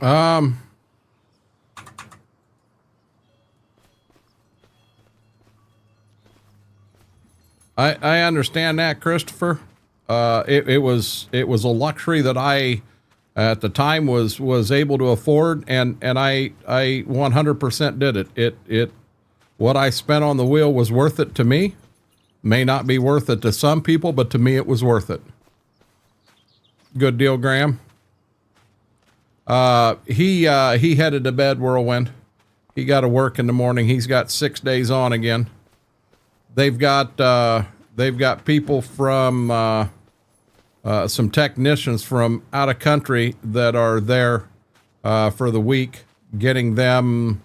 Um, I understand that, Christopher. It was a luxury that I at the time was able to afford, and I 100% did it. It what I spent on the wheel was worth it to me. May not be worth it to some people, but to me it was worth it. Good deal, Graham. He headed to bed, Whirlwind. He got to work in the morning. He's got 6 days on again. They've got people from some technicians from out of country that are there for the week, getting them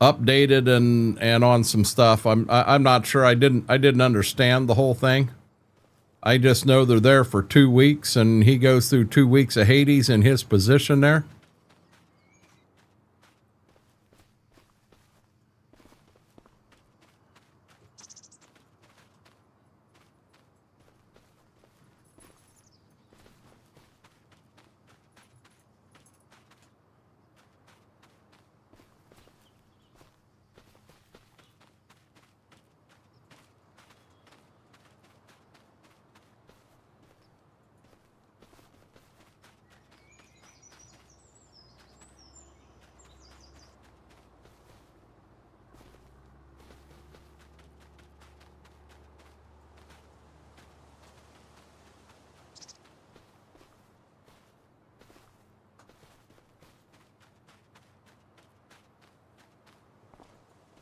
updated and on some stuff. I'm not sure. I didn't understand the whole thing. I just know they're there for 2 weeks, and he goes through 2 weeks of Hades in his position there.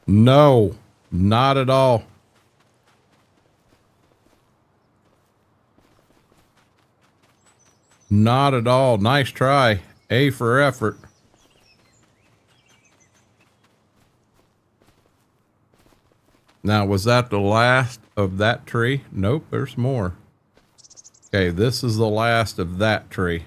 No, not at all. Not at all. Nice try. A for effort. Now, was that the last of that tree? Nope, there's more. Okay, this is the last of that tree.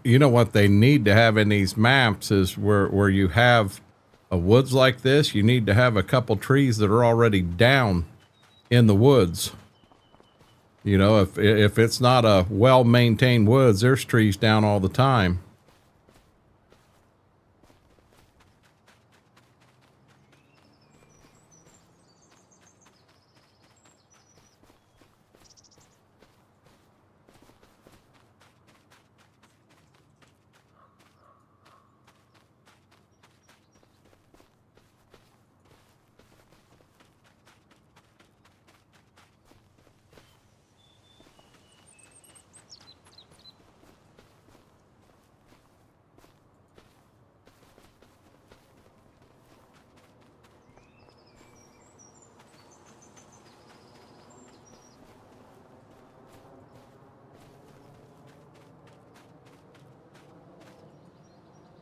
You know what they need to have in these maps is where you have a woods like this, you need to have a couple trees that are already down in the woods. You know, if it's not a well-maintained woods, there's trees down all the time.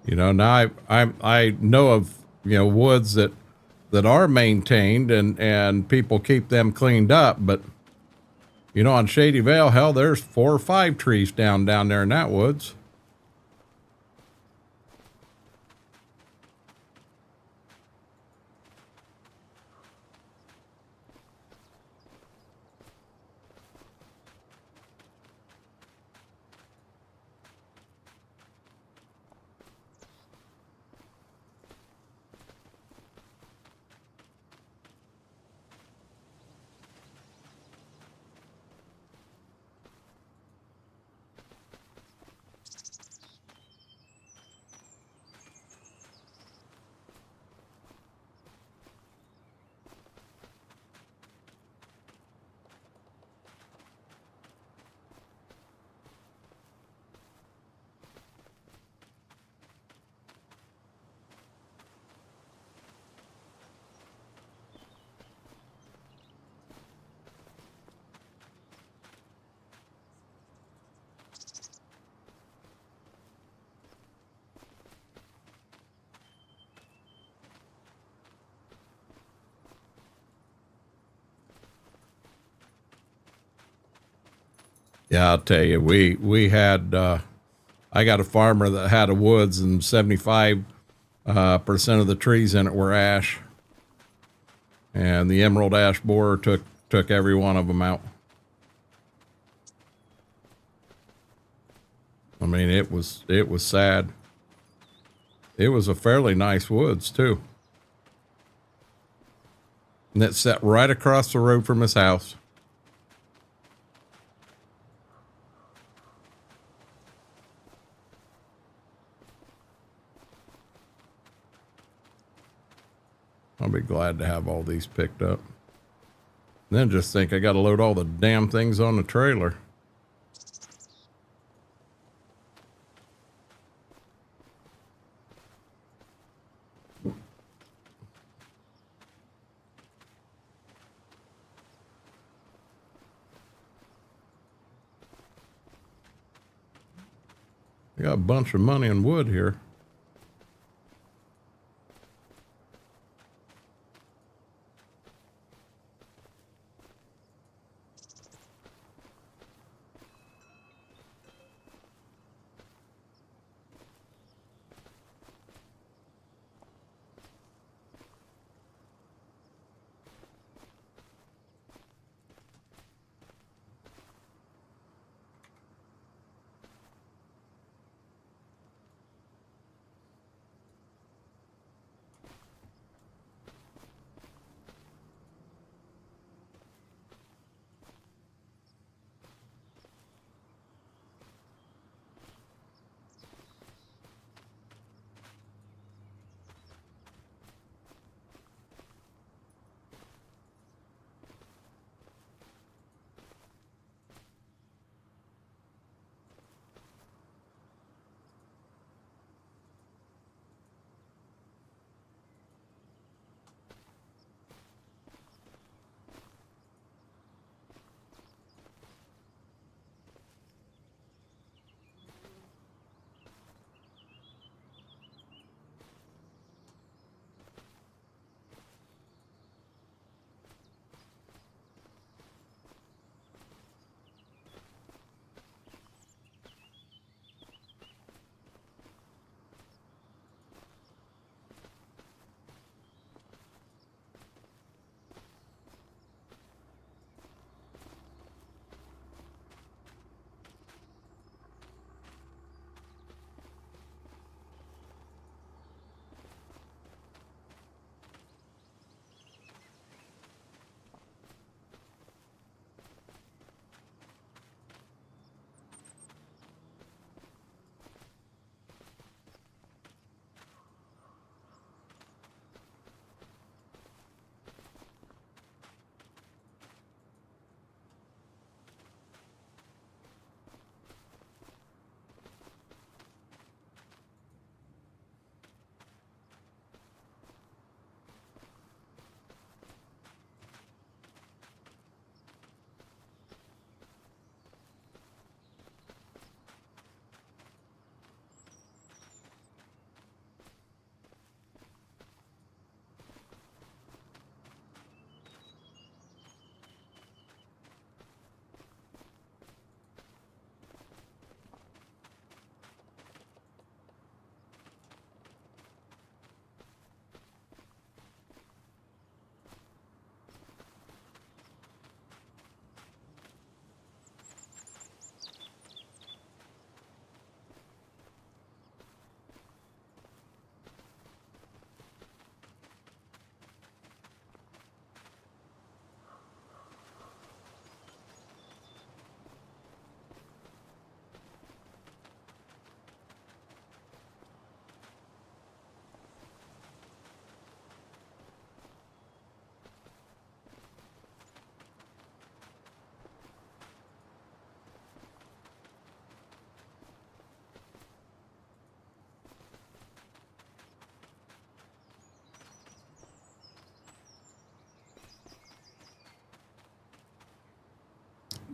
You know, now I know of, you know, woods that are maintained and people keep them cleaned up, but you know, on Shady Vale, hell, there's 4 or 5 trees down there in that woods. Yeah, I'll tell you, we had, I got a farmer that had a woods and 75% of the trees in it were ash. And the emerald ash borer took every one of them out. I mean, it was sad. It was a fairly nice woods too. And it sat right across the road from his house. I'll be glad to have all these picked up. And then just think I got to load all the damn things on the trailer. I got a bunch of money in wood here.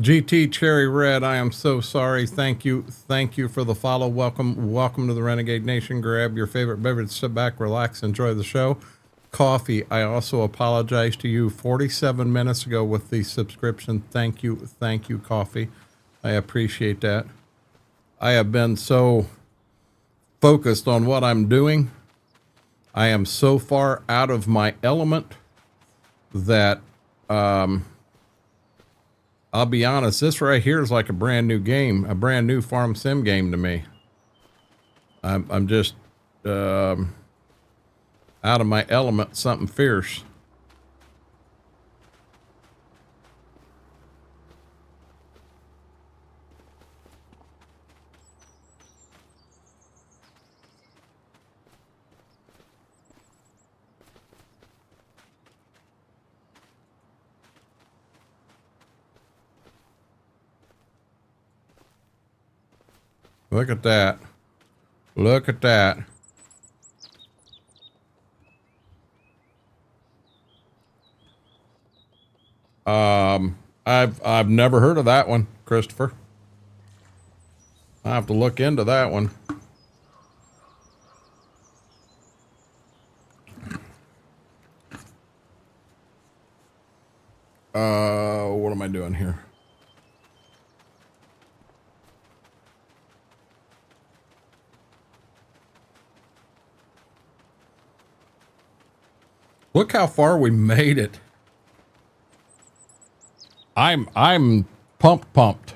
GT Cherry Red, I am so sorry. Thank you for the follow. Welcome to the Renegade Nation. Grab your favorite beverage, sit back, relax, enjoy the show. Coffee, I also apologize to you 47 minutes ago with the subscription. Thank you, Coffee. I appreciate that. I have been so focused on what I'm doing. I am so far out of my element that I'll be honest, this right here is like a brand new game, a brand new farm sim game to me. I'm just out of my element, something fierce. Look at that. Look at that. I've never heard of that one, Christopher. I have to look into that one. What am I doing here? Look how far we made it. I'm pumped.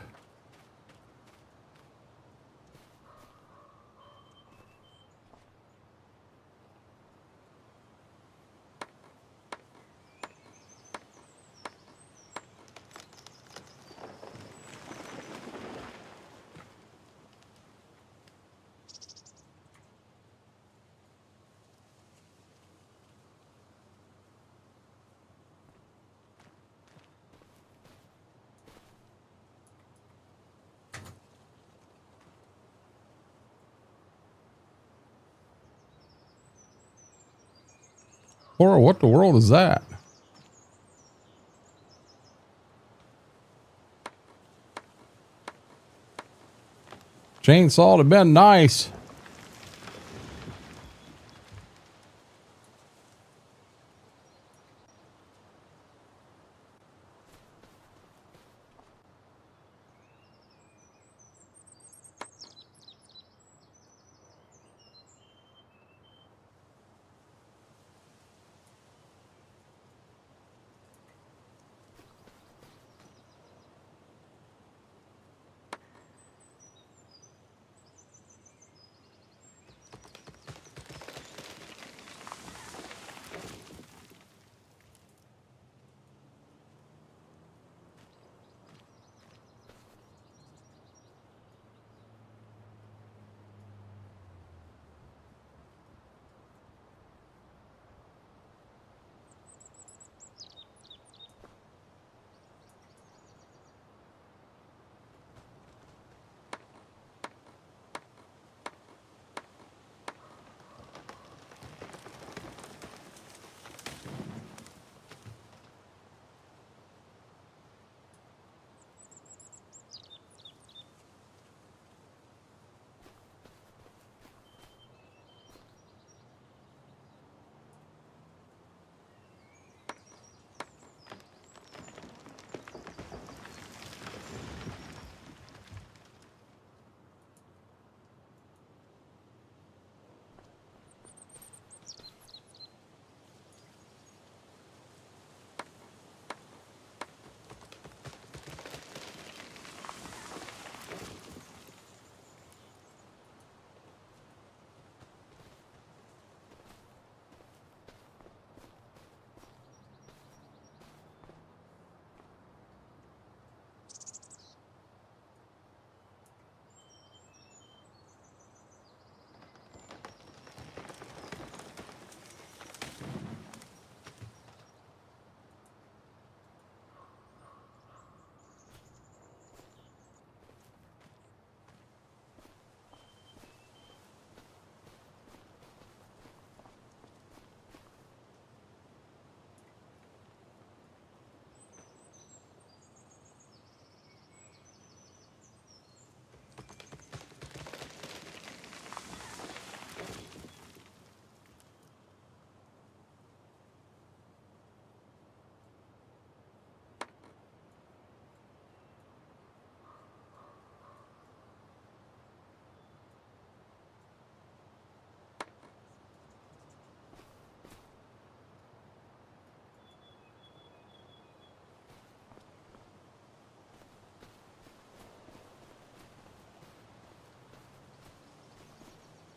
Laura, what the world is that? Chainsaw would have been nice.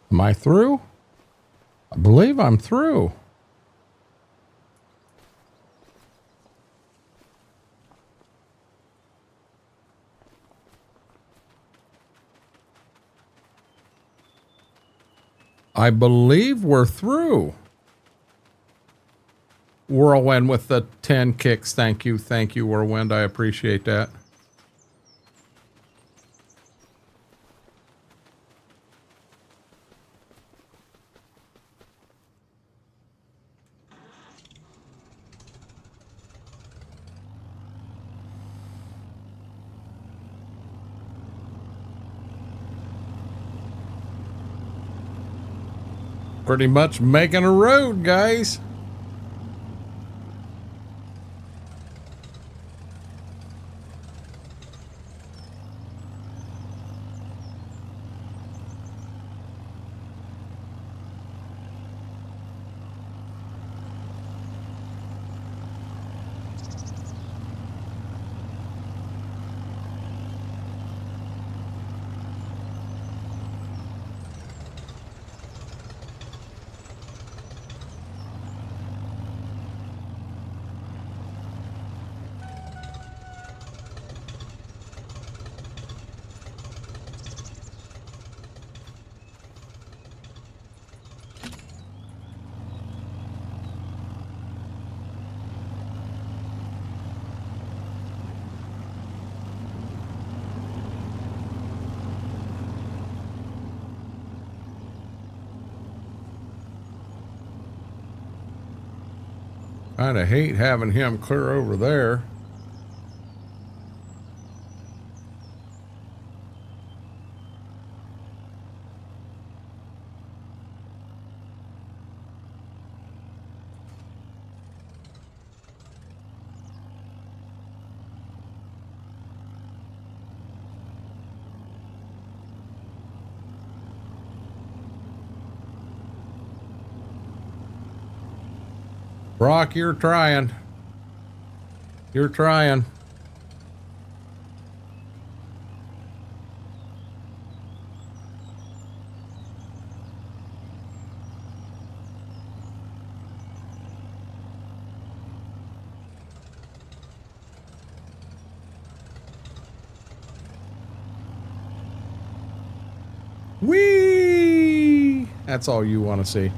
Am I through? I believe I'm through. I believe we're through. Whirlwind with the 10 kicks. Thank you. Thank you, Whirlwind. I appreciate that. Pretty much making a road, guys. Kind of hate having him clear over there. Brock, you're trying. You're trying. Whee! That's all you want to see.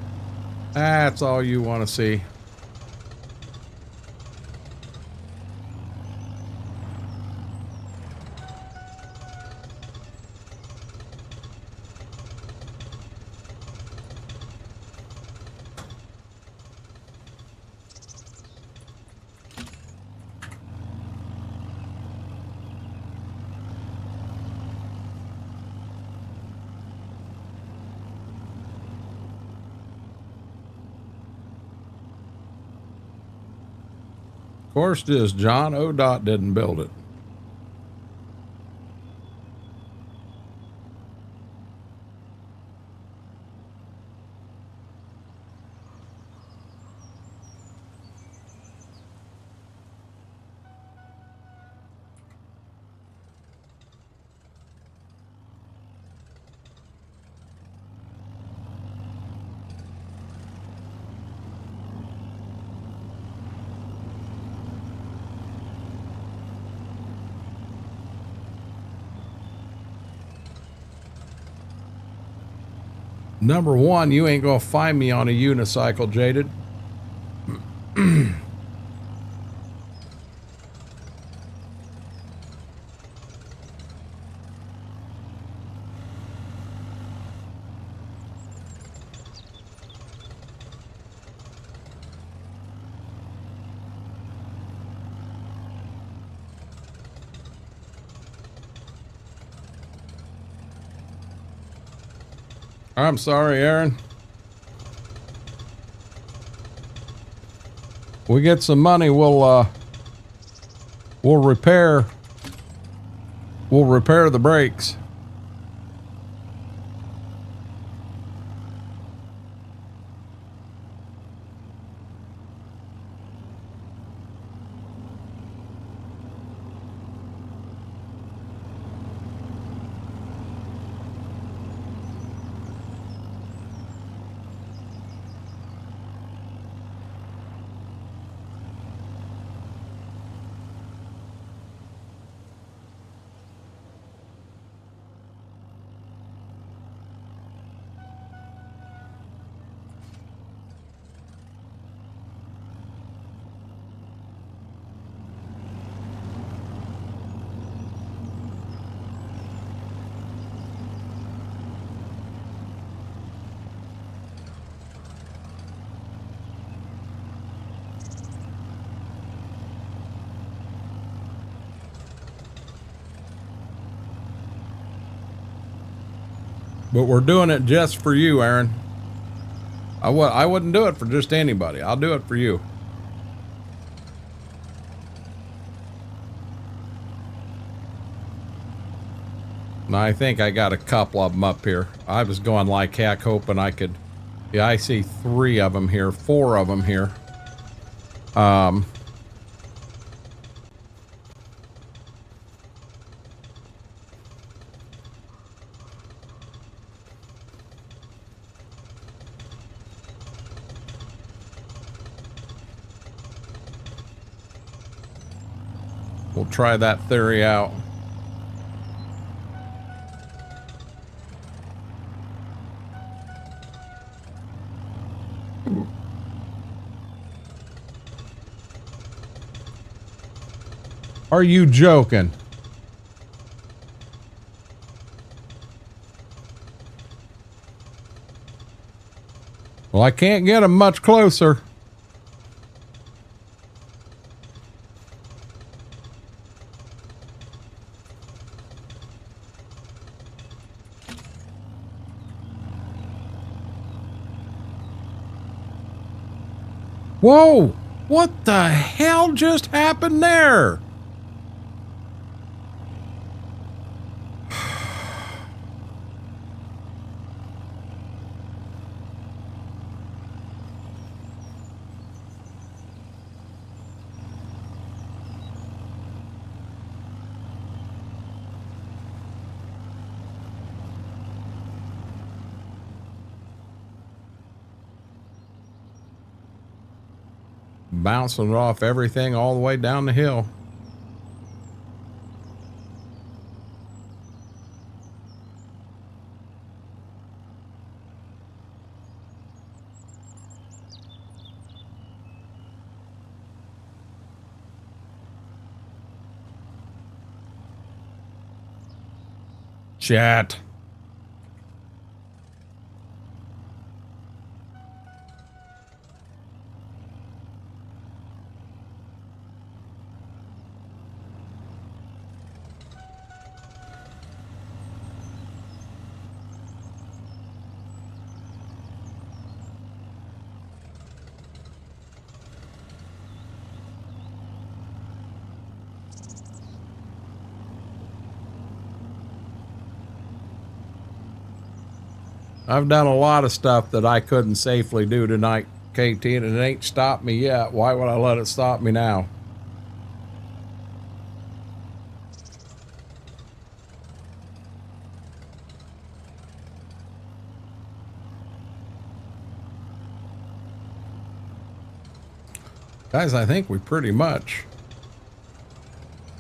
That's all you want to see. Of course it is, John. ODOT didn't build it. Number one, you ain't gonna find me on a unicycle, Jaded. I'm sorry, Aaron. We get some money, we'll repair the brakes. But we're doing it just for you, Aaron. I wouldn't do it for just anybody. I'll do it for you. And I think I got a couple of them up here. I was going like heck, hoping I could. Yeah, I see 3 of them here, 4 of them here. We'll try that theory out. Are you joking? Well, I can't get them much closer. Whoa! What the hell just happened there? Bouncing off everything all the way down the hill. Chat. I've done a lot of stuff that I couldn't safely do tonight, KT, and it ain't stopped me yet. Why would I let it stop me now? Guys, I think we pretty much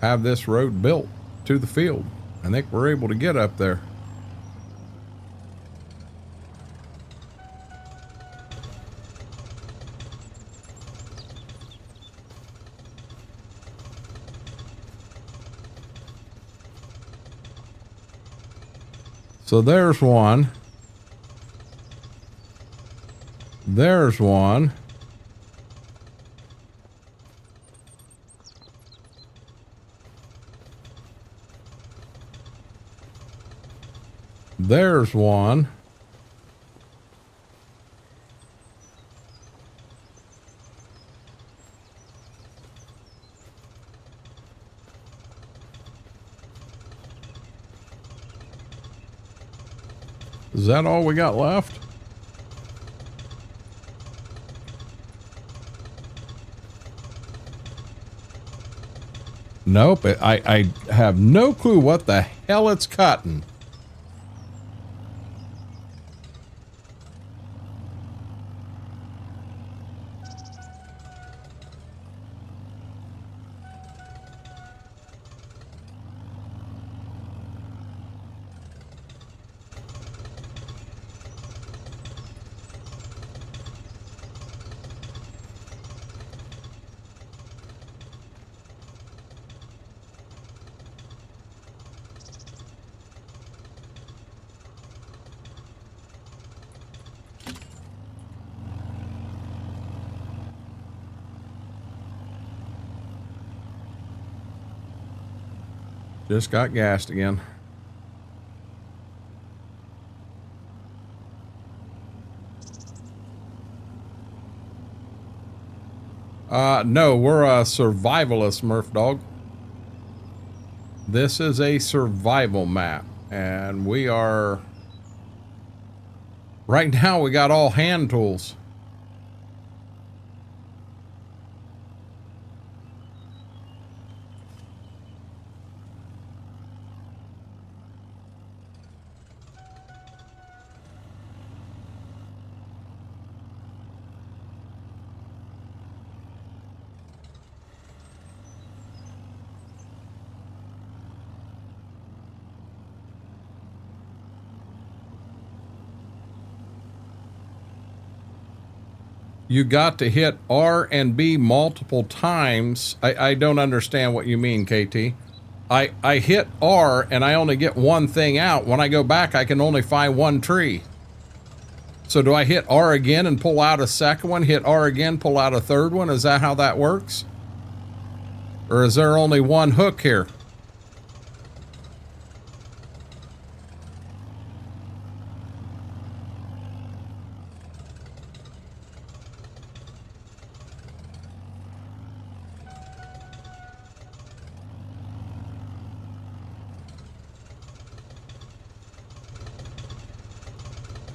have this road built to the field. I think we're able to get up there. So there's one. There's one. There's one. Is that all we got left? Nope. I have no clue what the hell it's cutting. Just got gassed again. No, we're a survivalist, Murph Dog. This is a survival map, and we are... Right now, we got all hand tools. You got to hit R and B multiple times. I don't understand what you mean, KT. I hit R and I only get one thing out. When I go back, I can only find one tree. So do I hit R again and pull out a second one? Hit R again, pull out a third one? Is that how that works? Or is there only one hook here?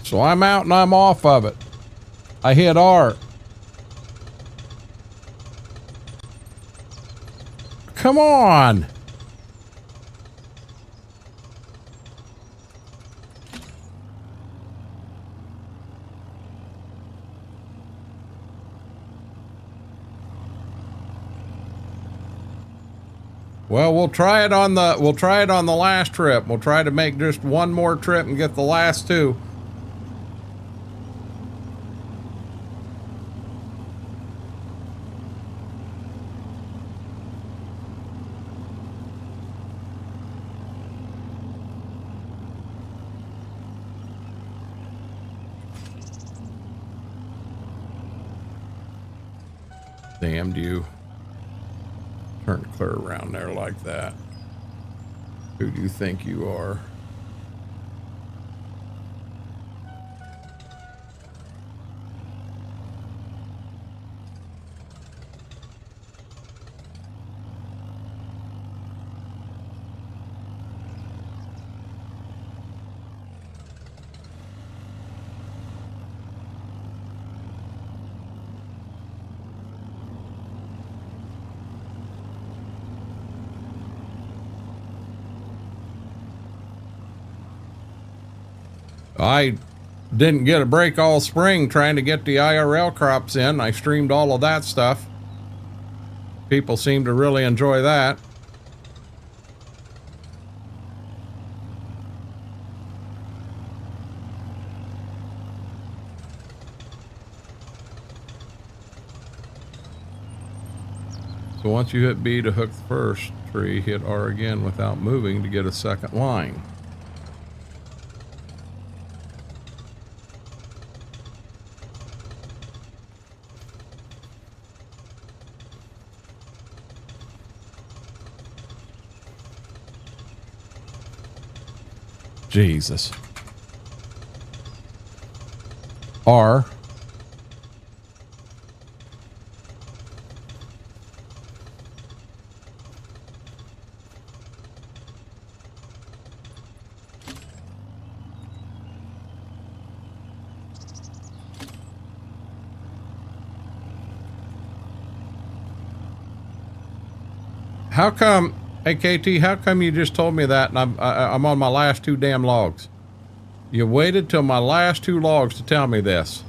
So I'm out and I'm off of it. I hit R. Come on. Well, we'll try it on the last trip. We'll try to make just one more trip and get the last two. Damned you. Turn clear around there like that. Who do you think you are? I didn't get a break all spring trying to get the IRL crops in. I streamed all of that stuff. People seem to really enjoy that. So once you hit B to hook the first tree, hit R again without moving to get a second line. Jesus. R. How come, hey KT, how come you just told me that and I'm on my last two damn logs? You waited till my last two logs to tell me this.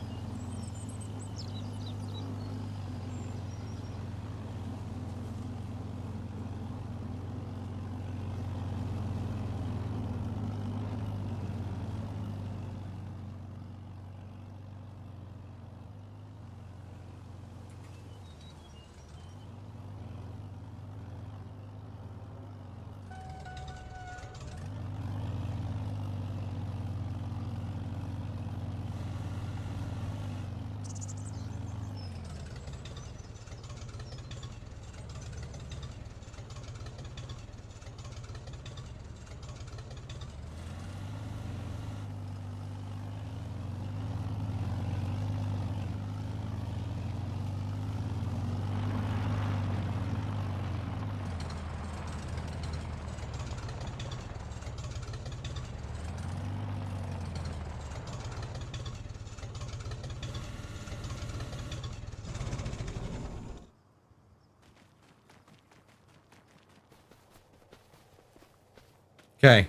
Okay.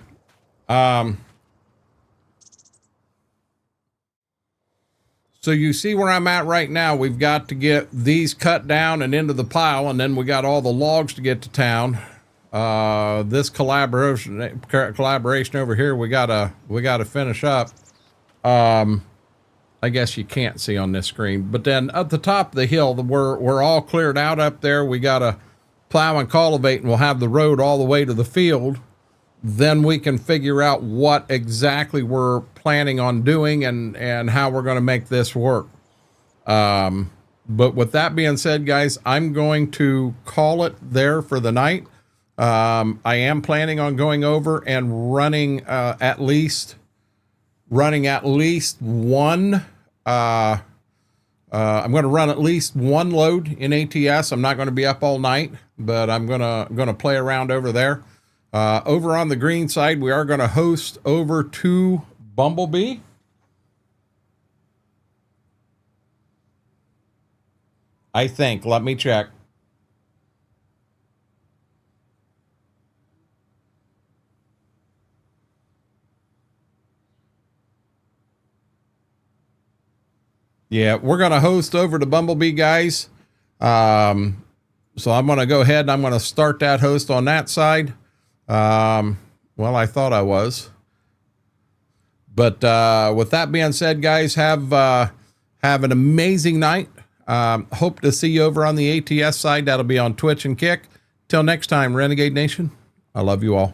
So you see where I'm at right now. We've got to get these cut down and into the pile, and then we got all the logs to get to town. This collaboration over here, we gotta finish up. I guess you can't see on this screen, but then at the top of the hill, we're all cleared out up there. We gotta plow and cultivate, and we'll have the road all the way to the field. Then we can figure out what exactly we're planning on doing and how we're going to make this work. But with that being said, guys, I'm going to call it there for the night. I am planning on going over and running at least one. I'm going to run at least one load in ATS. I'm not going to be up all night, but I'm going to play around over there. Over on the green side, we are going to host over to Bumblebee. I think. Let me check. Yeah, we're going to host over to Bumblebee, guys. So I'm going to go ahead and I'm going to start that host on that side. Well, I thought I was. But with that being said, guys, have an amazing night. Hope to see you over on the ATS side. That'll be on Twitch and Kick. Till next time, Renegade Nation, I love you all.